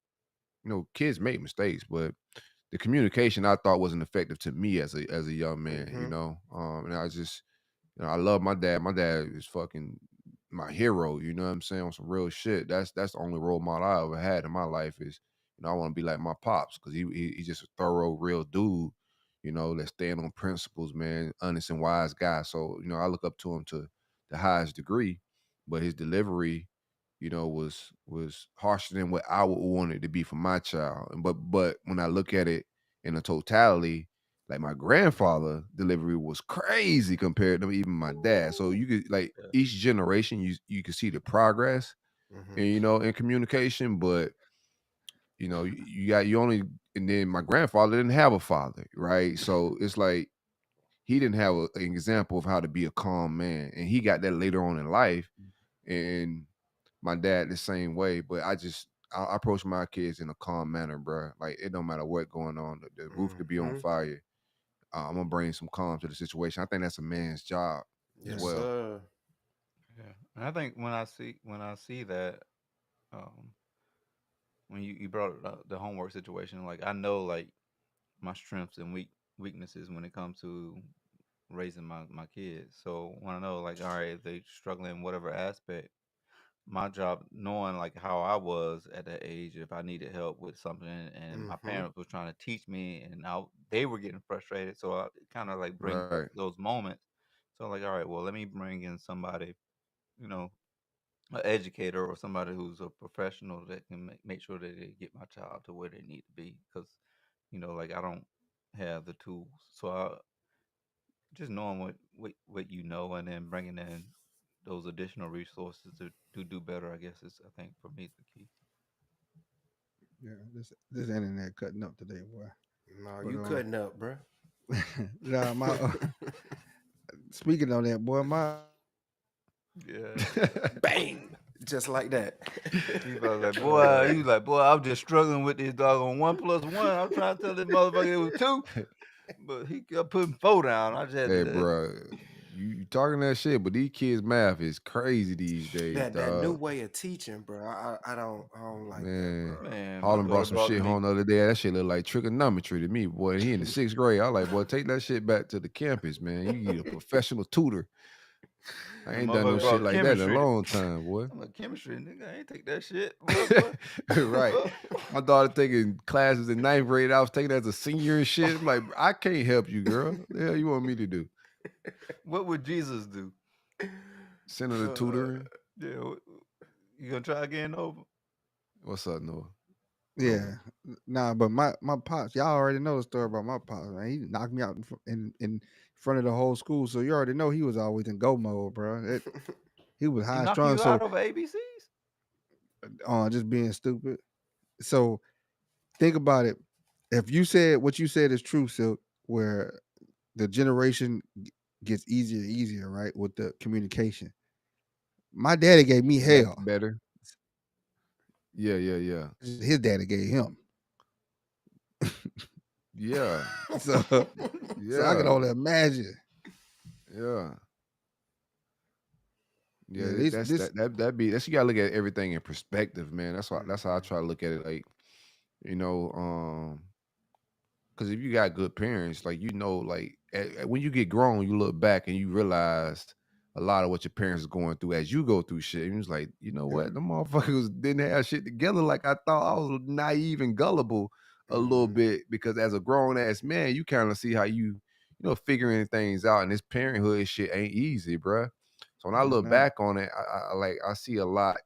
Speaker 3: kids make mistakes, but the communication I thought wasn't effective to me as a young man,
Speaker 6: Mm-hmm.
Speaker 3: and I just I love my dad. My dad is fucking my hero. You know what I'm saying? On some real shit. That's the only role model I ever had in my life is, I want to be like my pops because he's just a thorough, real dude. That stand on principles, man, honest and wise guy. So I look up to him to the highest degree, but his delivery, was harsher than what I would want it to be for my child. But when I look at it in a totality, like my grandfather delivery was crazy compared to even my dad. So you could like
Speaker 4: Yeah.
Speaker 3: each generation you could see the progress
Speaker 6: Mm-hmm.
Speaker 3: and in communication, but you only and then my grandfather didn't have a father, right? So it's like he didn't have an example of how to be a calm man. And he got that later on in life. And my dad the same way, but I approach my kids in a calm manner, bro. Like it don't matter what going on. The roof could be on
Speaker 6: Mm-hmm.
Speaker 3: fire. I'm gonna bring some calm to the situation. I think that's a man's job as
Speaker 6: Yes,
Speaker 4: Yeah.
Speaker 3: well.
Speaker 6: sir.
Speaker 4: Yeah. And I think when I see that, um, when you brought up the homework situation, like I know like my strengths and weaknesses when it comes to raising my kids. So when I know like all right, if they struggling in whatever aspect, my job knowing like how I was at that age, if I needed help with something and my
Speaker 6: Mm-hmm.
Speaker 4: parents was trying to teach me and they were getting frustrated, so I kind of like bring back
Speaker 3: Right.
Speaker 4: those moments. So like all right, well let me bring in somebody, you know, an educator or somebody who's a professional that can make sure that they get my child to where they need to be because like I don't have the tools. So I just knowing what you know and then bringing in those additional resources to do better, I guess is I think for me is the key.
Speaker 5: Yeah, this internet cutting up today, boy.
Speaker 6: No,
Speaker 5: But
Speaker 6: you cutting up, bruh.
Speaker 5: nah, my speaking on that, boy, my
Speaker 4: Yeah.
Speaker 6: Bang! Just like that.
Speaker 4: He was like, boy,
Speaker 6: uh,
Speaker 4: he was like, boy, I'm just struggling with this dog on 1+1. I'm trying to tell this motherfucker it was two, but he kept putting four down. I just had
Speaker 3: Hey,
Speaker 4: to,
Speaker 3: bro, you talking that shit, but these kids' math is crazy these days,
Speaker 6: that new
Speaker 3: dog.
Speaker 6: way of teaching, bro. I don't like that, bro.
Speaker 3: Man,
Speaker 4: man, my
Speaker 3: Harlan
Speaker 4: brother
Speaker 3: brought some
Speaker 4: brought to
Speaker 3: shit
Speaker 4: me.
Speaker 3: home the other day. That shit look like trigonometry to me, boy. He in the sixth grade. I like, boy, take that shit back to the campus, man. You need a professional tutor. I
Speaker 4: The
Speaker 3: ain't done no
Speaker 4: motherfucker
Speaker 3: shit
Speaker 4: brought
Speaker 3: like that in a
Speaker 4: chemistry.
Speaker 3: long time, boy.
Speaker 4: I'm like, chemistry, nigga, I ain't take that shit. Boy.
Speaker 3: Right. My daughter taking classes in ninth grade. I was taking as a senior and shit. I'm like, I can't help you, girl. The hell you want me to do?
Speaker 4: What would Jesus do?
Speaker 3: Send her to
Speaker 6: Uh,
Speaker 3: tutoring.
Speaker 4: Yeah, you gonna try again over?
Speaker 3: What's up, Noah?
Speaker 5: yeah, nah, but my pops, y'all already know the story about my pops, man. He knocked me out in front of the whole school, so you already know he was always in go mode, bro. He was
Speaker 4: He
Speaker 5: high
Speaker 4: knock
Speaker 5: strung,
Speaker 4: you out
Speaker 5: so
Speaker 4: over ABCs?
Speaker 5: just being stupid. So think about it. If you said what you said is true, Silk, where the generation gets easier and easier, right, with the communication. My daddy gave me
Speaker 3: And that's
Speaker 5: hell.
Speaker 3: better. Yeah.
Speaker 5: His daddy gave him.
Speaker 3: Yeah.
Speaker 5: So, so I can
Speaker 3: Yeah.
Speaker 5: only imagine.
Speaker 3: Yeah.
Speaker 5: Yeah,
Speaker 3: Yeah, that's you gotta look at everything in perspective, man. That's how I try to look at it. Like, you know, because if you got good parents, like like when you get grown, you look back and you realize a lot of what your parents are going through as you go through shit. And it's like, you know what, the motherfuckers didn't have shit together. Like I thought, I was naive and gullible a little bit because as a grown ass man, you kind of see how figuring things out. And this parenthood shit ain't easy, bruh. So when I
Speaker 5: It's
Speaker 3: look
Speaker 5: not.
Speaker 3: back on it, I see a lot,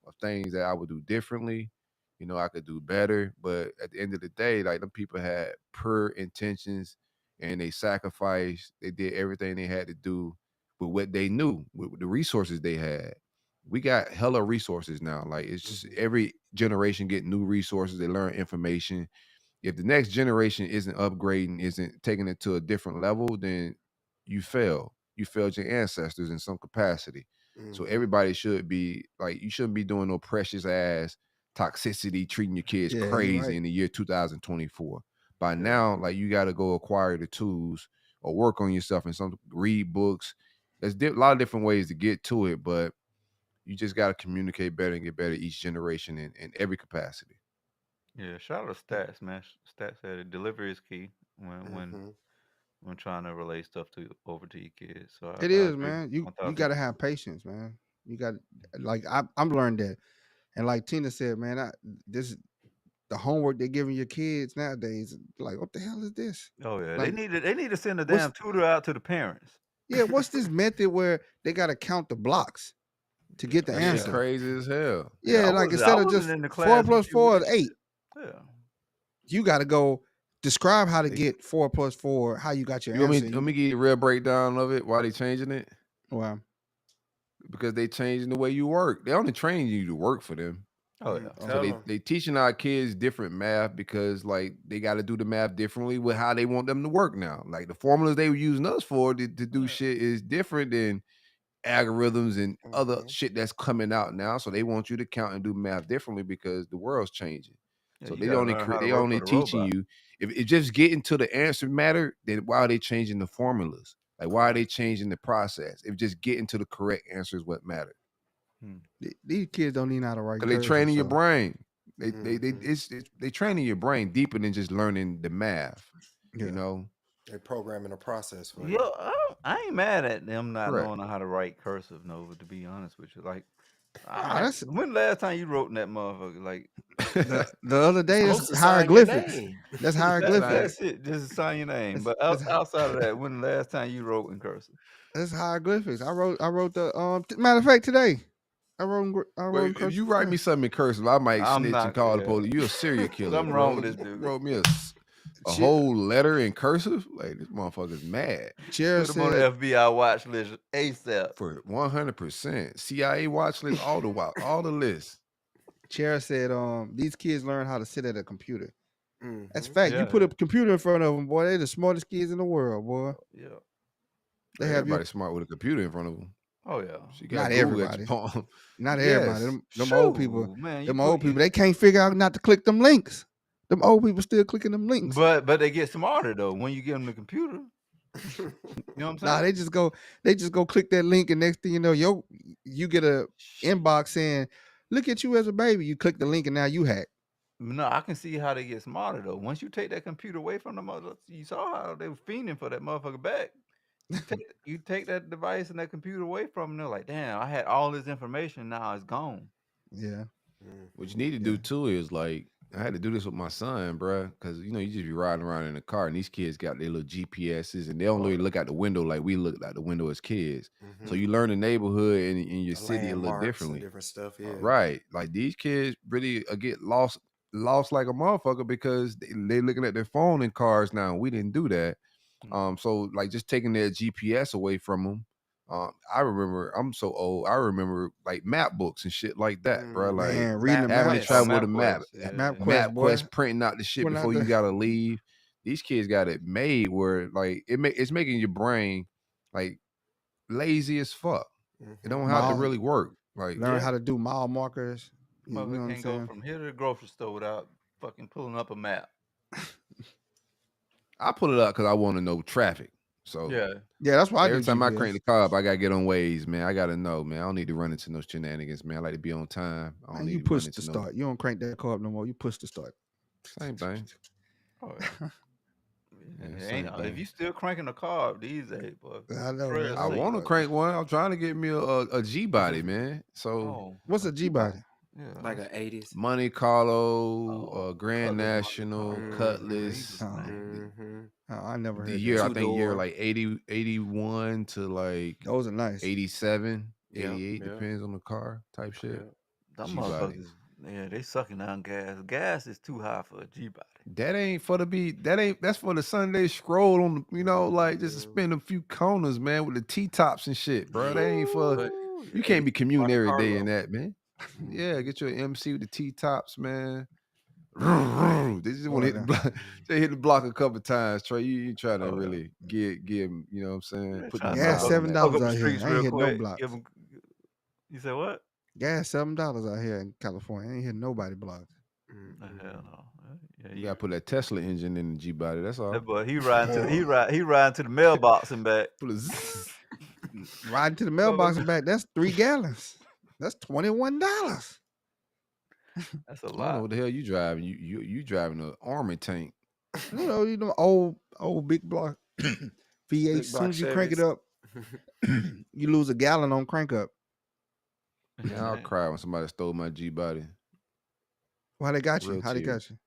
Speaker 3: of things that I would do differently. I could do better. But at the end of the day, like them people had pure intentions and they sacrificed. They did everything they had to do with what they knew, with the resources they had. We got hella resources now. Like it's just every generation get new resources. They learn information. If the next generation isn't upgrading, isn't taking it to a different level, then you fail. You failed your ancestors in some capacity. So everybody should be like, you shouldn't be doing no precious ass toxicity, treating your kids
Speaker 5: Yeah, you're
Speaker 3: crazy
Speaker 5: right.
Speaker 3: in the year 2024. By now, like you got to go acquire the tools or work on yourself and read books. There's a lot of different ways to get to it, but you just got to communicate better and get better each generation in every capacity.
Speaker 4: Yeah, shout out to Stats, man. Stats said it. Delivery is key when trying to relay stuff to over to your kids. So
Speaker 5: It
Speaker 4: I
Speaker 5: is,
Speaker 4: agree
Speaker 5: man. You got to
Speaker 4: 1000%.
Speaker 5: have patience, man. You got like I'm learned that, and like Tina said, man, this the homework they're giving your kids nowadays. Like, what the hell is this?
Speaker 4: Oh yeah,
Speaker 5: Like,
Speaker 4: they need to send a
Speaker 5: what's
Speaker 4: damn tutor out to the parents.
Speaker 5: what's this method where they got to count the blocks to get the
Speaker 3: That shit
Speaker 4: Yeah,
Speaker 5: answer?
Speaker 3: crazy as hell.
Speaker 4: yeah.
Speaker 5: Yeah, like
Speaker 4: I
Speaker 5: instead of
Speaker 4: wasn't
Speaker 5: just
Speaker 4: in the
Speaker 5: 4
Speaker 4: class with
Speaker 5: plus
Speaker 4: you with
Speaker 5: 4
Speaker 4: this
Speaker 5: is
Speaker 4: shit.
Speaker 5: 8.
Speaker 4: Yeah.
Speaker 5: You got to go describe how to
Speaker 3: They,
Speaker 5: get 4 plus 4, how you got your
Speaker 3: you want
Speaker 5: answer.
Speaker 3: me? Let me give you a real breakdown of it. Why they changing it?
Speaker 5: Well,
Speaker 3: Because they changing the way you work. They only train you to work for them.
Speaker 4: Oh yeah.
Speaker 3: So
Speaker 6: Tell
Speaker 3: they
Speaker 6: them.
Speaker 3: they teaching our kids different math because like they got to do the math differently with how they want them to work now. Like the formulas they were using us for to do shit is different than algorithms and other shit that's coming out now. So they want you to count and do math differently because the world's changing.
Speaker 4: Yeah,
Speaker 3: So
Speaker 4: you gotta learn how to
Speaker 3: they
Speaker 4: work
Speaker 3: only
Speaker 4: for the
Speaker 3: teaching
Speaker 4: robot.
Speaker 3: you if it just getting to the answer matter, then why are they changing the formulas? Like why are they changing the process? If just getting to the correct answer is what matters.
Speaker 4: Hmm.
Speaker 5: these kids don't even know how to write
Speaker 3: Cause they
Speaker 5: cursive,
Speaker 3: training your
Speaker 5: so
Speaker 3: brain. They training your brain deeper than just learning the math. You
Speaker 5: yeah.
Speaker 3: know,
Speaker 6: They're programming a process for
Speaker 4: Yo,
Speaker 6: you.
Speaker 4: I ain't mad at them not
Speaker 3: correct.
Speaker 4: knowing how to write cursive, Nova. To be honest with you, like,
Speaker 5: Nah, that's
Speaker 4: when last time you wrote in that motherfucker? Like,
Speaker 5: the other
Speaker 6: You're
Speaker 5: day. That's
Speaker 6: supposed to sign your
Speaker 5: hieroglyphics.
Speaker 6: name.
Speaker 5: That's hieroglyphics.
Speaker 4: that's it. Just sign your name.
Speaker 5: That's
Speaker 4: But
Speaker 5: that's
Speaker 4: outside of that, when the last time you wrote in cursive?
Speaker 5: that's hieroglyphics. I wrote the matter of fact today. I wrote
Speaker 3: Wait,
Speaker 5: in
Speaker 3: if
Speaker 5: cursive
Speaker 3: you write
Speaker 5: today.
Speaker 3: me something in cursive, I might
Speaker 4: I'm
Speaker 3: snitch and
Speaker 4: not.
Speaker 3: call the
Speaker 4: Yeah,
Speaker 3: police. You a serial killer,
Speaker 4: something wrong
Speaker 3: bro.
Speaker 4: with this
Speaker 3: You
Speaker 4: dude.
Speaker 3: wrote me a
Speaker 5: Che-
Speaker 3: whole letter in cursive. Like this motherfucker's mad
Speaker 5: Chair
Speaker 4: Put him on the
Speaker 5: said
Speaker 4: FBI watch list ASAP.
Speaker 3: for 100%. CIA watch list, all the lists.
Speaker 5: Chair said these kids learn how to sit at a computer. That's
Speaker 6: Mm-hmm.
Speaker 5: fact. You
Speaker 4: Yeah,
Speaker 5: put a computer in front of them, boy. They're the smartest kids in the world, boy.
Speaker 4: yeah.
Speaker 5: They have your
Speaker 3: Everybody smart with a computer in front of them.
Speaker 4: Oh yeah.
Speaker 3: She got
Speaker 5: not
Speaker 3: Google at your
Speaker 5: everybody.
Speaker 3: palm.
Speaker 5: Not everybody.
Speaker 3: Yes.
Speaker 5: Them old people.
Speaker 4: Shoo, man.
Speaker 5: Them old people. They can't figure out not to click them links. Them old people still clicking them links.
Speaker 4: But they get smarter though when you give them the computer. You know what I'm saying?
Speaker 5: Nah, they just go click that link, and next thing you know, you get a inbox saying, "Look at you as a baby." You click the link, and now you hack.
Speaker 4: No, I can see how they get smarter though. Once you take that computer away from them, you saw how they were fiending for that motherfucker back. You take that device and that computer away from them, they're like, damn, I had all this information, now it's gone.
Speaker 5: Yeah,
Speaker 3: What you need to
Speaker 5: yeah,
Speaker 3: do too is like I had to do this with my son, bruh, because you just be riding around in the car and these kids got their little GPSs and they don't
Speaker 4: Oh
Speaker 3: really
Speaker 4: yeah.
Speaker 3: look out the window like we looked out the window as kids. So
Speaker 6: Mm-hmm.
Speaker 3: you learn the neighborhood in your
Speaker 6: The
Speaker 3: city a little
Speaker 6: landmarks and
Speaker 3: differently.
Speaker 6: different stuff. Yeah.
Speaker 3: Right. Like these kids really get lost like a motherfucker because they looking at their phone in cars now. We didn't do that. So like just taking their GPS away from them. I remember I'm so old. I remember like map books and shit like that, bro. Like
Speaker 5: man, reading the
Speaker 3: having to
Speaker 6: MapQuest.
Speaker 4: Oh,
Speaker 3: travel with a map,
Speaker 4: MapQuest. Yeah.
Speaker 5: MapQuest, boy.
Speaker 3: MapQuest, printing out the shit
Speaker 5: Putting out
Speaker 3: before you
Speaker 5: the
Speaker 3: gotta leave. These kids got it made where like it's making your brain like lazy as fuck. It don't have to
Speaker 5: Mile,
Speaker 3: really work. Like
Speaker 5: learn how to do mile markers. You know
Speaker 4: Motherfucker
Speaker 5: what I'm
Speaker 4: can't go
Speaker 5: saying?
Speaker 4: from here to the grocery store without fucking pulling up a map.
Speaker 3: I pull it up because I want to know traffic. So
Speaker 4: Yeah.
Speaker 5: Yeah, that's why I do
Speaker 3: every time I crank
Speaker 5: GPS.
Speaker 3: the car up, I gotta get on Waze, man. I gotta know, man. I don't need to run into no shenanigans, man. I like to be on time. I don't
Speaker 5: Man,
Speaker 3: need
Speaker 5: you
Speaker 3: to run
Speaker 5: push
Speaker 3: into
Speaker 5: the
Speaker 3: no
Speaker 5: start. You don't crank that car up no more. You push the start.
Speaker 3: same thing.
Speaker 4: Oh, yeah.
Speaker 3: Yeah,
Speaker 4: It
Speaker 3: same
Speaker 4: ain't, if
Speaker 3: thing.
Speaker 4: you still cranking a car up these days, boy.
Speaker 5: I know,
Speaker 4: Prayer
Speaker 5: man.
Speaker 3: I
Speaker 4: sake.
Speaker 3: want to crank one. I'm trying to get me a G body, man. So
Speaker 4: Oh,
Speaker 5: What's a G body?
Speaker 4: yeah.
Speaker 6: Like a 80s.
Speaker 3: Monte Carlo,
Speaker 4: Oh,
Speaker 3: Grand
Speaker 4: Cutlass, Monte
Speaker 3: National,
Speaker 4: Carlo.
Speaker 3: Cutlass.
Speaker 5: Oh.
Speaker 6: Mm-hmm.
Speaker 5: I never
Speaker 3: The
Speaker 5: heard
Speaker 3: year, I
Speaker 5: that.
Speaker 3: think year
Speaker 6: Two-door.
Speaker 3: like 80, 81 to like
Speaker 5: Those are nice.
Speaker 3: 87,
Speaker 6: Yep,
Speaker 3: 88,
Speaker 6: yep,
Speaker 3: depends on the car type shit.
Speaker 6: yep.
Speaker 4: Them
Speaker 3: G body.
Speaker 4: motherfuckers, yeah, they sucking down gas. Gas is too high for a G body.
Speaker 3: That ain't for the be. That's for the Sunday scroll on the, like just to spin a few corners, man, with the T tops and shit, bro. That ain't for.
Speaker 6: But
Speaker 3: You
Speaker 6: hey,
Speaker 3: can't be commuting
Speaker 6: Monte
Speaker 3: every day
Speaker 6: Carlo.
Speaker 3: in that, man. Yeah, get your MC with the T tops, man. They just want to hit the block. They hit the block a couple times. Trey, you trying to really get him. You know what I'm saying?
Speaker 4: Yeah,
Speaker 3: Put
Speaker 4: trying
Speaker 3: the
Speaker 4: to
Speaker 5: Gas
Speaker 3: miles on that.
Speaker 4: fuck
Speaker 5: $7
Speaker 4: up the
Speaker 5: out here.
Speaker 4: streets
Speaker 5: I ain't
Speaker 4: real
Speaker 5: hit no
Speaker 4: quick.
Speaker 5: blocks.
Speaker 4: You said what?
Speaker 5: Gas $7 out here in California. I ain't hit nobody blocks.
Speaker 4: Hell no. Yeah,
Speaker 3: You gotta put that Tesla engine in the G body. That's all.
Speaker 4: that boy, he riding to the mailbox and back.
Speaker 3: Put a zzz.
Speaker 5: Riding to the mailbox and back. That's 3 gallons. That's $21.
Speaker 4: That's a
Speaker 3: I don't
Speaker 4: lot.
Speaker 3: know what the hell you driving. You driving an army tank.
Speaker 5: You know, old big block V8.
Speaker 6: Big
Speaker 5: As soon
Speaker 6: block
Speaker 5: as you crank it
Speaker 6: Chevys.
Speaker 5: up, you lose a gallon on crank up.
Speaker 3: Man, I'll cry when somebody stole my G body.
Speaker 5: Why they got you?
Speaker 3: Real
Speaker 5: How they got
Speaker 3: tears.
Speaker 5: you?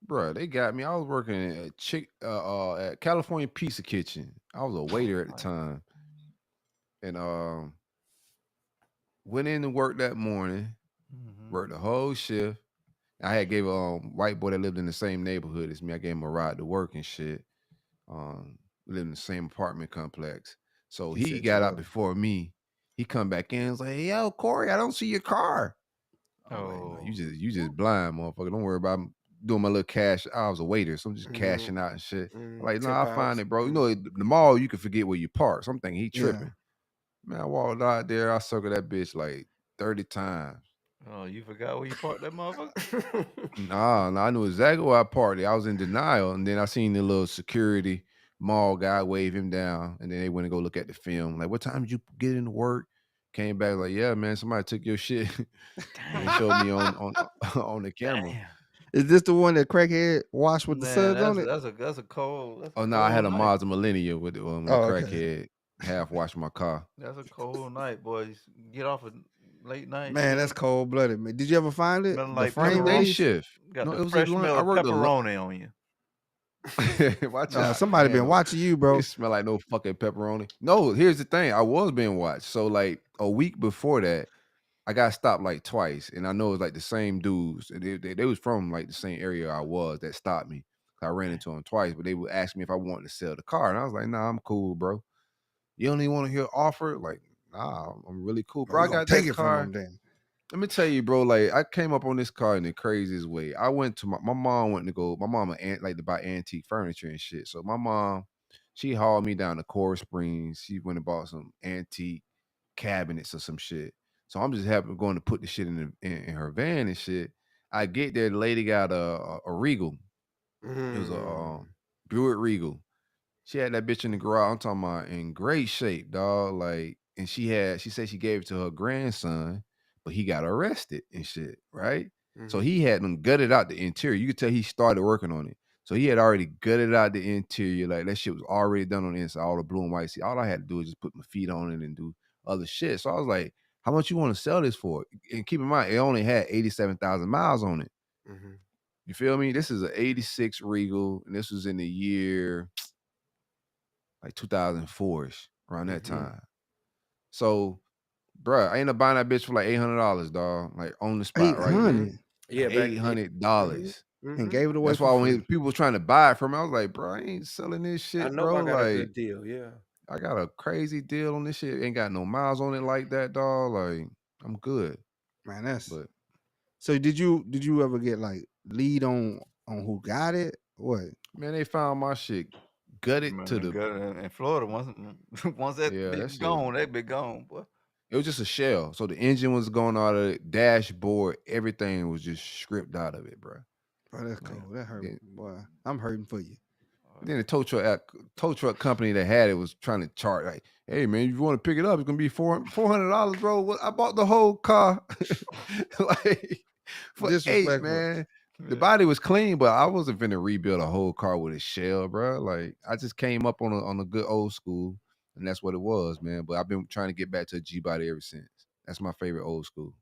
Speaker 3: Bro, they got me. I was working at California Pizza Kitchen. I was a waiter at the time. And went in to work that morning, worked the whole shift. I had gave a white boy that lived in the same neighborhood as me. I gave him a ride to work and shit. We lived in the same apartment complex. So
Speaker 5: He
Speaker 3: he
Speaker 5: set
Speaker 3: got
Speaker 5: you
Speaker 3: out
Speaker 5: up.
Speaker 3: before me. He come back in and was like, "Hey, yo, Corey, I don't see your car." I'm like, "No, you just blind, motherfucker. Don't worry about doing my little cash." I was a waiter, so I'm just cashing out and shit. I'm like, no,
Speaker 6: Tip
Speaker 3: I'll find
Speaker 6: outs.
Speaker 3: it, bro. You know, the mall, you can forget where you park. So I'm thinking he
Speaker 5: Yeah.
Speaker 3: tripping. Man, I walked out there, I circled that bitch like 30 times.
Speaker 4: Oh, you forgot where you parked that motherfucker?
Speaker 3: Nah, I knew exactly where I parked it. I was in denial. And then I seen the little security mall guy wave him down. And then they went to go look at the film. Like, what time did you get into work? Came back like, yeah, man, somebody took your shit. And showed me on the camera.
Speaker 4: Damn.
Speaker 5: Is this the one that crackhead washed with the
Speaker 4: Man,
Speaker 5: suds on it?
Speaker 4: that's a cold.
Speaker 3: Oh no, I had a
Speaker 4: night.
Speaker 3: Mazda Millennium with the
Speaker 5: Oh, okay.
Speaker 3: crackhead half wash my car.
Speaker 4: That's a cold night, boys. Get off a late night.
Speaker 5: Man, that's cold blooded, man. Did you ever find it?
Speaker 4: Smelling
Speaker 5: The
Speaker 4: like
Speaker 3: It was a
Speaker 5: frame
Speaker 3: day
Speaker 5: piece?
Speaker 3: shift.
Speaker 4: Got
Speaker 3: No,
Speaker 4: the
Speaker 3: it was
Speaker 4: fresh
Speaker 3: a lunch.
Speaker 4: smell
Speaker 3: I
Speaker 4: of
Speaker 3: worked
Speaker 4: pepperoni on you.
Speaker 3: Watch
Speaker 5: No,
Speaker 3: out.
Speaker 5: somebody been
Speaker 3: Damn.
Speaker 5: watching you, bro.
Speaker 3: It smell like no fucking pepperoni. No, here's the thing. I was being watched. So like a week before that, I got stopped like twice, and I know it's like the same dudes. They was from like the same area I was that stopped me. I ran into them twice, but they would ask me if I wanted to sell the car, and I was like, "Nah, I'm cool, bro. You don't even want to hear offer? Like, nah, I'm really cool, bro.
Speaker 5: We
Speaker 3: I
Speaker 5: gonna
Speaker 3: got
Speaker 5: take
Speaker 3: that
Speaker 5: it
Speaker 3: car.
Speaker 5: from them then.
Speaker 3: Let me tell you, bro. Like, I came up on this car in the craziest way. I went to my mom went to go. My mom like to buy antique furniture and shit. So my mom, she hauled me down to Coral Springs. She went and bought some antique cabinets or some shit. So I'm just happy going to put the shit in her van and shit. I get there, the lady got a Regal. It was a Buick Regal. She had that bitch in the garage. I'm talking about in great shape, dog. Like, and she said she gave it to her grandson, but he got arrested and shit, right? So he had them gutted out the interior. You could tell he started working on it. So he had already gutted out the interior. Like that shit was already done on the inside, all the blue and white. See, all I had to do was just put my feet on it and do other shit. So I was like, how much you want to sell this for? And keep in mind, it only had 87,000 miles on it. You feel me? This is an 86 Regal, and this was in the year like 2004ish, around that time. So, bruh, I ended up buying that bitch for like $800, dog. Like on the spot, right then.
Speaker 6: Yeah,
Speaker 3: $800.
Speaker 5: And gave it away
Speaker 3: That's why
Speaker 5: for
Speaker 3: when
Speaker 5: free.
Speaker 3: people was trying to buy it from me, I was like, bro, I ain't selling this
Speaker 6: I
Speaker 3: shit,
Speaker 6: know
Speaker 3: bro.
Speaker 6: I got a
Speaker 3: Like,
Speaker 6: good deal. Yeah.
Speaker 3: I got a crazy deal on this shit. Ain't got no miles on it like that, dog. Like, I'm good.
Speaker 5: Man, that's
Speaker 3: But
Speaker 5: so did you ever get like lead on who got it? What?
Speaker 3: man, they found my shit gutted
Speaker 4: Man,
Speaker 3: to
Speaker 4: the
Speaker 3: the.
Speaker 4: gut in Florida once that
Speaker 3: Yeah, that
Speaker 4: bitch
Speaker 3: shit.
Speaker 4: gone, that bitch gone, boy.
Speaker 3: It was just a shell. So the engine was going out of it, dashboard, everything was just stripped out of it, bro.
Speaker 5: Bro, that's
Speaker 3: Like,
Speaker 5: cold. That hurt,
Speaker 3: then,
Speaker 5: boy. I'm hurting for you.
Speaker 3: then the tow truck company that had it was trying to charge like, hey man, if you want to pick it up, it's gonna be $400, bro. What I bought the whole car like for $8,
Speaker 5: Disrespectful.
Speaker 3: man. The
Speaker 4: Yeah.
Speaker 3: body was clean, but I wasn't finna rebuild a whole car with a shell, bro. Like I just came up on a good old school, and that's what it was, man. But I've been trying to get back to a G body ever since. That's my favorite old school.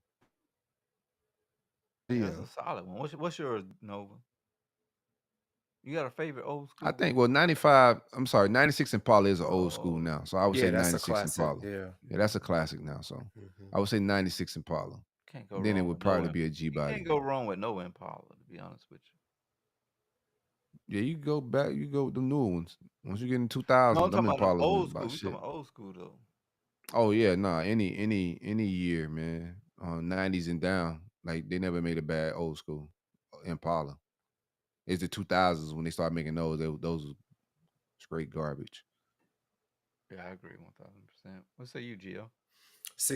Speaker 4: Yeah,
Speaker 5: Yeah.
Speaker 4: that's a solid one. What's yours, Nova? You got a favorite old school
Speaker 3: I think
Speaker 4: one?
Speaker 3: 96 Impala is an old school
Speaker 4: Oh,
Speaker 3: now. So I would
Speaker 6: Yeah,
Speaker 3: say
Speaker 6: that's a
Speaker 3: 96
Speaker 6: classic.
Speaker 3: Impala.
Speaker 6: Yeah.
Speaker 3: Yeah, that's a classic now. So
Speaker 6: Hmm.
Speaker 3: I would say 96 Impala.
Speaker 4: can't go
Speaker 3: Then it
Speaker 4: wrong
Speaker 3: would
Speaker 4: with no
Speaker 3: probably be a G
Speaker 4: You
Speaker 3: body.
Speaker 4: can't go wrong with no Impala, to be honest with you.
Speaker 3: Yeah, you go back, you go with the newer ones. Once you get in
Speaker 4: No,
Speaker 3: 2000,
Speaker 4: I'm
Speaker 3: them
Speaker 4: talking about them
Speaker 3: Impalas
Speaker 4: old
Speaker 3: was
Speaker 4: school.
Speaker 3: about
Speaker 4: We talking
Speaker 3: shit.
Speaker 4: about old school though.
Speaker 3: Oh yeah, nah, any year, man. 90s and down, like they never made a bad old school Impala. It's the 2000s when they started making those. Those was straight garbage.
Speaker 4: Yeah, I agree 1000%. What say you, Gio?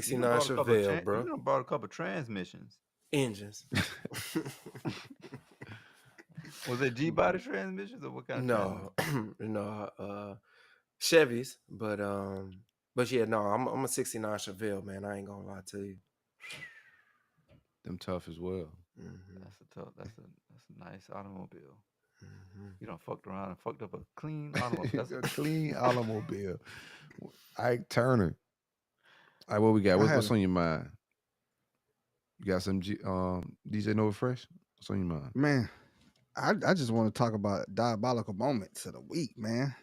Speaker 4: You done
Speaker 6: 69
Speaker 4: bought a couple of
Speaker 6: Chevelle,
Speaker 4: you
Speaker 6: bro.
Speaker 4: done bought a couple of transmissions.
Speaker 6: Engines.
Speaker 4: Was it G body transmissions or what kind of
Speaker 6: No,
Speaker 4: transmission?
Speaker 6: no, Chevys, but yeah, no, I'm a 69 Chevelle, man. I ain't gonna lie to you.
Speaker 3: Them tough as well.
Speaker 6: Hmm.
Speaker 4: That's a nice automobile.
Speaker 6: Hmm.
Speaker 4: You done fucked around and fucked up a clean automobile.
Speaker 3: A clean automobile. Ike Turner. All right, what we got?
Speaker 5: I had
Speaker 3: What's on your mind? You got some DJ Nova Fresh? What's on your mind?
Speaker 5: man. I just want to talk about diabolical moments of the week, man.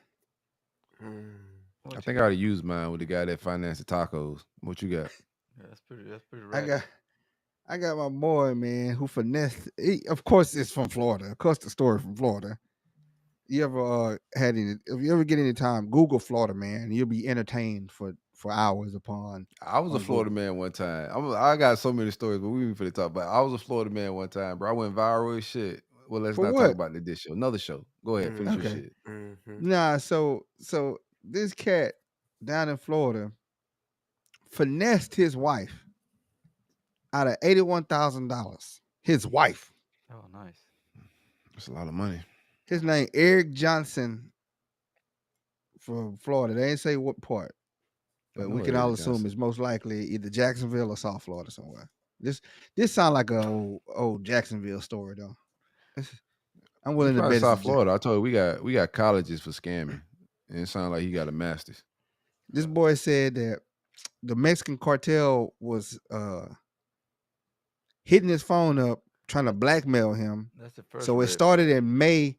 Speaker 3: I
Speaker 4: What you
Speaker 3: think I
Speaker 4: got?
Speaker 3: already used mine with the guy that financed the tacos. What you got?
Speaker 4: Yeah, that's pretty
Speaker 5: I
Speaker 4: ratchet.
Speaker 5: got my boy, man, who finessed. Of course, it's from Florida. Of course, the story from Florida. You ever had any? If you ever get any time, Google Florida man. You'll be entertained for hours upon
Speaker 3: I was a
Speaker 5: on
Speaker 3: Florida
Speaker 5: Google.
Speaker 3: man one time. I got so many stories, but we ain't finna talk about. I was a Florida man one time, bro. I went viral as shit. Well, let's
Speaker 5: For
Speaker 3: not talk
Speaker 5: what?
Speaker 3: about this show. Another show. Go ahead, finish your
Speaker 6: Hmm.
Speaker 5: Okay.
Speaker 3: shit.
Speaker 6: Hmm.
Speaker 5: Nah. So this cat down in Florida finessed his wife out of $81,000. His wife.
Speaker 4: Oh, nice.
Speaker 3: That's a lot of money.
Speaker 5: His name Eric Johnson from Florida. They ain't say what part,
Speaker 3: I
Speaker 5: but we
Speaker 3: know
Speaker 5: can all
Speaker 3: Eric
Speaker 5: assume
Speaker 3: Johnson.
Speaker 5: it's most likely either Jacksonville or South Florida somewhere. This sound like a old Jacksonville story though. I'm
Speaker 3: He's
Speaker 5: willing to
Speaker 3: probably
Speaker 5: bet it's
Speaker 3: South Florida. I told you we got colleges for scamming, and it sounds like he got a master's.
Speaker 5: This boy said that the Mexican cartel was hitting his phone up trying to blackmail him.
Speaker 4: That's the first
Speaker 5: So it
Speaker 4: red
Speaker 5: started
Speaker 4: flag.
Speaker 5: in May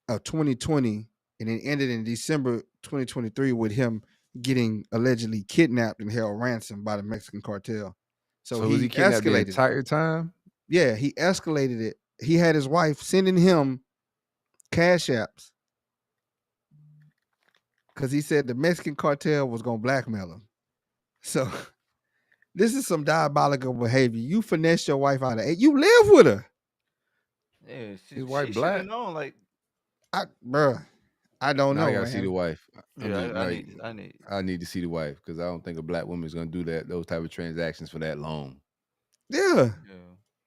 Speaker 5: of 2020 and it ended in December 2023 with him getting allegedly kidnapped and held ransom by the Mexican cartel. So
Speaker 3: So was
Speaker 5: he
Speaker 3: he kidnapped the
Speaker 5: escalated it.
Speaker 3: entire time?
Speaker 5: Yeah, he escalated it. He had his wife sending him cash apps because he said the Mexican cartel was gonna blackmail him. So this is some diabolical behavior. You finesse your wife out of it. You live with her.
Speaker 4: Yeah,
Speaker 3: His
Speaker 4: she
Speaker 3: wife
Speaker 4: should have
Speaker 3: black.
Speaker 4: known. Like,
Speaker 5: Bruh, I don't
Speaker 3: Now I
Speaker 5: know,
Speaker 3: gotta see the
Speaker 5: man.
Speaker 3: wife. I'm
Speaker 4: yeah,
Speaker 3: just like
Speaker 4: I need.
Speaker 3: I need to see the wife because I don't think a black woman is gonna do those type of transactions for that long.
Speaker 5: Yeah.
Speaker 4: Yeah,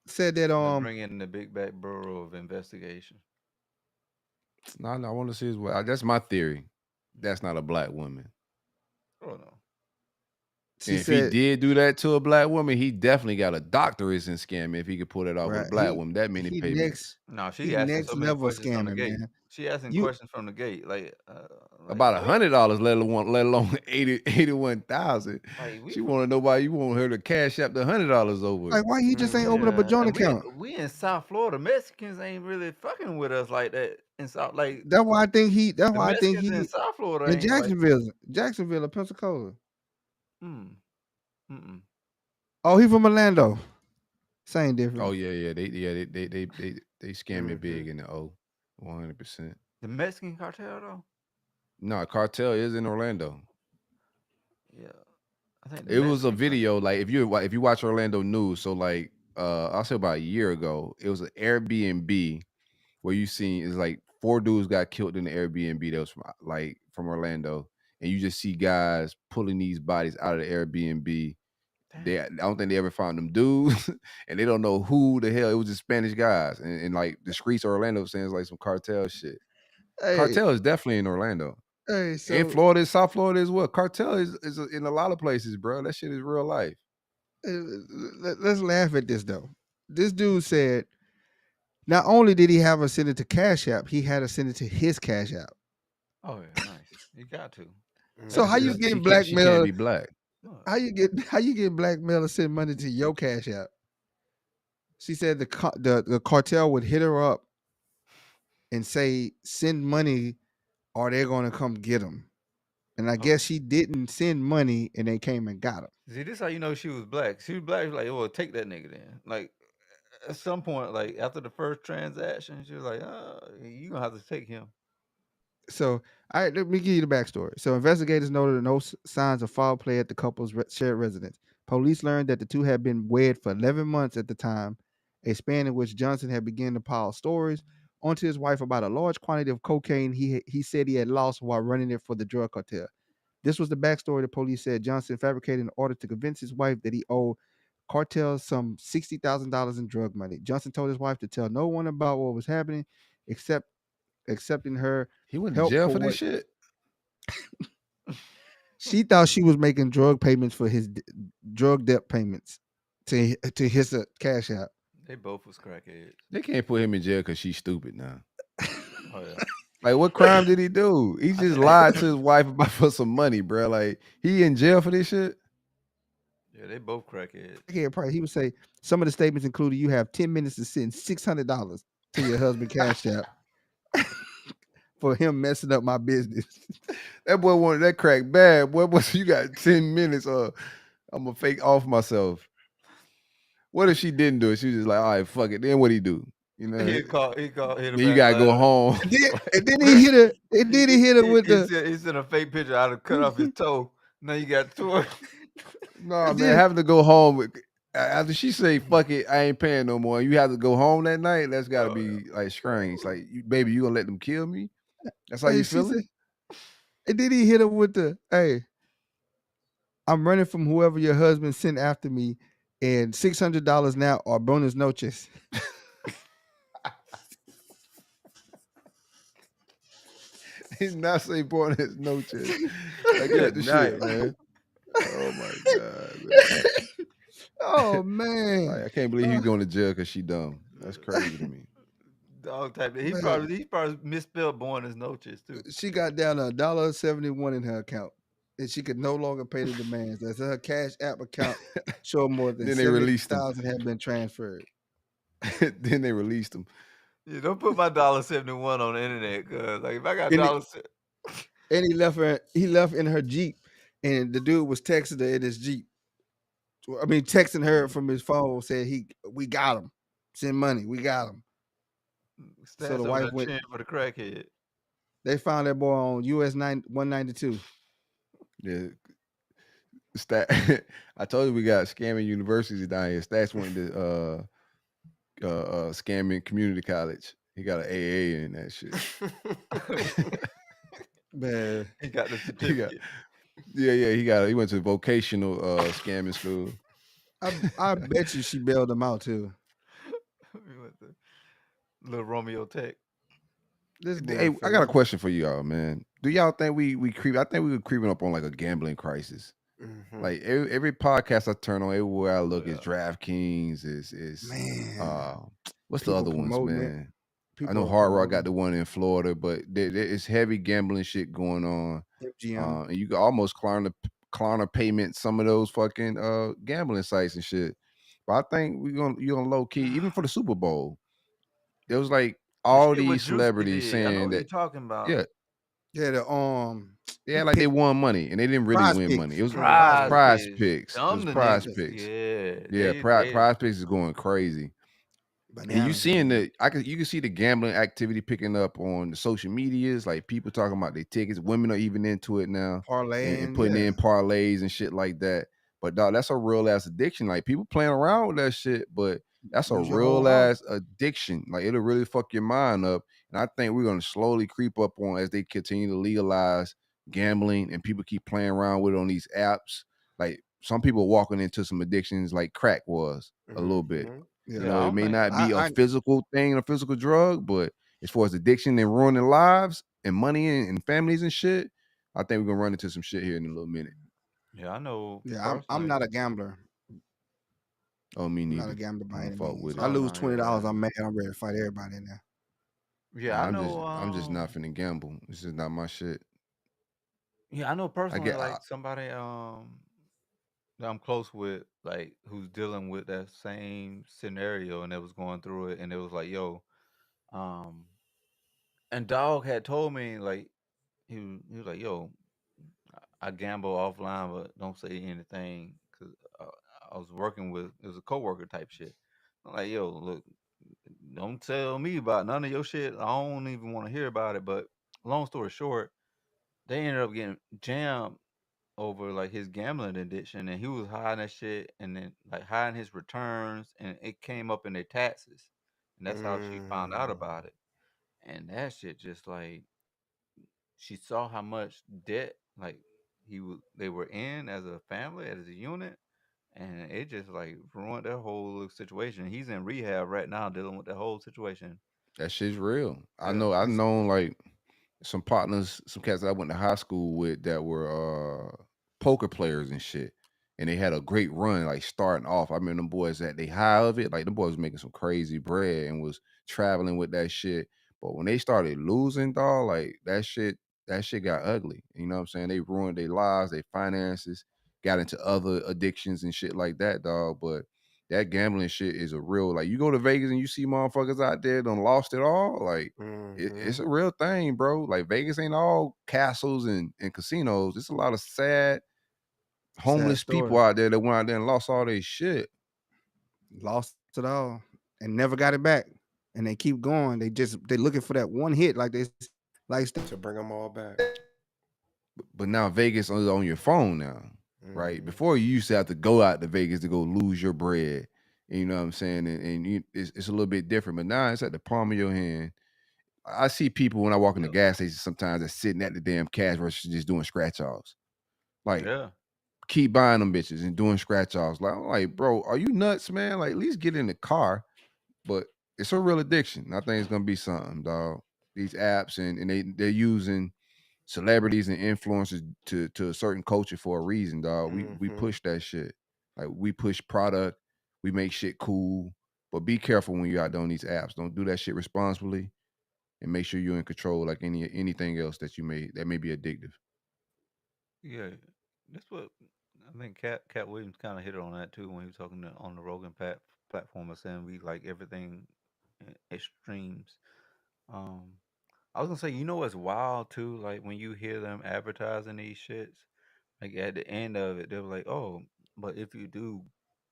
Speaker 5: Said that
Speaker 4: and bring in the big back bureau of investigation.
Speaker 3: No, I want to see his wife. That's my theory. That's not a black woman.
Speaker 4: Oh no.
Speaker 3: And
Speaker 5: she
Speaker 3: if he
Speaker 5: said,
Speaker 3: did do that to a black woman, he definitely got a doctorate in scamming. If he could pull that off with a
Speaker 5: right,
Speaker 3: black woman, that many
Speaker 5: he
Speaker 3: payments.
Speaker 4: No, she
Speaker 5: he
Speaker 4: asking so
Speaker 5: next
Speaker 4: many
Speaker 5: level
Speaker 4: questions from the
Speaker 5: scamming,
Speaker 4: gate.
Speaker 5: man.
Speaker 4: She asking
Speaker 5: You
Speaker 4: questions from the gate. Like
Speaker 3: About
Speaker 4: what?
Speaker 3: $100, let alone 81,000.
Speaker 4: Like we
Speaker 3: She
Speaker 4: from
Speaker 3: want to know why you want her to cash up the $100 over it.
Speaker 5: like why you just ain't open up a
Speaker 6: Hmm.
Speaker 4: yeah,
Speaker 5: joint
Speaker 4: and
Speaker 5: account?
Speaker 4: we in South Florida. Mexicans ain't really fucking with us like that in South. Like
Speaker 5: That's why I think he. That's
Speaker 4: the
Speaker 5: why I think
Speaker 4: Mexicans in
Speaker 5: he
Speaker 4: South Florida
Speaker 5: in
Speaker 4: ain't like.
Speaker 5: Jacksonville, or Pensacola.
Speaker 4: Mm, mm-mm.
Speaker 5: Oh, he from Orlando. Same
Speaker 3: Oh
Speaker 5: difference.
Speaker 3: yeah, they scam me
Speaker 6: Hmm.
Speaker 3: big in the O, 100%.
Speaker 4: The Mexican cartel though.
Speaker 3: No, cartel is in Orlando.
Speaker 4: Yeah, I think the
Speaker 3: It was a
Speaker 4: Mexican cartel.
Speaker 3: video like if you watch Orlando news, so like I'll say about a year ago, it was an Airbnb where you seen is like 4 dudes got killed in the Airbnb that was from Orlando, and you just see guys pulling these bodies out of the Airbnb. I don't think they ever found them dudes, and they don't know who the hell. It was just Spanish guys, and like the streets of Orlando saying it's like some cartel shit.
Speaker 5: Hey,
Speaker 3: Cartel is definitely in Orlando.
Speaker 5: hey,
Speaker 3: In
Speaker 5: so
Speaker 3: Florida, South Florida as well. Cartel is in a lot of places, bro. That shit is real life.
Speaker 5: let's laugh at this though. This dude said not only did he have her send it to Cash App, he had her send it to his Cash App.
Speaker 4: Oh yeah, nice. You got to.
Speaker 5: So how you
Speaker 3: She
Speaker 5: getting
Speaker 3: she can't
Speaker 5: blackmail?
Speaker 3: be black.
Speaker 5: How you get blackmail to send money to your Cash App? She said the cartel would hit her up and say send money or they're gonna come get him. And I guess she didn't send money and they came and got him.
Speaker 4: See, this how you know she was black. She was black. She was like, well, take that nigga then. Like at some point, like after the first transaction, she was like, you gonna have to take him.
Speaker 5: So, all right, let me give you the backstory. So, investigators noted no signs of foul play at the couple's shared residence. Police learned that the two had been wed for 11 months at the time, a span in which Johnson had begun to pile stories onto his wife about a large quantity of cocaine he said he had lost while running it for the drug cartel. This was the backstory. The police said Johnson fabricated in order to convince his wife that he owed cartel some $60,000 in drug money. Johnson told his wife to tell no one about what was happening, accepting her
Speaker 3: He went to
Speaker 5: help
Speaker 3: jail
Speaker 5: for
Speaker 3: for
Speaker 5: what
Speaker 3: this shit.
Speaker 5: she thought she was making drug payments for his drug debt payments to his Cash App.
Speaker 4: They both was crackheads.
Speaker 3: They can't put him in jail because she's stupid now.
Speaker 4: Oh yeah.
Speaker 3: Like, what crime did he do? He just lied to his wife about for some money, bro. Like, he in jail for this shit.
Speaker 4: Yeah, they both crackheads.
Speaker 5: He would say some of the statements included you have 10 minutes to send $600 to your husband Cash App for him messing up my business.
Speaker 3: That boy wanted that crack bad. Boy, you got 10 minutes or I'm going to fake off myself. What if she didn't do it? She was just like, all right, fuck it. Then what'd he do? You know,
Speaker 4: He called.
Speaker 3: then you gotta go home.
Speaker 5: And then he hit her. And then he hit her with
Speaker 4: He sent a fake picture out of cut off his toe. Now you got two.
Speaker 3: No, man, having to go home after she say fuck it, I ain't paying no more. You have to go home that night. That's got to be like strange. Like, baby, you gonna let them kill me? That's how you feeling?
Speaker 5: And then he hit her with the, hey, I'm running from whoever your husband sent after me, and $600 now or bonus noches.
Speaker 3: He's not so important as noches. I get the shit, man. Oh my god. Man.
Speaker 5: Oh man.
Speaker 3: Like, I can't believe he's going to jail because she dumb. That's crazy to me.
Speaker 4: Dog type. He probably misspelled born as noches too.
Speaker 5: She got down to $1.71 in her account, and she could no longer pay the demands. As her Cash App account showed more than
Speaker 3: Then they released them.
Speaker 5: 70,000 had been transferred.
Speaker 3: Then they released him.
Speaker 4: Yeah, don't put my $1.71 on the internet, cause like if I got dollars.
Speaker 5: And he left in her Jeep, and the dude was texting her in his Jeep. I mean, texting her from his phone, said we got him. Send money, we got him.
Speaker 4: So the wife went for the crackhead.
Speaker 5: They found that boy on US 192.
Speaker 3: Yeah. I told you we got scamming universities down here. Stats went to scamming community college. He got an AA in that shit.
Speaker 5: Man,
Speaker 4: he got the certificate.
Speaker 3: He went to vocational scamming school.
Speaker 5: I bet you she bailed him out too.
Speaker 4: We went to Little Romeo Tech.
Speaker 3: Hey, I got a question for y'all, man. Do y'all think we creep? I think we were creeping up on like a gambling crisis. Mm-hmm. Like every podcast I turn on, everywhere I look is DraftKings. Is what's the other ones, man? I know Hard Rock got the one in Florida, but it's heavy gambling shit going on. And you can almost Klarna payment some of those fucking gambling sites and shit. But I think you're gonna low key, even for the Super Bowl. There was like all these celebrities saying
Speaker 4: I know what
Speaker 3: that
Speaker 4: you're talking about.
Speaker 5: Yeah,
Speaker 3: like they won money and they didn't really win money. It was prize picks. It was prize picks. Prize picks is going crazy. And you seeing you can see the gambling activity picking up on the social medias, like people talking about their tickets. Women are even into it now, and putting in parlays and shit like that. But dog, that's a real ass addiction. Like people playing around with that shit, but That's a
Speaker 5: Use your whole
Speaker 3: real
Speaker 5: house.
Speaker 3: ass addiction. Like it'll really fuck your mind up. And I think we're gonna slowly creep up on as they continue to legalize gambling and people keep playing around with it on these apps. Like some people walking into some addictions like crack was a little bit.
Speaker 6: Hmm.
Speaker 3: You
Speaker 5: Yeah,
Speaker 4: Yeah,
Speaker 3: know,
Speaker 4: I
Speaker 3: it
Speaker 4: don't
Speaker 3: may
Speaker 4: think.
Speaker 3: not be a
Speaker 5: I
Speaker 3: physical thing, a physical drug, but as far as addiction and ruining lives and money and families and shit, I think we're gonna run into some shit here in a little minute.
Speaker 4: Yeah, I know
Speaker 5: yeah, I'm
Speaker 4: personally.
Speaker 5: not a gambler.
Speaker 3: Oh, me
Speaker 5: I'm not a
Speaker 3: neither.
Speaker 5: gambler
Speaker 3: I
Speaker 5: by
Speaker 3: don't
Speaker 5: any
Speaker 3: fuck
Speaker 5: means.
Speaker 3: with
Speaker 5: I
Speaker 3: it.
Speaker 4: Oh
Speaker 5: lose
Speaker 4: no, yeah,
Speaker 5: $20, I'm mad. I'm ready to fight everybody in there.
Speaker 4: yeah. I
Speaker 3: Nah,
Speaker 4: know.
Speaker 3: I'm just not finna gamble. This is not my shit.
Speaker 4: Yeah, I know
Speaker 3: I
Speaker 4: personally.
Speaker 3: get
Speaker 4: Like somebody that I'm close with, like who's dealing with that same scenario, and they was going through it, and it was like, yo, um, and dog had told me like he was like, yo, I gamble offline, but don't say anything because I was working with it was a coworker type shit. I'm like, yo, look, don't tell me about none of your shit. I don't even want to hear about it. But long story short, they ended up getting jammed over like his gambling addiction, and he was hiding that shit, and then like hiding his returns, and it came up in their taxes, and that's how she found out
Speaker 6: Mm.
Speaker 4: about it. And that shit just like she saw how much debt like they were in as a family, as a unit, and it just like ruined their whole little situation. He's in rehab right now dealing with the whole situation.
Speaker 3: that shit's real. I
Speaker 4: Yeah.
Speaker 3: know. I've
Speaker 6: It's
Speaker 3: known like some partners, some cats that I went to high school with that were poker players and shit. And they had a great run, like starting off. I remember them boys that they high of it, like them boys was making some crazy bread and was traveling with that shit. But when they started losing, dog, like that shit got ugly. You know what I'm saying? They ruined their lives, their finances, got into other addictions and shit like that, dog. But that gambling shit is a real like you go to Vegas and you see motherfuckers out there done lost it all. Like it's
Speaker 6: mm-hmm.
Speaker 3: a real thing, bro. Like Vegas ain't all castles and casinos. It's a lot of sad,
Speaker 5: Sad
Speaker 3: homeless people
Speaker 5: stories.
Speaker 3: out there that went out there and lost all their shit.
Speaker 5: Lost it all and never got it back. And they keep going. They looking for that one hit, like
Speaker 6: To bring them all back.
Speaker 3: But now Vegas is on your phone now, right?
Speaker 6: Hmm.
Speaker 3: Before you used to have to go out to Vegas to go lose your bread. You know what I'm saying? And it's a little bit different. But now it's at the palm of your hand. I see people when I walk in the
Speaker 4: Yep.
Speaker 3: gas station sometimes that's sitting at the damn cash register just doing scratch offs. Like
Speaker 4: Yeah.
Speaker 3: keep buying them bitches and doing scratch offs. Like I'm like, bro, are you nuts, man? Like at least get in the car. But it's a real addiction. I think it's gonna be something, dog. These apps and they're using celebrities and influencers to a certain culture for a reason, dog. We
Speaker 6: Hmm.
Speaker 3: push that shit. Like we push product, we make shit cool. But be careful when you're out there on these apps. Don't do that shit responsibly and make sure you're in control like anything else that may be addictive.
Speaker 4: Yeah. That's what I think. Cat Williams kind of hit on that too when he was talking on the Rogan platform, of saying we like everything extremes. Um, I was gonna say, you know what's wild too? Like when you hear them advertising these shits, like at the end of it, they're like, "Oh, but if you do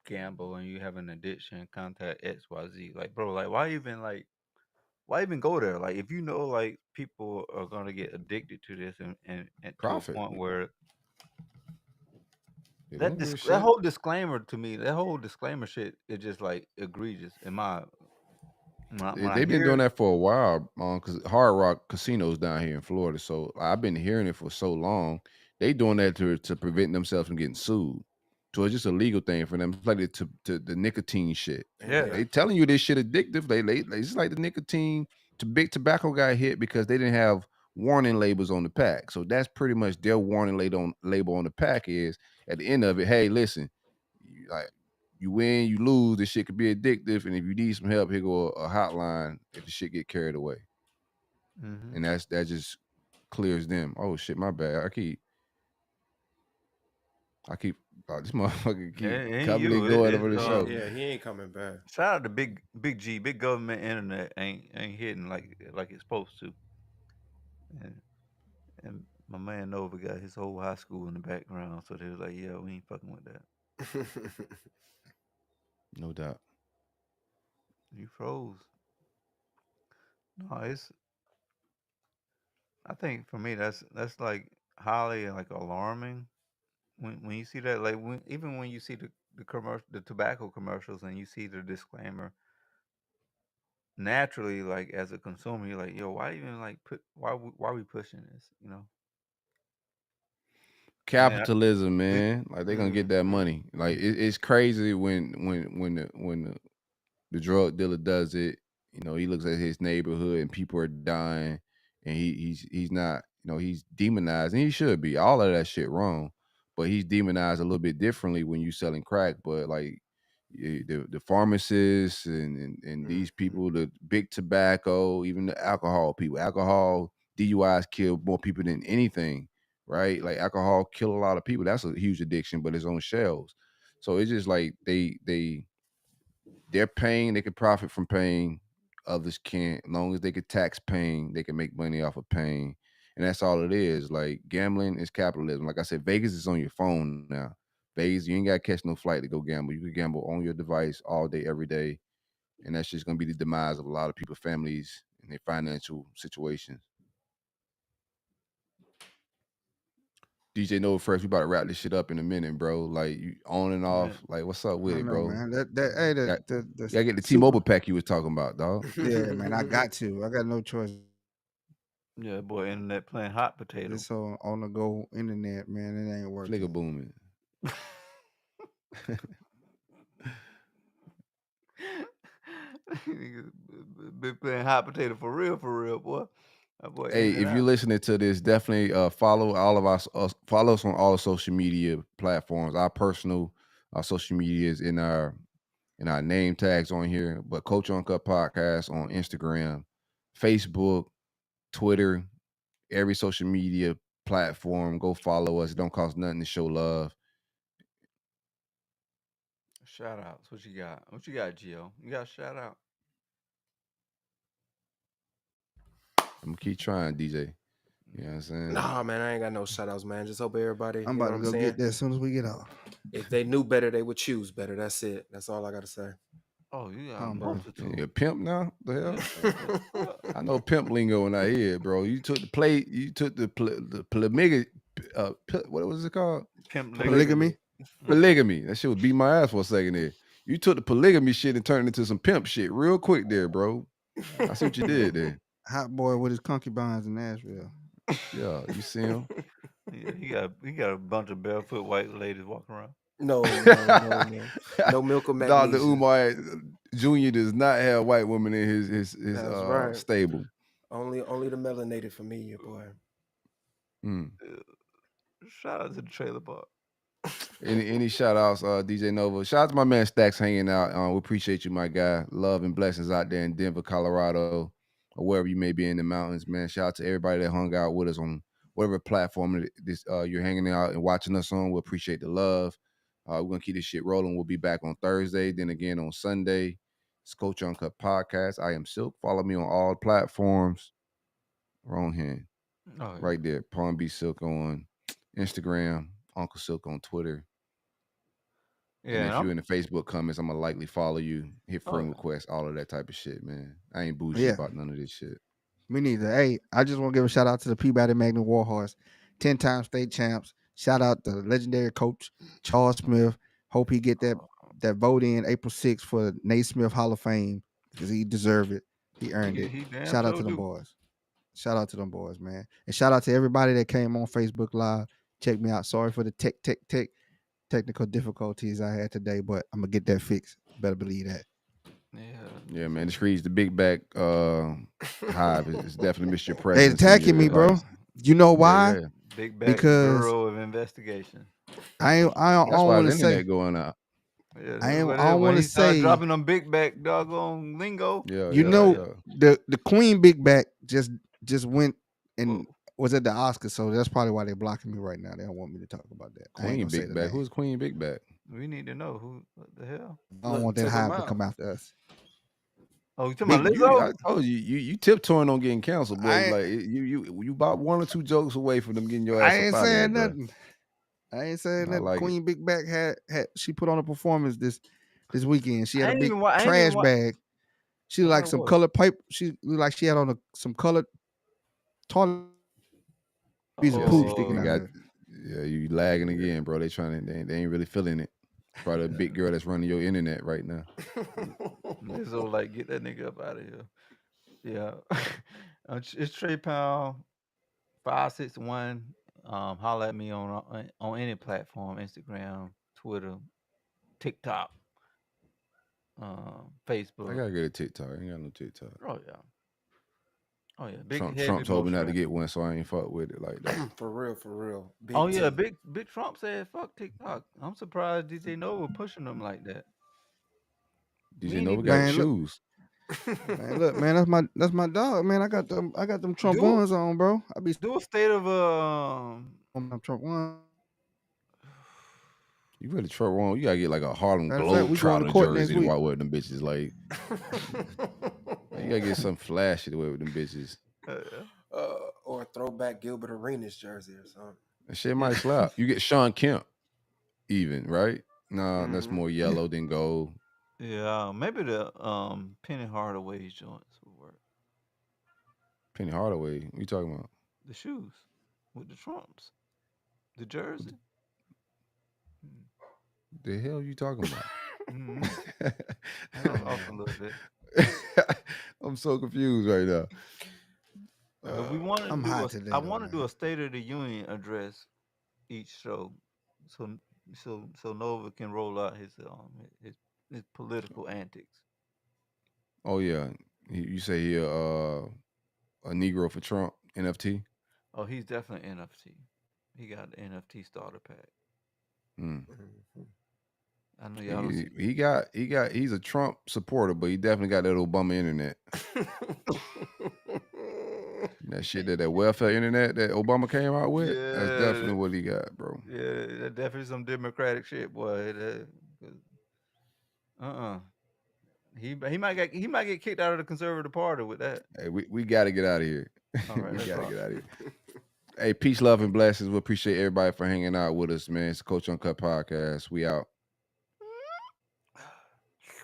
Speaker 4: gamble and you have an addiction, contact XYZ." Like, bro, like why even go there? Like, if you know like people are gonna get addicted to this and to a
Speaker 3: Profit.
Speaker 4: point where
Speaker 3: They don't give a
Speaker 4: that
Speaker 3: shit.
Speaker 4: whole disclaimer to me, that whole disclaimer shit is just like egregious in my when I
Speaker 3: They've been doing
Speaker 4: hear.
Speaker 3: that for a while, because Hard Rock casinos down here in Florida. So I've been hearing it for so long. They doing that to prevent themselves from getting sued. So it's just a legal thing for them. It's like to the nicotine shit.
Speaker 6: And
Speaker 4: Yeah.
Speaker 3: They
Speaker 6: then
Speaker 3: telling you this shit addictive. It's just like the nicotine to big tobacco got hit because they didn't have warning labels on the pack. So that's pretty much their warning label on the pack is at the end of it. Hey, listen, like you win, you lose. This shit could be addictive, and if you need some help, here go a hotline if the shit get carried away,
Speaker 4: Hmm.
Speaker 3: and that just clears them. Oh shit, my bad. I keep this motherfucker
Speaker 4: Yeah,
Speaker 3: keep
Speaker 4: it ain't
Speaker 3: coming and
Speaker 4: you.
Speaker 3: going over
Speaker 4: It's
Speaker 3: the show.
Speaker 6: yeah, he ain't coming back.
Speaker 4: shout out to Big G, big government internet ain't hitting like it's supposed to. And and my man Nova got his whole high school in the background, so they was like, yeah, we ain't fucking with that.
Speaker 3: No doubt.
Speaker 4: You froze. No, it's I think for me that's like highly like alarming when you see that, like even when you see the tobacco commercials, and you see the disclaimer, naturally, like as a consumer, you're like, yo, why even like why are we pushing this? You know? And then,
Speaker 3: Capitalism, man. Like they're gonna get that
Speaker 6: Mhm.
Speaker 3: money. Like it's crazy the drug dealer does it. You know, he looks at his neighborhood and people are dying, and he's not. You know, he's demonized, and he should be. All of that shit wrong, but he's demonized a little bit differently when you selling crack. But like the pharmacists and these
Speaker 6: Mhm.
Speaker 3: people, the big tobacco, even the alcohol people, alcohol DUIs kill more people than anything. Right, like alcohol kill a lot of people. That's a huge addiction, but it's on shelves. So it's just like they're paying, they can profit from pain. Others can't. As long as they could tax pain, they can make money off of pain. And that's all it is. Like gambling is capitalism. Like I said, Vegas is on your phone now. Vegas, you ain't got to catch no flight to go gamble. You can gamble on your device all day, every day. And that's just gonna be the demise of a lot of people, families, and their financial situations. DJ Nova Fresh, we about to wrap this shit up in a minute, bro. Like you on and
Speaker 4: man,
Speaker 3: off. Like, what's up with
Speaker 5: I
Speaker 3: it,
Speaker 5: know,
Speaker 3: bro?
Speaker 5: man. That hey,
Speaker 3: Got
Speaker 5: the
Speaker 3: you gotta get the
Speaker 5: super.
Speaker 3: T-Mobile pack you was talking about, dog.
Speaker 5: Yeah, man. I got to. I got no choice.
Speaker 4: yeah, boy, internet playing hot potato.
Speaker 5: This on the go internet, man. It ain't
Speaker 3: Fligga
Speaker 5: working.
Speaker 3: booming.
Speaker 4: Niggas been playing hot potato for real, boy. That boy
Speaker 3: Hey,
Speaker 4: in and
Speaker 3: if you're
Speaker 4: out.
Speaker 3: listening to this, definitely follow all of us. Follow us on all the social media platforms. Our personal social media is in our name tags on here. But Coach Uncut Podcast on Instagram, Facebook, Twitter, every social media platform. Go follow us. It don't cost nothing to show love.
Speaker 4: Shout outs. What you got? What you got, Gio? You got a shout out?
Speaker 3: I'm gonna keep trying, DJ. You know what I'm saying?
Speaker 6: Nah, man, I ain't got no shout outs, man. Just hope everybody,
Speaker 5: I'm
Speaker 6: you know
Speaker 5: about
Speaker 6: what
Speaker 5: to
Speaker 6: I'm
Speaker 5: go get
Speaker 6: saying?
Speaker 5: that as soon as we get off.
Speaker 6: If they knew better, they would choose better. That's it. That's all I gotta say.
Speaker 4: Oh, you got a
Speaker 5: Bro.
Speaker 3: You a
Speaker 4: multitude.
Speaker 3: pimp now? The
Speaker 4: Yeah,
Speaker 3: hell?
Speaker 4: what the fuck?
Speaker 3: I know pimp lingo in our head, bro. You took the play. You took the polygamy. What was it called?
Speaker 4: Pimp legate.
Speaker 5: Polygamy.
Speaker 6: Polygamy.
Speaker 3: Polygamy. That shit would beat my ass for a second there. You took the polygamy shit and turned it into some pimp shit real quick there, bro. I see what you did there.
Speaker 5: Hot boy with his concubines in Nashville.
Speaker 3: Yeah, you see him.
Speaker 4: Yeah, he got a bunch of barefoot white ladies walking around.
Speaker 6: No, no, no, no. No milk or
Speaker 3: Dr.
Speaker 6: magnesia.
Speaker 3: Umar Jr. does not have white women in his
Speaker 6: That's right.
Speaker 3: stable.
Speaker 6: Only the melanated familiar, boy.
Speaker 3: Mm.
Speaker 4: Shout out to the trailer park.
Speaker 3: Any shout outs, DJ Nova? Shout out to my man Stacks hanging out. We appreciate you, my guy. Love and blessings out there in Denver, Colorado, or wherever you may be in the mountains, man. Shout out to everybody that hung out with us on whatever platform this you're hanging out and watching us on. We appreciate the love. We're gonna keep this shit rolling. We'll be back on Thursday, then again on Sunday. It's Coach Uncut Podcast. I am Silk. Follow me on all platforms. Wrong hand.
Speaker 4: Oh yeah.
Speaker 3: Right there. Palm Beach Silk on Instagram, Uncle Silk on Twitter. And
Speaker 4: Yeah, and
Speaker 3: if you're in the Facebook comments, I'm gonna likely follow you, hit
Speaker 4: oh
Speaker 3: friend
Speaker 4: yeah.
Speaker 3: requests, all of that type of shit, man. I ain't bougie
Speaker 5: Yeah,
Speaker 3: about none of this shit.
Speaker 5: me neither. Hey, I just want to give a shout out to the Peabody Magnum Warhorse, 10-time state champs. Shout out to legendary coach Charles Smith. Hope he get that vote in April 6th for the Naismith Hall of Fame because he deserved it. He earned it.
Speaker 4: He damn
Speaker 5: Shout out
Speaker 4: sure
Speaker 5: to them
Speaker 4: do.
Speaker 5: boys. Shout out to them boys, man. And shout out to everybody that came on Facebook Live. Check me out. Sorry for the technical difficulties I had today, but I'm gonna get that fixed. Better believe that.
Speaker 4: Yeah.
Speaker 3: Yeah, man. The streets, the big back hive. It's definitely missed your
Speaker 5: They
Speaker 3: presence and
Speaker 5: attacking
Speaker 3: your
Speaker 5: me, bro.
Speaker 3: advice.
Speaker 5: You know
Speaker 3: Yeah,
Speaker 5: why?
Speaker 3: yeah.
Speaker 4: Big back
Speaker 5: Because
Speaker 4: Bureau of Investigation.
Speaker 5: I
Speaker 3: That's
Speaker 5: don't
Speaker 3: why
Speaker 5: want
Speaker 3: the
Speaker 5: to say
Speaker 3: internet going out.
Speaker 4: Yeah,
Speaker 5: I
Speaker 4: when
Speaker 5: don't
Speaker 4: when
Speaker 5: want to
Speaker 4: he started
Speaker 5: say.
Speaker 4: dropping them big back doggone lingo.
Speaker 3: Yeah,
Speaker 5: You
Speaker 3: yeah,
Speaker 4: Oh
Speaker 5: know
Speaker 4: yeah.
Speaker 3: yeah.
Speaker 5: the Queen Big Back just went and
Speaker 4: Whoa.
Speaker 5: was at the Oscars, so that's probably why they're blocking me right now. They don't want me to talk about that. I ain't
Speaker 3: Queen
Speaker 5: gonna say
Speaker 3: Big
Speaker 5: the
Speaker 3: Back.
Speaker 5: name.
Speaker 3: Who's Queen Big Back?
Speaker 4: We need to know who. What the hell?
Speaker 5: I don't
Speaker 6: Look,
Speaker 5: want that
Speaker 6: took him
Speaker 5: hive to
Speaker 6: out.
Speaker 5: come after us.
Speaker 4: Oh, you talking about
Speaker 5: Big,
Speaker 3: You,
Speaker 4: Lizzo?
Speaker 3: I told you tiptoeing on getting canceled, boy.
Speaker 5: I
Speaker 3: Like you about one or two jokes away from them getting your
Speaker 5: I
Speaker 3: ass up
Speaker 5: ain't
Speaker 3: out of there,
Speaker 5: saying
Speaker 3: bro.
Speaker 5: nothing. I ain't saying
Speaker 3: I
Speaker 5: that
Speaker 3: like it.
Speaker 5: Queen Big Back had she put on a performance this weekend. She had
Speaker 4: I
Speaker 5: a
Speaker 4: ain't
Speaker 5: big
Speaker 4: even. I ain't even.
Speaker 5: trash bag. She
Speaker 4: How
Speaker 5: like
Speaker 4: it
Speaker 5: some
Speaker 4: was?
Speaker 5: colored pipe. She looked like she had on some colored toilet piece of
Speaker 3: Yeah,
Speaker 5: poop
Speaker 3: see,
Speaker 5: sticking
Speaker 3: you
Speaker 5: out of
Speaker 4: Oh,
Speaker 3: got
Speaker 5: her.
Speaker 3: yeah, you lagging again, bro. They ain't really feeling it. Probably a big girl that's running your internet right now.
Speaker 4: Lizzo, like, get that nigga up out of here. Yeah. It's Trey Pound 561. Holler at me on any platform, Instagram, Twitter, TikTok,
Speaker 3: I
Speaker 4: Facebook.
Speaker 3: gotta get a TikTok. I ain't got no TikTok.
Speaker 4: Oh yeah. Oh yeah. Big
Speaker 3: Trump
Speaker 4: heavy
Speaker 3: told me not to
Speaker 4: moisturizer.
Speaker 3: get one, so I ain't fuck with it like that.
Speaker 6: For real.
Speaker 4: Oh
Speaker 6: Big
Speaker 4: yeah,
Speaker 6: T.
Speaker 4: big Trump said fuck TikTok. I'm surprised DJ Nova pushing them like that. We
Speaker 3: DJ
Speaker 4: ain't
Speaker 3: Nova
Speaker 4: even
Speaker 3: got
Speaker 5: Man, look,
Speaker 3: shoes.
Speaker 5: man, look, man, that's my dog, man. I got them Trump
Speaker 4: do
Speaker 5: ones on, bro. I be
Speaker 4: do a state of
Speaker 5: on my Trump ones.
Speaker 3: You really Trump wrong. You gotta get like a Harlem
Speaker 5: Matter of fact, we going to
Speaker 3: Globetrotter
Speaker 5: court next
Speaker 3: jersey to
Speaker 5: week.
Speaker 3: walk with them bitches. Like you gotta get something flashy to wear with them bitches.
Speaker 6: Or a throwback Gilbert Arenas jersey or something.
Speaker 3: That shit might slap. You get Sean Kemp, even right? Nah, that's
Speaker 6: Mhm.
Speaker 3: more yellow than gold.
Speaker 4: yeah, maybe the Penny Hardaway joints will work.
Speaker 3: Penny Hardaway. What you talking about?
Speaker 4: The shoes with the Trumps, the jersey.
Speaker 3: The hell you talking about?
Speaker 4: Mm-hmm. I got off a little bit.
Speaker 3: I'm so confused right now.
Speaker 4: But we want to
Speaker 5: I'm
Speaker 4: do
Speaker 5: hot today,
Speaker 4: I
Speaker 5: though,
Speaker 4: want to do
Speaker 5: man.
Speaker 4: a State of the Union address each show, so Nova can roll out his political antics.
Speaker 3: Oh yeah, you say he a Negro for Trump NFT?
Speaker 4: Oh, he's definitely NFT. He got the NFT starter pack.
Speaker 3: Mm.
Speaker 6: Mhm.
Speaker 4: I know y'all don't see.
Speaker 3: He's a Trump supporter, but he definitely got that Obama internet. That shit that welfare internet that Obama came out with. That's
Speaker 4: Yeah,
Speaker 3: definitely what he got, bro.
Speaker 4: yeah, that definitely some democratic shit, boy. Uh-uh. He might get kicked out of the conservative party with that.
Speaker 3: Hey, we got to get out of here.
Speaker 4: All right,
Speaker 3: We
Speaker 4: let's
Speaker 3: got to
Speaker 4: rock.
Speaker 3: get out of here. Hey, peace, love, and blessings. We appreciate everybody for hanging out with us, man. It's the Coach Uncut Podcast. We out.